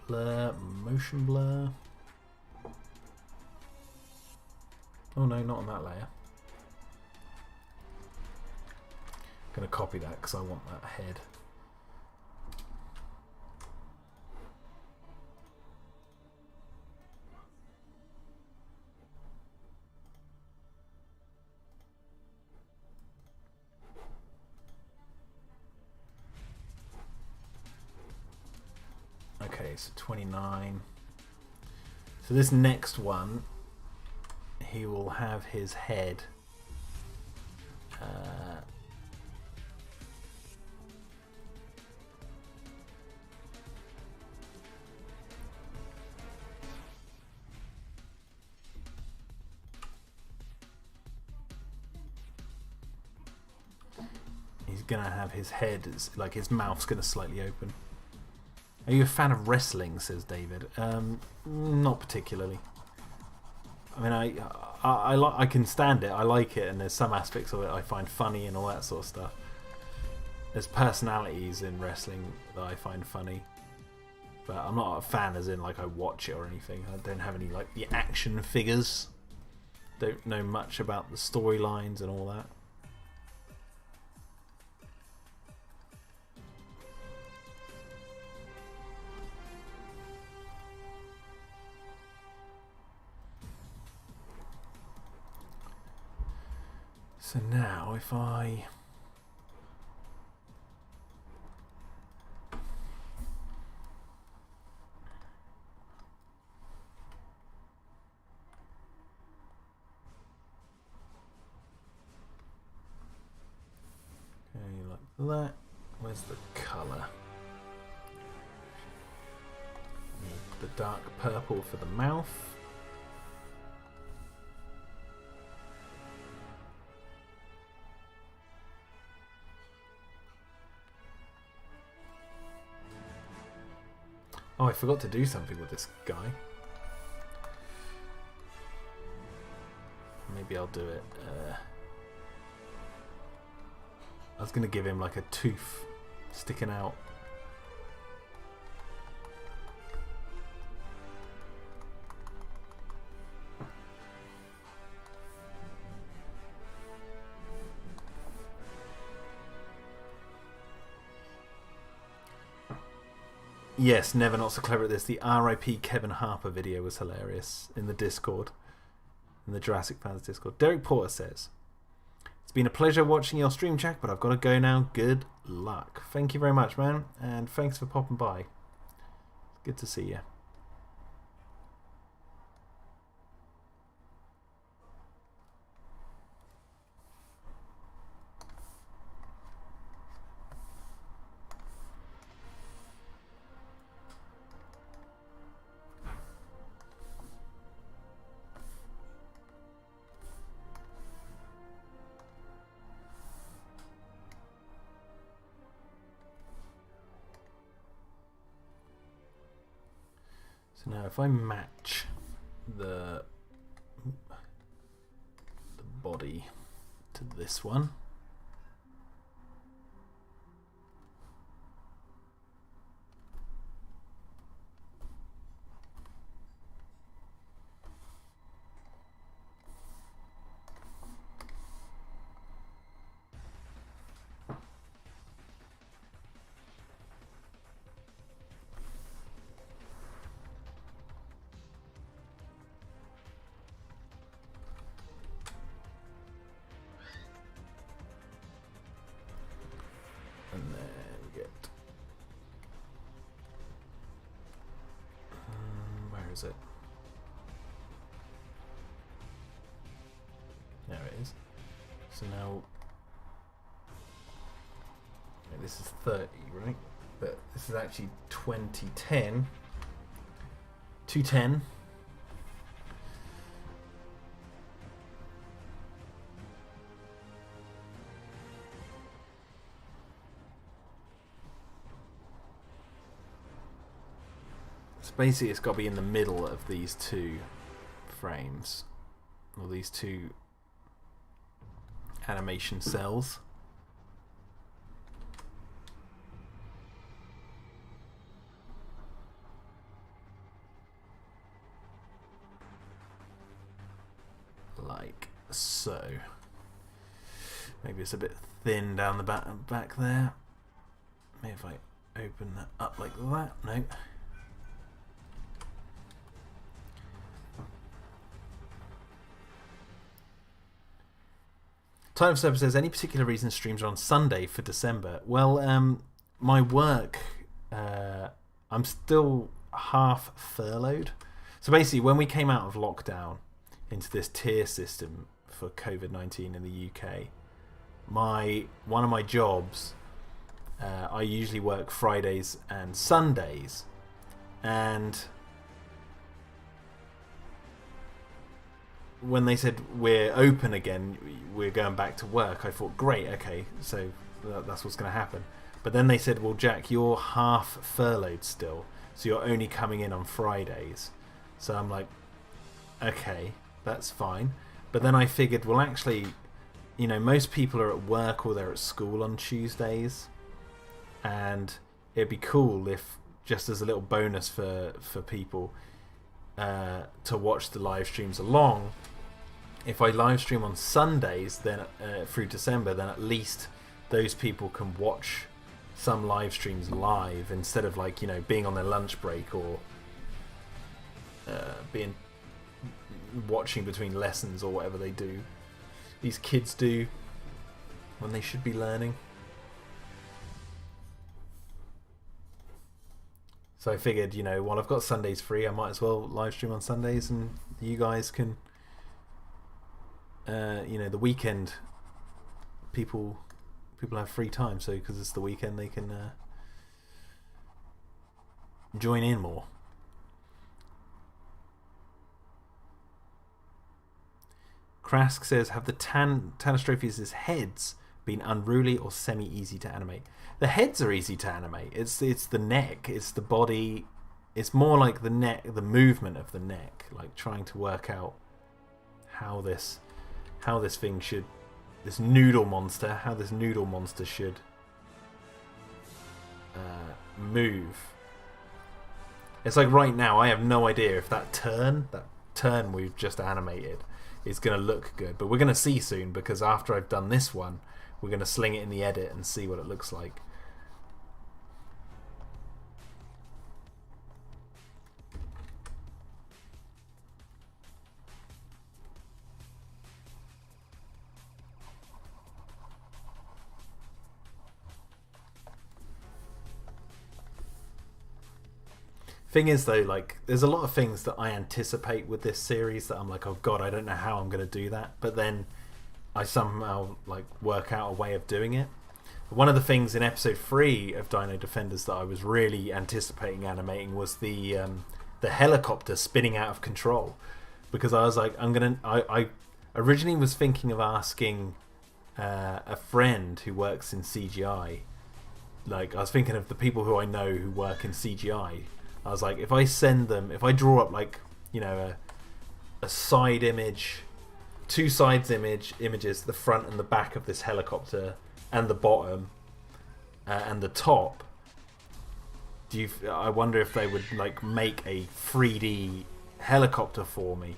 Blur, motion blur. Oh no, not on that layer. I'm going to copy that because I want that head. Okay, so 29. So this next one, he will have his head he's gonna have his head, like his mouth's gonna slightly open. Are you a fan of wrestling, says David? Not particularly. I mean, I can stand it. I like it, and there's some aspects of it I find funny and all that sort of stuff. There's personalities in wrestling that I find funny, but I'm not a fan as in like I watch it or anything. I don't have any like the action figures. Don't know much about the storylines and all that. So now if I like that, where's the colour? The dark purple for the mouth. Oh, I forgot to do something with this guy. Maybe I'll do it. I was going to give him like a tooth sticking out. Yes, never not so clever at this. The RIP Kevin Harper video was hilarious in the Discord, in the Jurassic Fans Discord. Derek Porter says, it's been a pleasure watching your stream, Jack, but I've got to go now. Good luck. Thank you very much, man, and thanks for popping by. Good to see you. So now if I match the body to this one. And then we get... where is it? There it is. So now... yeah, this is 30, right? But this is actually 2010. 210. Basically, it's got to be in the middle of these two frames, or these two animation cells. Like so. Maybe it's a bit thin down the back there. Maybe if I open that up like that. No. Time for says, any particular reason streams are on Sunday for December? Well, my work, I'm still half furloughed. So basically, when we came out of lockdown into this tier system for COVID-19 in the UK, one of my jobs, I usually work Fridays and Sundays, and when they said we're open again, we're going back to work, I thought, great, okay, so that's what's going to happen. But then they said, well, Jack, you're half furloughed still, so you're only coming in on Fridays. So I'm like, okay, that's fine. But then I figured, well, actually, you know, most people are at work or they're at school on Tuesdays, and it'd be cool if, just as a little bonus for people, to watch the live streams along, if I live stream on Sundays then through December, then at least those people can watch some live streams live instead of, like, you know, being on their lunch break or watching between lessons or whatever they do. These kids do when they should be learning. So I figured, you know, while I've got Sundays free, I might as well live stream on Sundays, and you guys can, you know, the weekend people have free time, so because it's the weekend, they can join in more. Krask says, have the Tanistrophes' heads been unruly or semi-easy to animate? The heads are easy to animate. It's the neck, it's the body. It's more like the neck, the movement of the neck, like trying to work out how this thing should, this noodle monster, how this noodle monster should move. It's like right now, I have no idea if that turn we've just animated is going to look good, but we're going to see soon, because after I've done this one, we're going to sling it in the edit and see what it looks like. Thing is, though, like, there's a lot of things that I anticipate with this series that I'm like, oh god, I don't know how I'm going to do that, but then I somehow, like, work out a way of doing it. One of the things in episode 3 of Dino-Defenders that I was really anticipating animating was the helicopter spinning out of control, because I was like, I originally was thinking of asking a friend who works in CGI. Like, I was thinking of the people who I know who work in CGI. I was like, if I draw up, like, you know, a side image two sides images, the front and the back of this helicopter, and the bottom, and the top. I wonder if they would like make a 3D helicopter for me.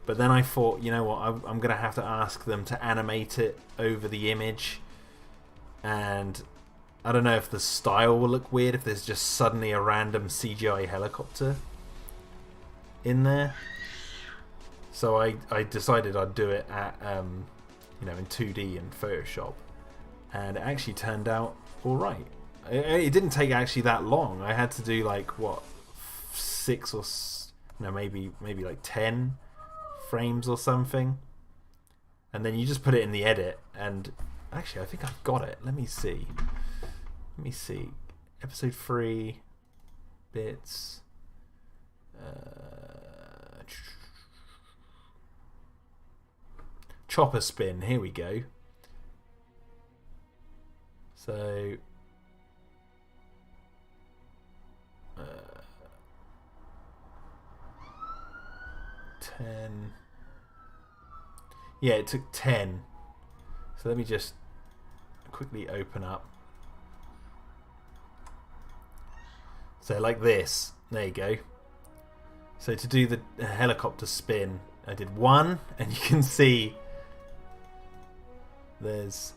But then I thought, you know what, I'm going to have to ask them to animate it over the image. And I don't know if the style will look weird if there's just suddenly a random CGI helicopter in there. So I decided I'd do it at, in 2D in Photoshop. And it actually turned out alright. It didn't take actually that long. I had to do like, what, 6 or... No, maybe like 10 frames or something. And then you just put it in the edit. And actually, I think I've got it. Let me see. Episode 3 bits. Chopper spin. Here we go. So 10. Yeah, it took 10. So let me just quickly open up. So like this. There you go. So to do the helicopter spin, I did 1, and you can see there's...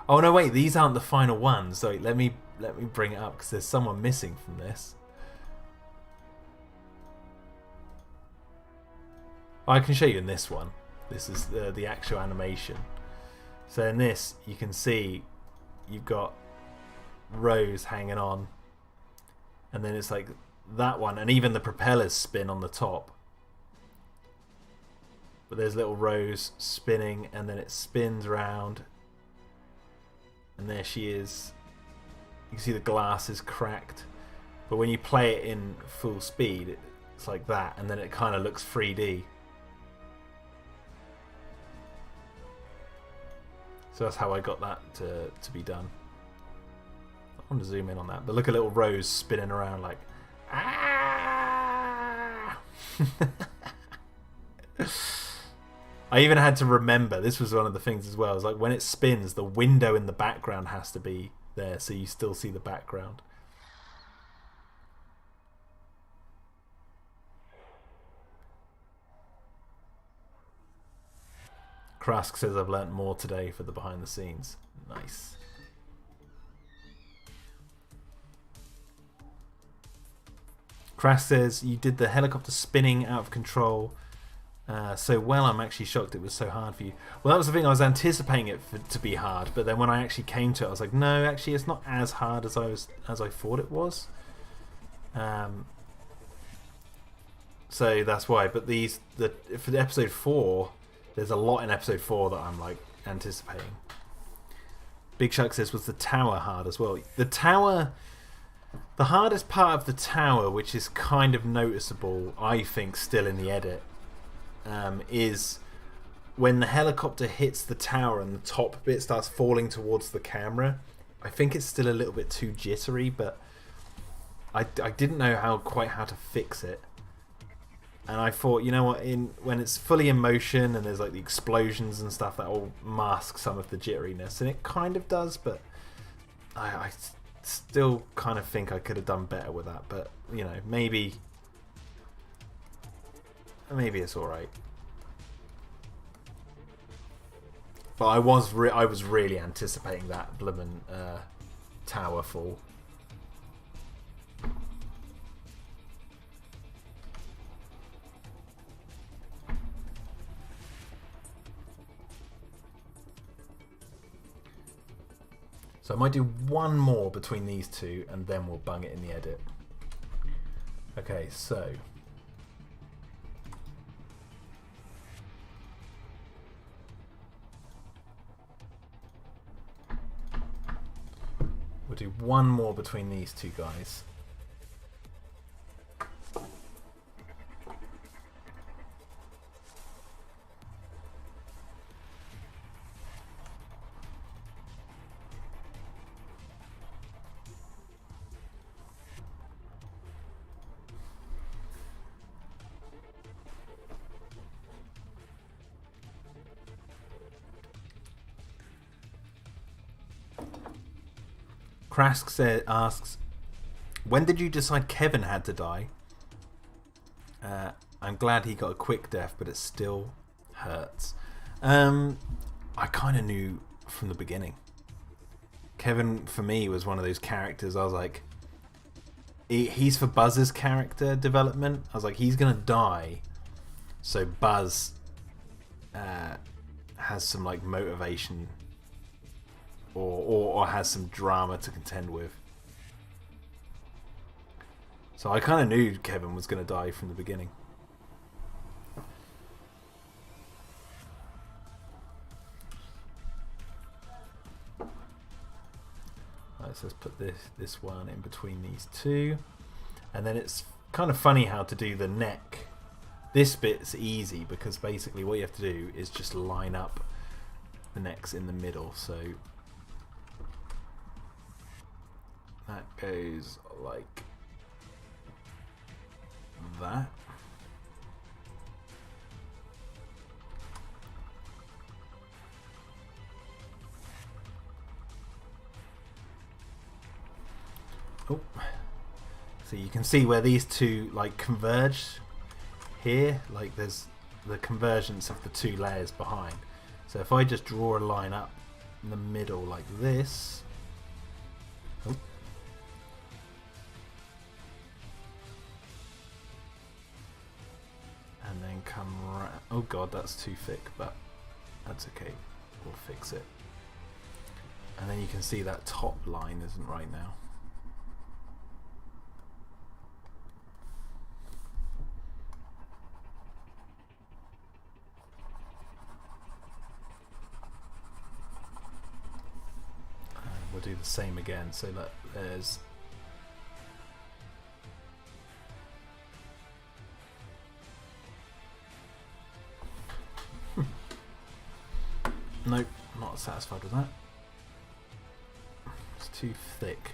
Oh no, wait, these aren't the final ones. So let me bring it up because there's someone missing from this. I can show you in this one. This is the actual animation. So in this, you can see you've got rows hanging on, and then it's like that one, and even the propellers spin on the top. But there's little rows spinning, and then it spins around, and there she is. You can see the glass is cracked, but when you play it in full speed, it's like that, and then it kind of looks 3D. So that's how I got that to be done. I want to zoom in on that, but look at little Rose spinning around like, ah! I even had to remember, this was one of the things as well, is like when it spins, the window in the background has to be there so you still see the background. Krask says I've learnt more today for the behind the scenes. Nice. Krask says you did the helicopter spinning out of control so well. I'm actually shocked it was so hard for you. Well, that was the thing. I was anticipating it to be hard, but then when I actually came to it, I was like, no, actually, it's not as hard as I thought it was. So that's why. But for the episode 4. There's a lot in episode 4 that I'm like anticipating. Big Shark says, was the tower hard as well? The hardest part of the tower, which is kind of noticeable, I think, still in the edit, is when the helicopter hits the tower and the top bit starts falling towards the camera. I think it's still a little bit too jittery, but I didn't know quite how to fix it. And I thought, you know what, when it's fully in motion and there's like the explosions and stuff, that will mask some of the jitteriness, and it kind of does, but I still kind of think I could have done better with that. But you know, maybe it's all right. But I was really anticipating that bloomin' tower fall. So I might do one more between these two and then we'll bung it in the edit. Okay, so we'll do one more between these two guys. Asks, when did you decide Kevin had to die? I'm glad he got a quick death, but it still hurts. I kind of knew from the beginning. Kevin, for me, was one of those characters. I was like, he's for Buzz's character development. I was like, he's going to die. So Buzz has some like motivation or has some drama to contend with. So I kind of knew Kevin was going to die from the beginning. Right, so let's put this one in between these two. And then it's kind of funny how to do the neck. This bit's easy because basically what you have to do is just line up the necks in the middle. So that goes like that. Oh, so you can see where these two like converge here, like there's the convergence of the two layers behind. So if I just draw a line up in the middle like this, oh, and then come right, oh god, that's too thick, but that's okay, we'll fix it. And then you can see that top line isn't right now. And we'll do the same again, so that there's nope, not satisfied with that. It's too thick.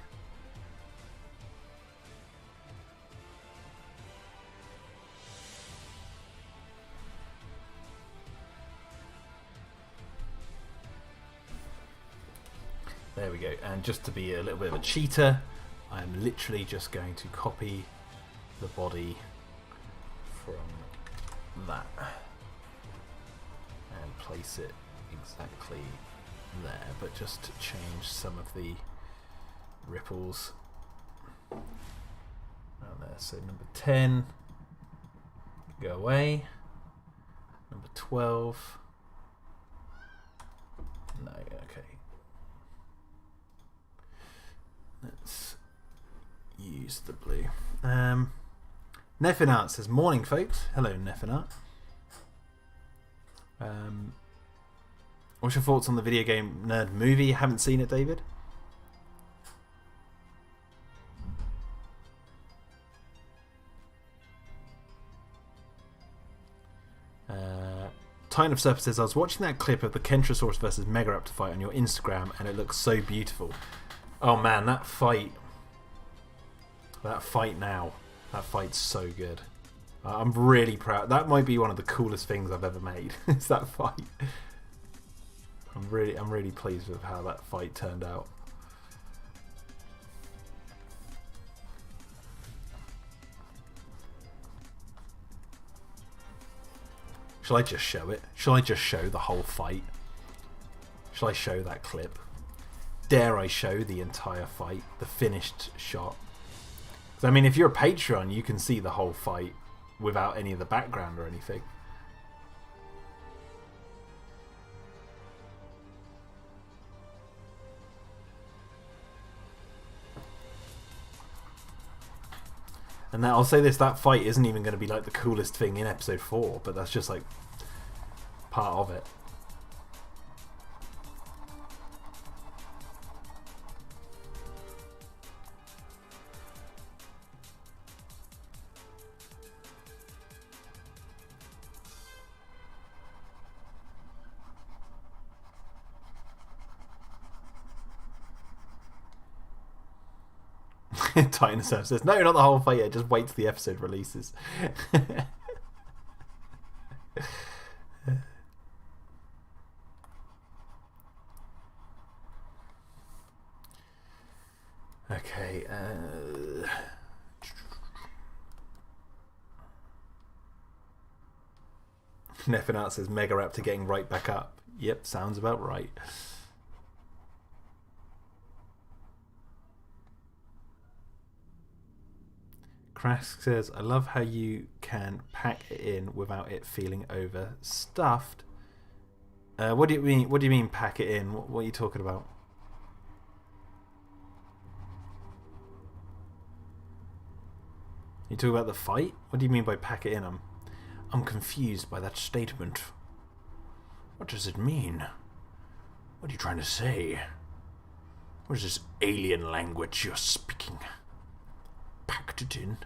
There we go. And just to be a little bit of a cheater, I'm literally just going to copy the body from that and place it exactly there, but just to change some of the ripples around there. So number 10, go away. Number 12, no, okay. Let's use the blue. Nefinart says, morning folks. Hello Nefinart. What's your thoughts on the video game Nerd movie? Haven't seen it, David? Titan of Serpent says, I was watching that clip of the Kentrosaurus versus Megaraptor fight on your Instagram and it looks so beautiful. Oh man, that fight now, that fight's so good. I'm really proud. That might be one of the coolest things I've ever made. Is that fight. I'm really pleased with how that fight turned out. Shall I just show it? Shall I just show the whole fight? Shall I show that clip? Dare I show the entire fight? The finished shot? I mean, if you're a Patreon, you can see the whole fight without any of the background or anything. And I'll say this, that fight isn't even going to be like the coolest thing in episode 4, but that's just like part of it. Dinosaur says, no, not the whole fight yet, just wait till the episode releases. Neffinat says Mega Raptor getting right back up. Yep, sounds about right. Crash says, I love how you can pack it in without it feeling overstuffed. What do you mean? What do you mean pack it in? What are you talking about? You talking about the fight? What do you mean by pack it in? I'm confused by that statement. What does it mean? What are you trying to say? What is this alien language you're speaking? Packed it in.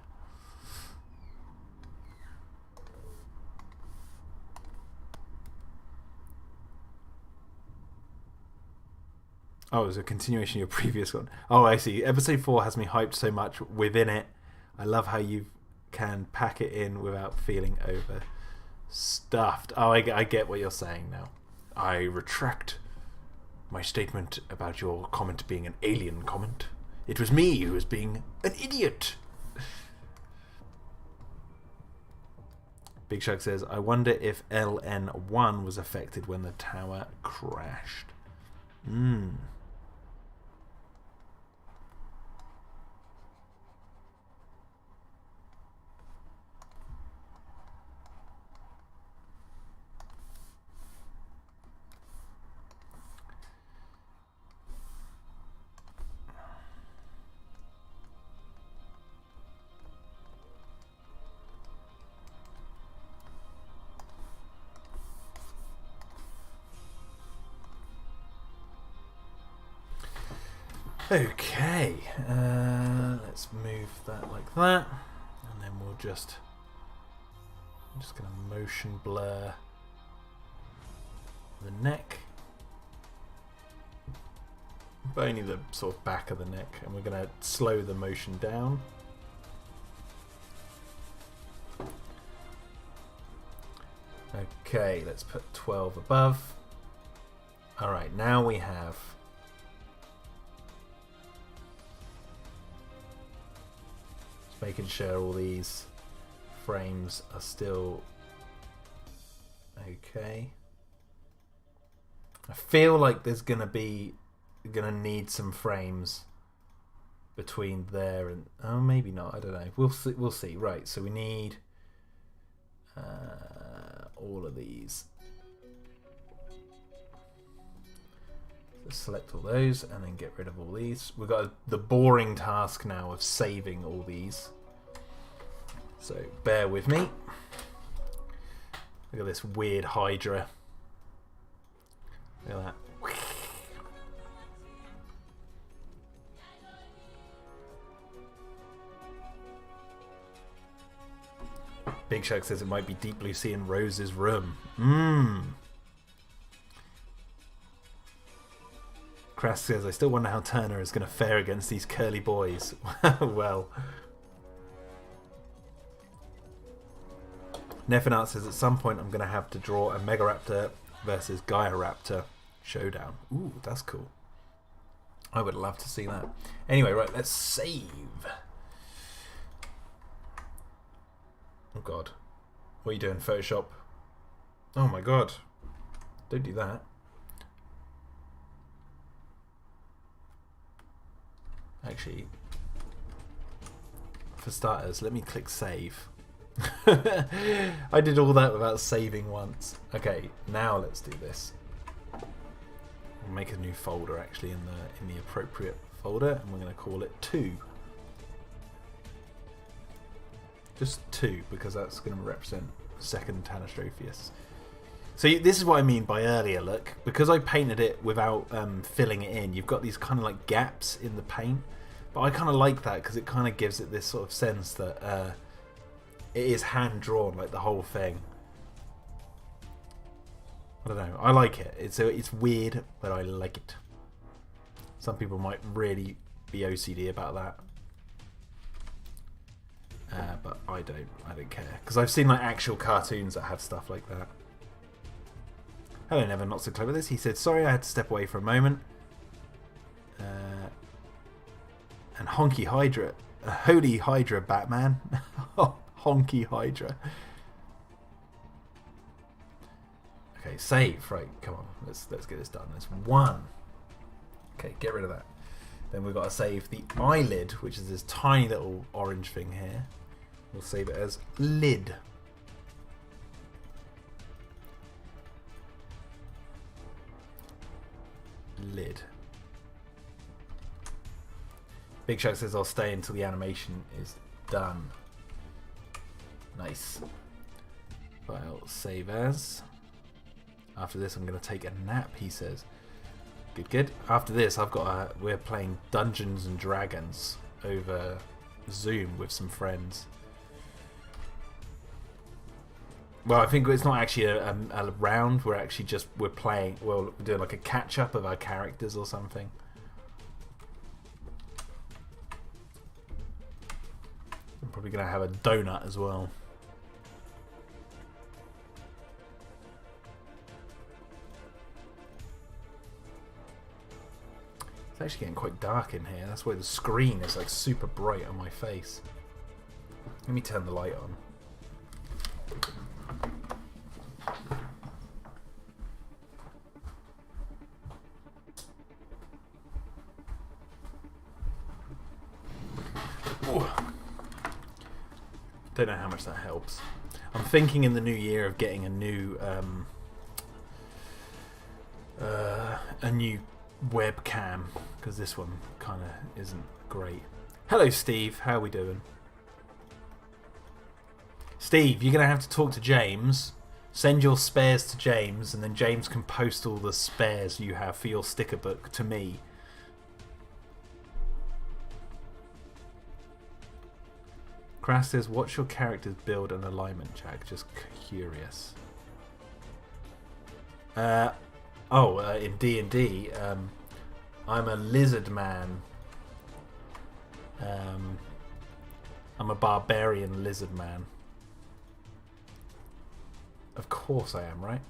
Oh, it was a continuation of your previous one. Oh, I see. Episode 4 has me hyped so much within it. I love how you can pack it in without feeling overstuffed. Oh, I get what you're saying now. I retract my statement about your comment being an alien comment. It was me who was being an idiot. Big Shug says, I wonder if LN1 was affected when the tower crashed. Okay, let's move that like that, and then we'll just, I'm just going to motion blur the neck, but only the sort of back of the neck, and we're going to slow the motion down. Okay, let's put 12 above. Alright, now we have making sure all these frames are still okay. I feel like there's gonna need some frames between there and maybe not. I don't know. We'll see. We'll see. Right. So we need all of these. Let's select all those and then get rid of all these. We've got the boring task now of saving all these. So bear with me. Look at this weird Hydra. Look at that. Big Shark says it might be Deep Blue Sea in Rose's room. Crash says, I still wonder how Turner is going to fare against these curly boys. Well. Neffinat says, at some point I'm going to have to draw a Megaraptor versus Gaiaraptor showdown. Ooh, that's cool. I would love to see that. Anyway, right, let's save. Oh god. What are you doing, Photoshop? Oh my god. Don't do that. Actually, for starters, let me click save. I did all that without saving once. Okay, now let's do this. We'll make a new folder actually in the appropriate folder, and we're going to call it 2. Just 2, because that's going to represent second Tanastropheus. So this is what I mean by earlier look. Because I painted it without filling it in, you've got these kind of like gaps in the paint. But I kind of like that because it kind of gives it this sort of sense that it is hand-drawn, like the whole thing. I don't know. I like it. It's weird, but I like it. Some people might really be OCD about that. But I don't care. Because I've seen like actual cartoons that have stuff like that. Hello, Never Not So Clever This. He said, sorry I had to step away for a moment. And Honky Hydra. Holy Hydra, Batman. Honky Hydra. Okay, save. Right, come on. Let's get this done. There's 1. Okay, get rid of that. Then we've got to save the eyelid, which is this tiny little orange thing here. We'll save it as lid. Lid. Big Shark says I'll stay until the animation is done. Nice. File, save as. After this I'm going to take a nap, he says. Good, good. After this we're playing Dungeons and Dragons over Zoom with some friends. Well, I think it's not actually a round. We're actually we're playing. Well, we're doing like a catch up of our characters or something. I'm probably gonna have a donut as well. It's actually getting quite dark in here. That's why the screen is like super bright on my face. Let me turn the light on. Don't know how much that helps. I'm thinking in the new year of getting a new webcam, because this one kind of isn't great. Hello Steve, how are we doing? Steve, you're going to have to talk to James. Send your spares to James, and then James can post all the spares you have for your sticker book to me. Crash says, what's your character's build and alignment, Jack? Just curious. In D&D, I'm a lizard man. I'm a barbarian lizard man. Of course I am, right?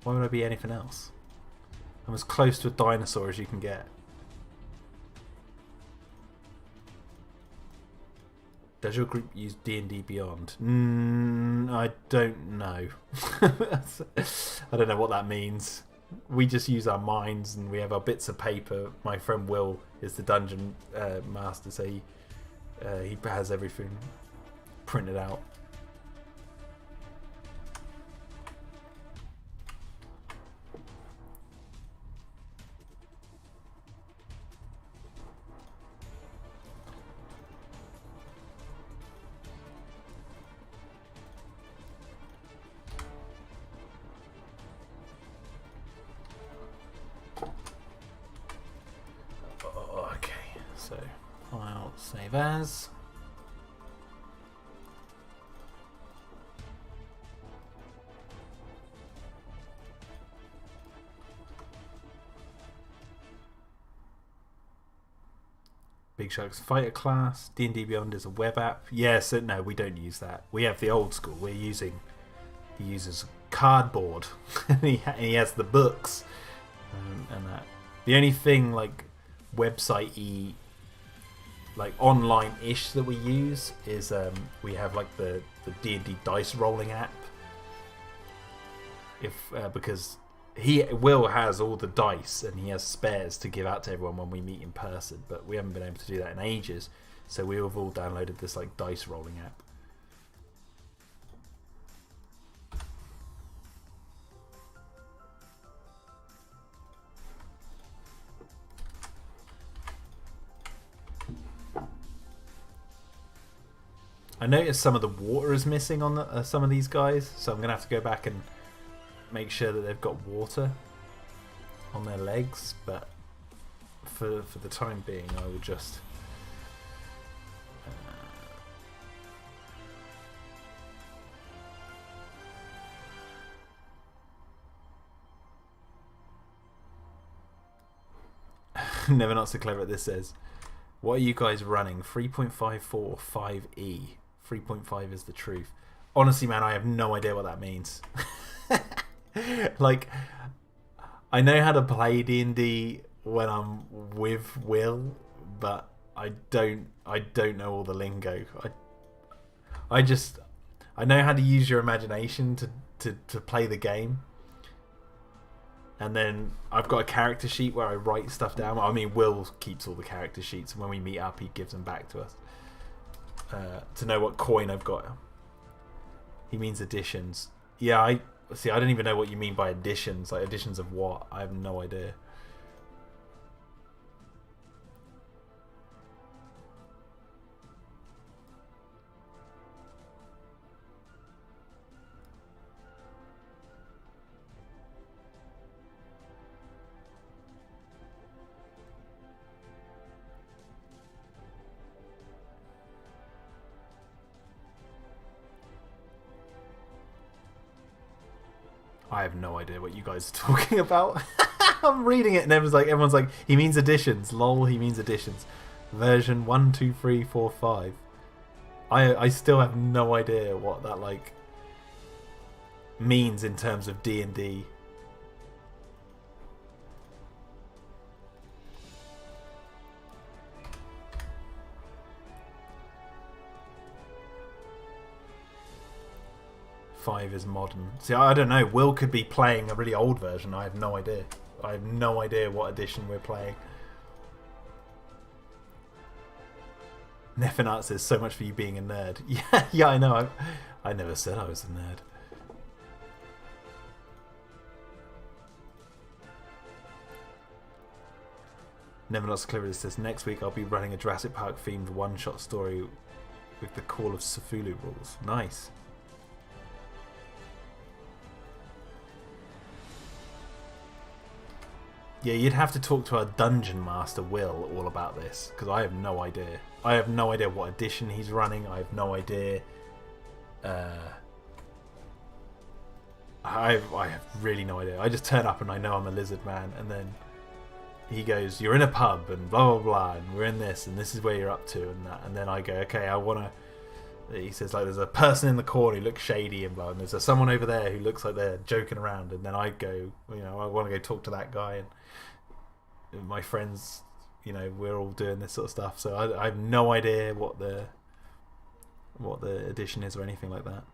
Why would I be anything else? I'm as close to a dinosaur as you can get. Does your group use D&D Beyond? I don't know. I don't know what that means. We just use our minds and we have our bits of paper. My friend Will is the dungeon master, so he has everything printed out. Save as. Big Shark's fighter class. D&D Beyond is a web app. Yes, no, we don't use that. We have the old school. He uses cardboard, and he has the books and that. The only thing like website-y, like online-ish that we use is we have like the D&D dice rolling app. Because Will has all the dice and he has spares to give out to everyone when we meet in person, but we haven't been able to do that in ages, so we have all downloaded this like dice rolling app. I noticed some of the water is missing on some of these guys, so I'm going to have to go back and make sure that they've got water on their legs, but for the time being I will just... Never Not So Clever, this says, what are you guys running? 3.54 or 5E? 3.5 is the truth. Honestly, man, I have no idea what that means. Like, I know how to play D&D when I'm with Will, but I don't know all the lingo. I know how to use your imagination to play the game. And then I've got a character sheet where I write stuff down. I mean, Will keeps all the character sheets, and when we meet up, he gives them back to us to know what coin I've got. He means additions. Yeah, I don't even know what you mean by additions. Like, additions of what? I have no idea. I have no idea what you guys are talking about. I'm reading it and everyone's like, he means additions. Lol, he means additions. Version 1, 2, 3, 4, 5. I still have no idea what that like means in terms of D&D. Five is modern. See, I don't know. Will could be playing a really old version. I have no idea. I have no idea what edition we're playing. Nefinat says, so much for you being a nerd. Yeah, I know. I never said I was a nerd. Nefinat's clever says, next week I'll be running a Jurassic Park themed one-shot story with the Call of Cthulhu rules. Nice. Yeah, you'd have to talk to our dungeon master, Will, all about this, because I have no idea. I have no idea what edition he's running. I have no idea. I have really no idea. I just turn up and I know I'm a lizard man, and then he goes, you're in a pub, and blah, blah, blah, and we're in this, and this is where you're up to, and that. And then I go, okay, I want to... He says, like, there's a person in the corner who looks shady and blah, and there's someone over there who looks like they're joking around, and then I go, I want to go talk to that guy, and my friends, we're all doing this sort of stuff, so I have no idea what the edition is or anything like that.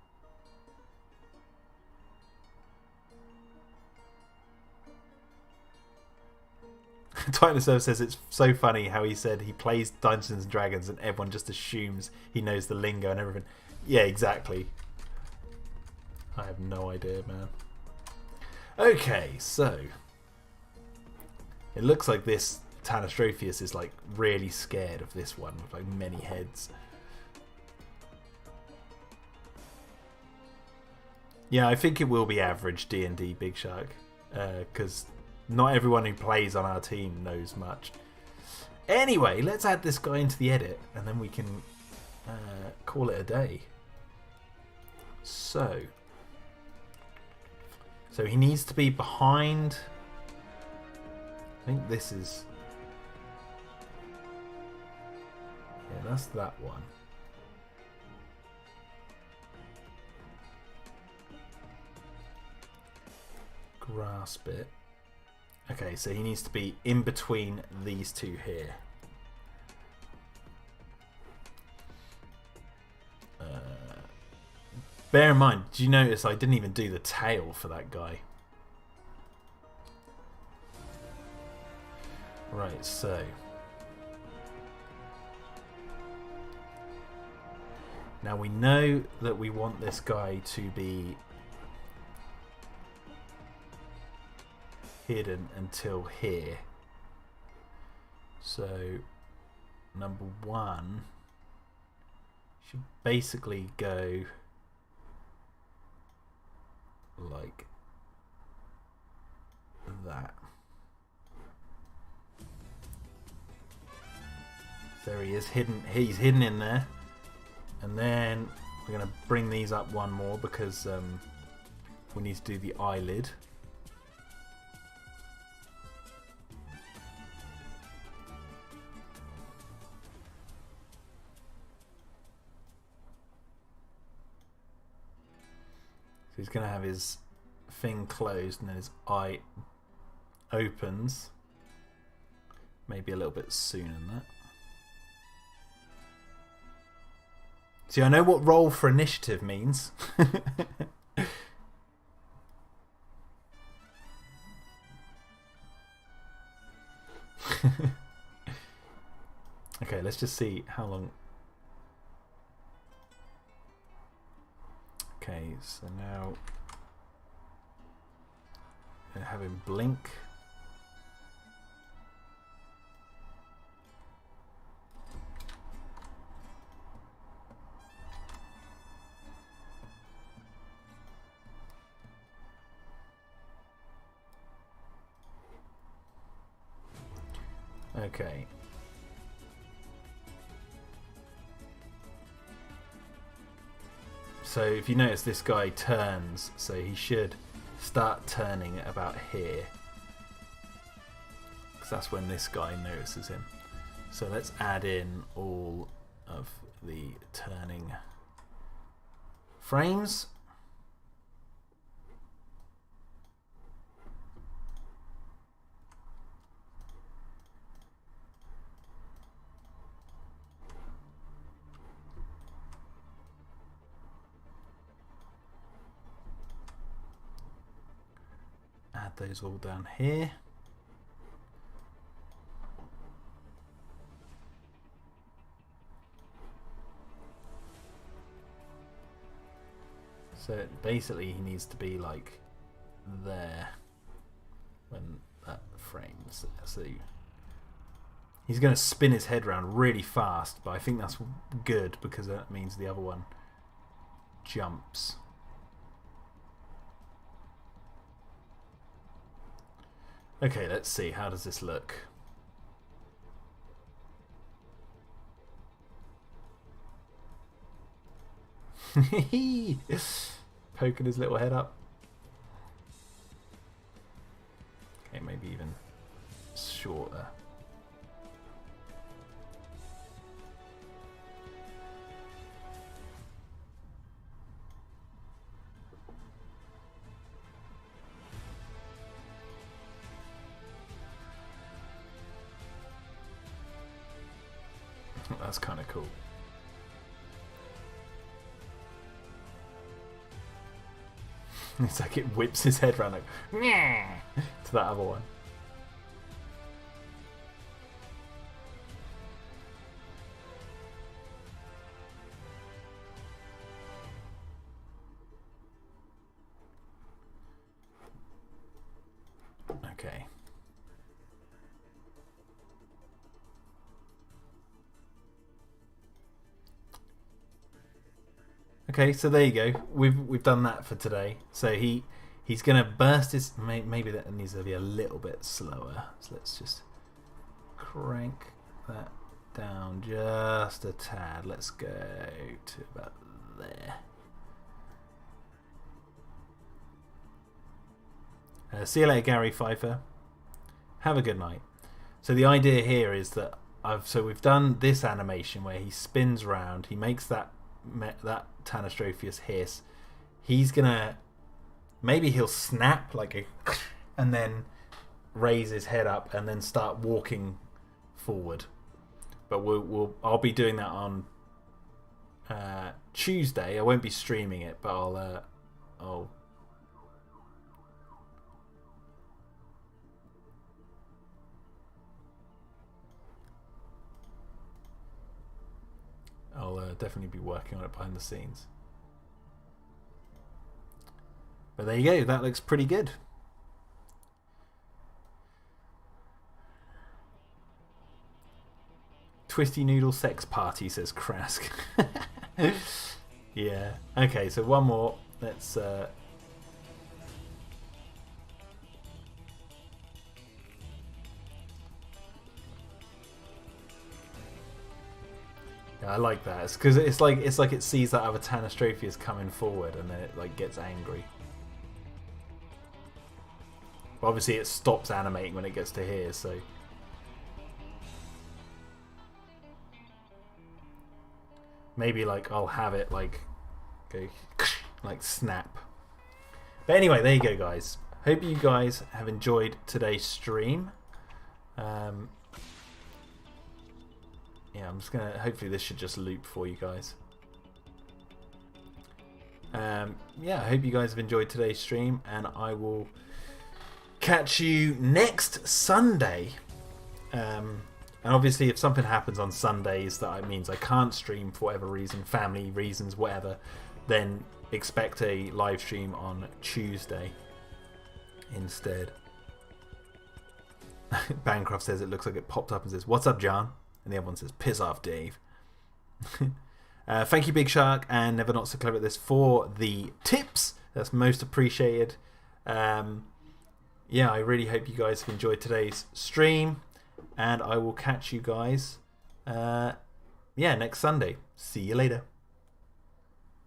Tinosaur says it's so funny how he said he plays Dungeons and Dragons and everyone just assumes he knows the lingo and everything. Yeah, exactly. I have no idea, man. Okay, so it looks like this Tanastropheus is like really scared of this one with like many heads. Yeah, I think it will be average D&D Big Shark, because not everyone who plays on our team knows much. Anyway, let's add this guy into the edit, and then we can call it a day. So he needs to be behind... I think this is... Yeah, that's that one. Grasp it. Okay, so he needs to be in between these two here. Bear in mind, do you notice I didn't even do the tail for that guy? Right, so... Now we know that we want this guy to be hidden until here. So number one should basically go like that. There he is, hidden. He's hidden in there. And then we're going to bring these up one more because we need to do the eyelid. So he's going to have his thing closed and then his eye opens. Maybe a little bit sooner than that. See, I know what roll for initiative means. Okay, let's just see how long. Okay, so now I'm have him blink. Okay. So if you notice, this guy turns, so he should start turning at about here, because that's when this guy notices him. So let's add in all of the turning frames. Add those all down here. So basically he needs to be like there when that frames. So he's going to spin his head around really fast, but I think that's good because that means the other one jumps. Okay, let's see. How does this look? Poking his little head up. Okay, maybe even shorter. That's kind of cool. It's like it whips his head around like to that other one. Okay. Okay, so there you go. We've done that for today. So he's gonna burst his. Maybe that needs to be a little bit slower. So let's just crank that down just a tad. Let's go to about there. See you later, Gary Pfeiffer. Have a good night. So the idea here is that we've done this animation where he spins round. He makes that Tanistropheus hiss. He's gonna, maybe he'll snap like a, and then raise his head up and then start walking forward. But I'll be doing that on Tuesday. I won't be streaming it, but I'll definitely be working on it behind the scenes. But there you go, that looks pretty good. Twisty Noodle sex party, says Krask. Yeah. Okay, so one more. Let's I like that. It's because it's like it sees that other Tanistropheus coming forward, and then it like gets angry. But obviously, it stops animating when it gets to here. So maybe like I'll have it like go like snap. But anyway, there you go, guys. Hope you guys have enjoyed today's stream. Yeah, I'm just gonna. Hopefully, this should just loop for you guys. Yeah, I hope you guys have enjoyed today's stream, and I will catch you next Sunday. And obviously, if something happens on Sundays that means I can't stream for whatever reason, family reasons, whatever, then expect a live stream on Tuesday instead. Bancroft says it looks like it popped up and says, "What's up, John?" And the other one says, "Piss off, Dave." Thank you, Big Shark and Never Not So Clever at This, for the tips. That's most appreciated. Yeah, I really hope you guys have enjoyed today's stream, and I will catch you guys next Sunday. See you later.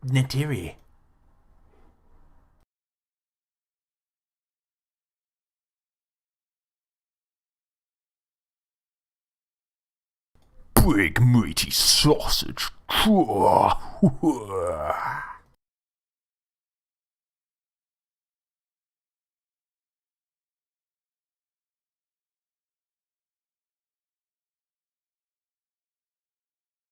Netiri. Big meaty sausage.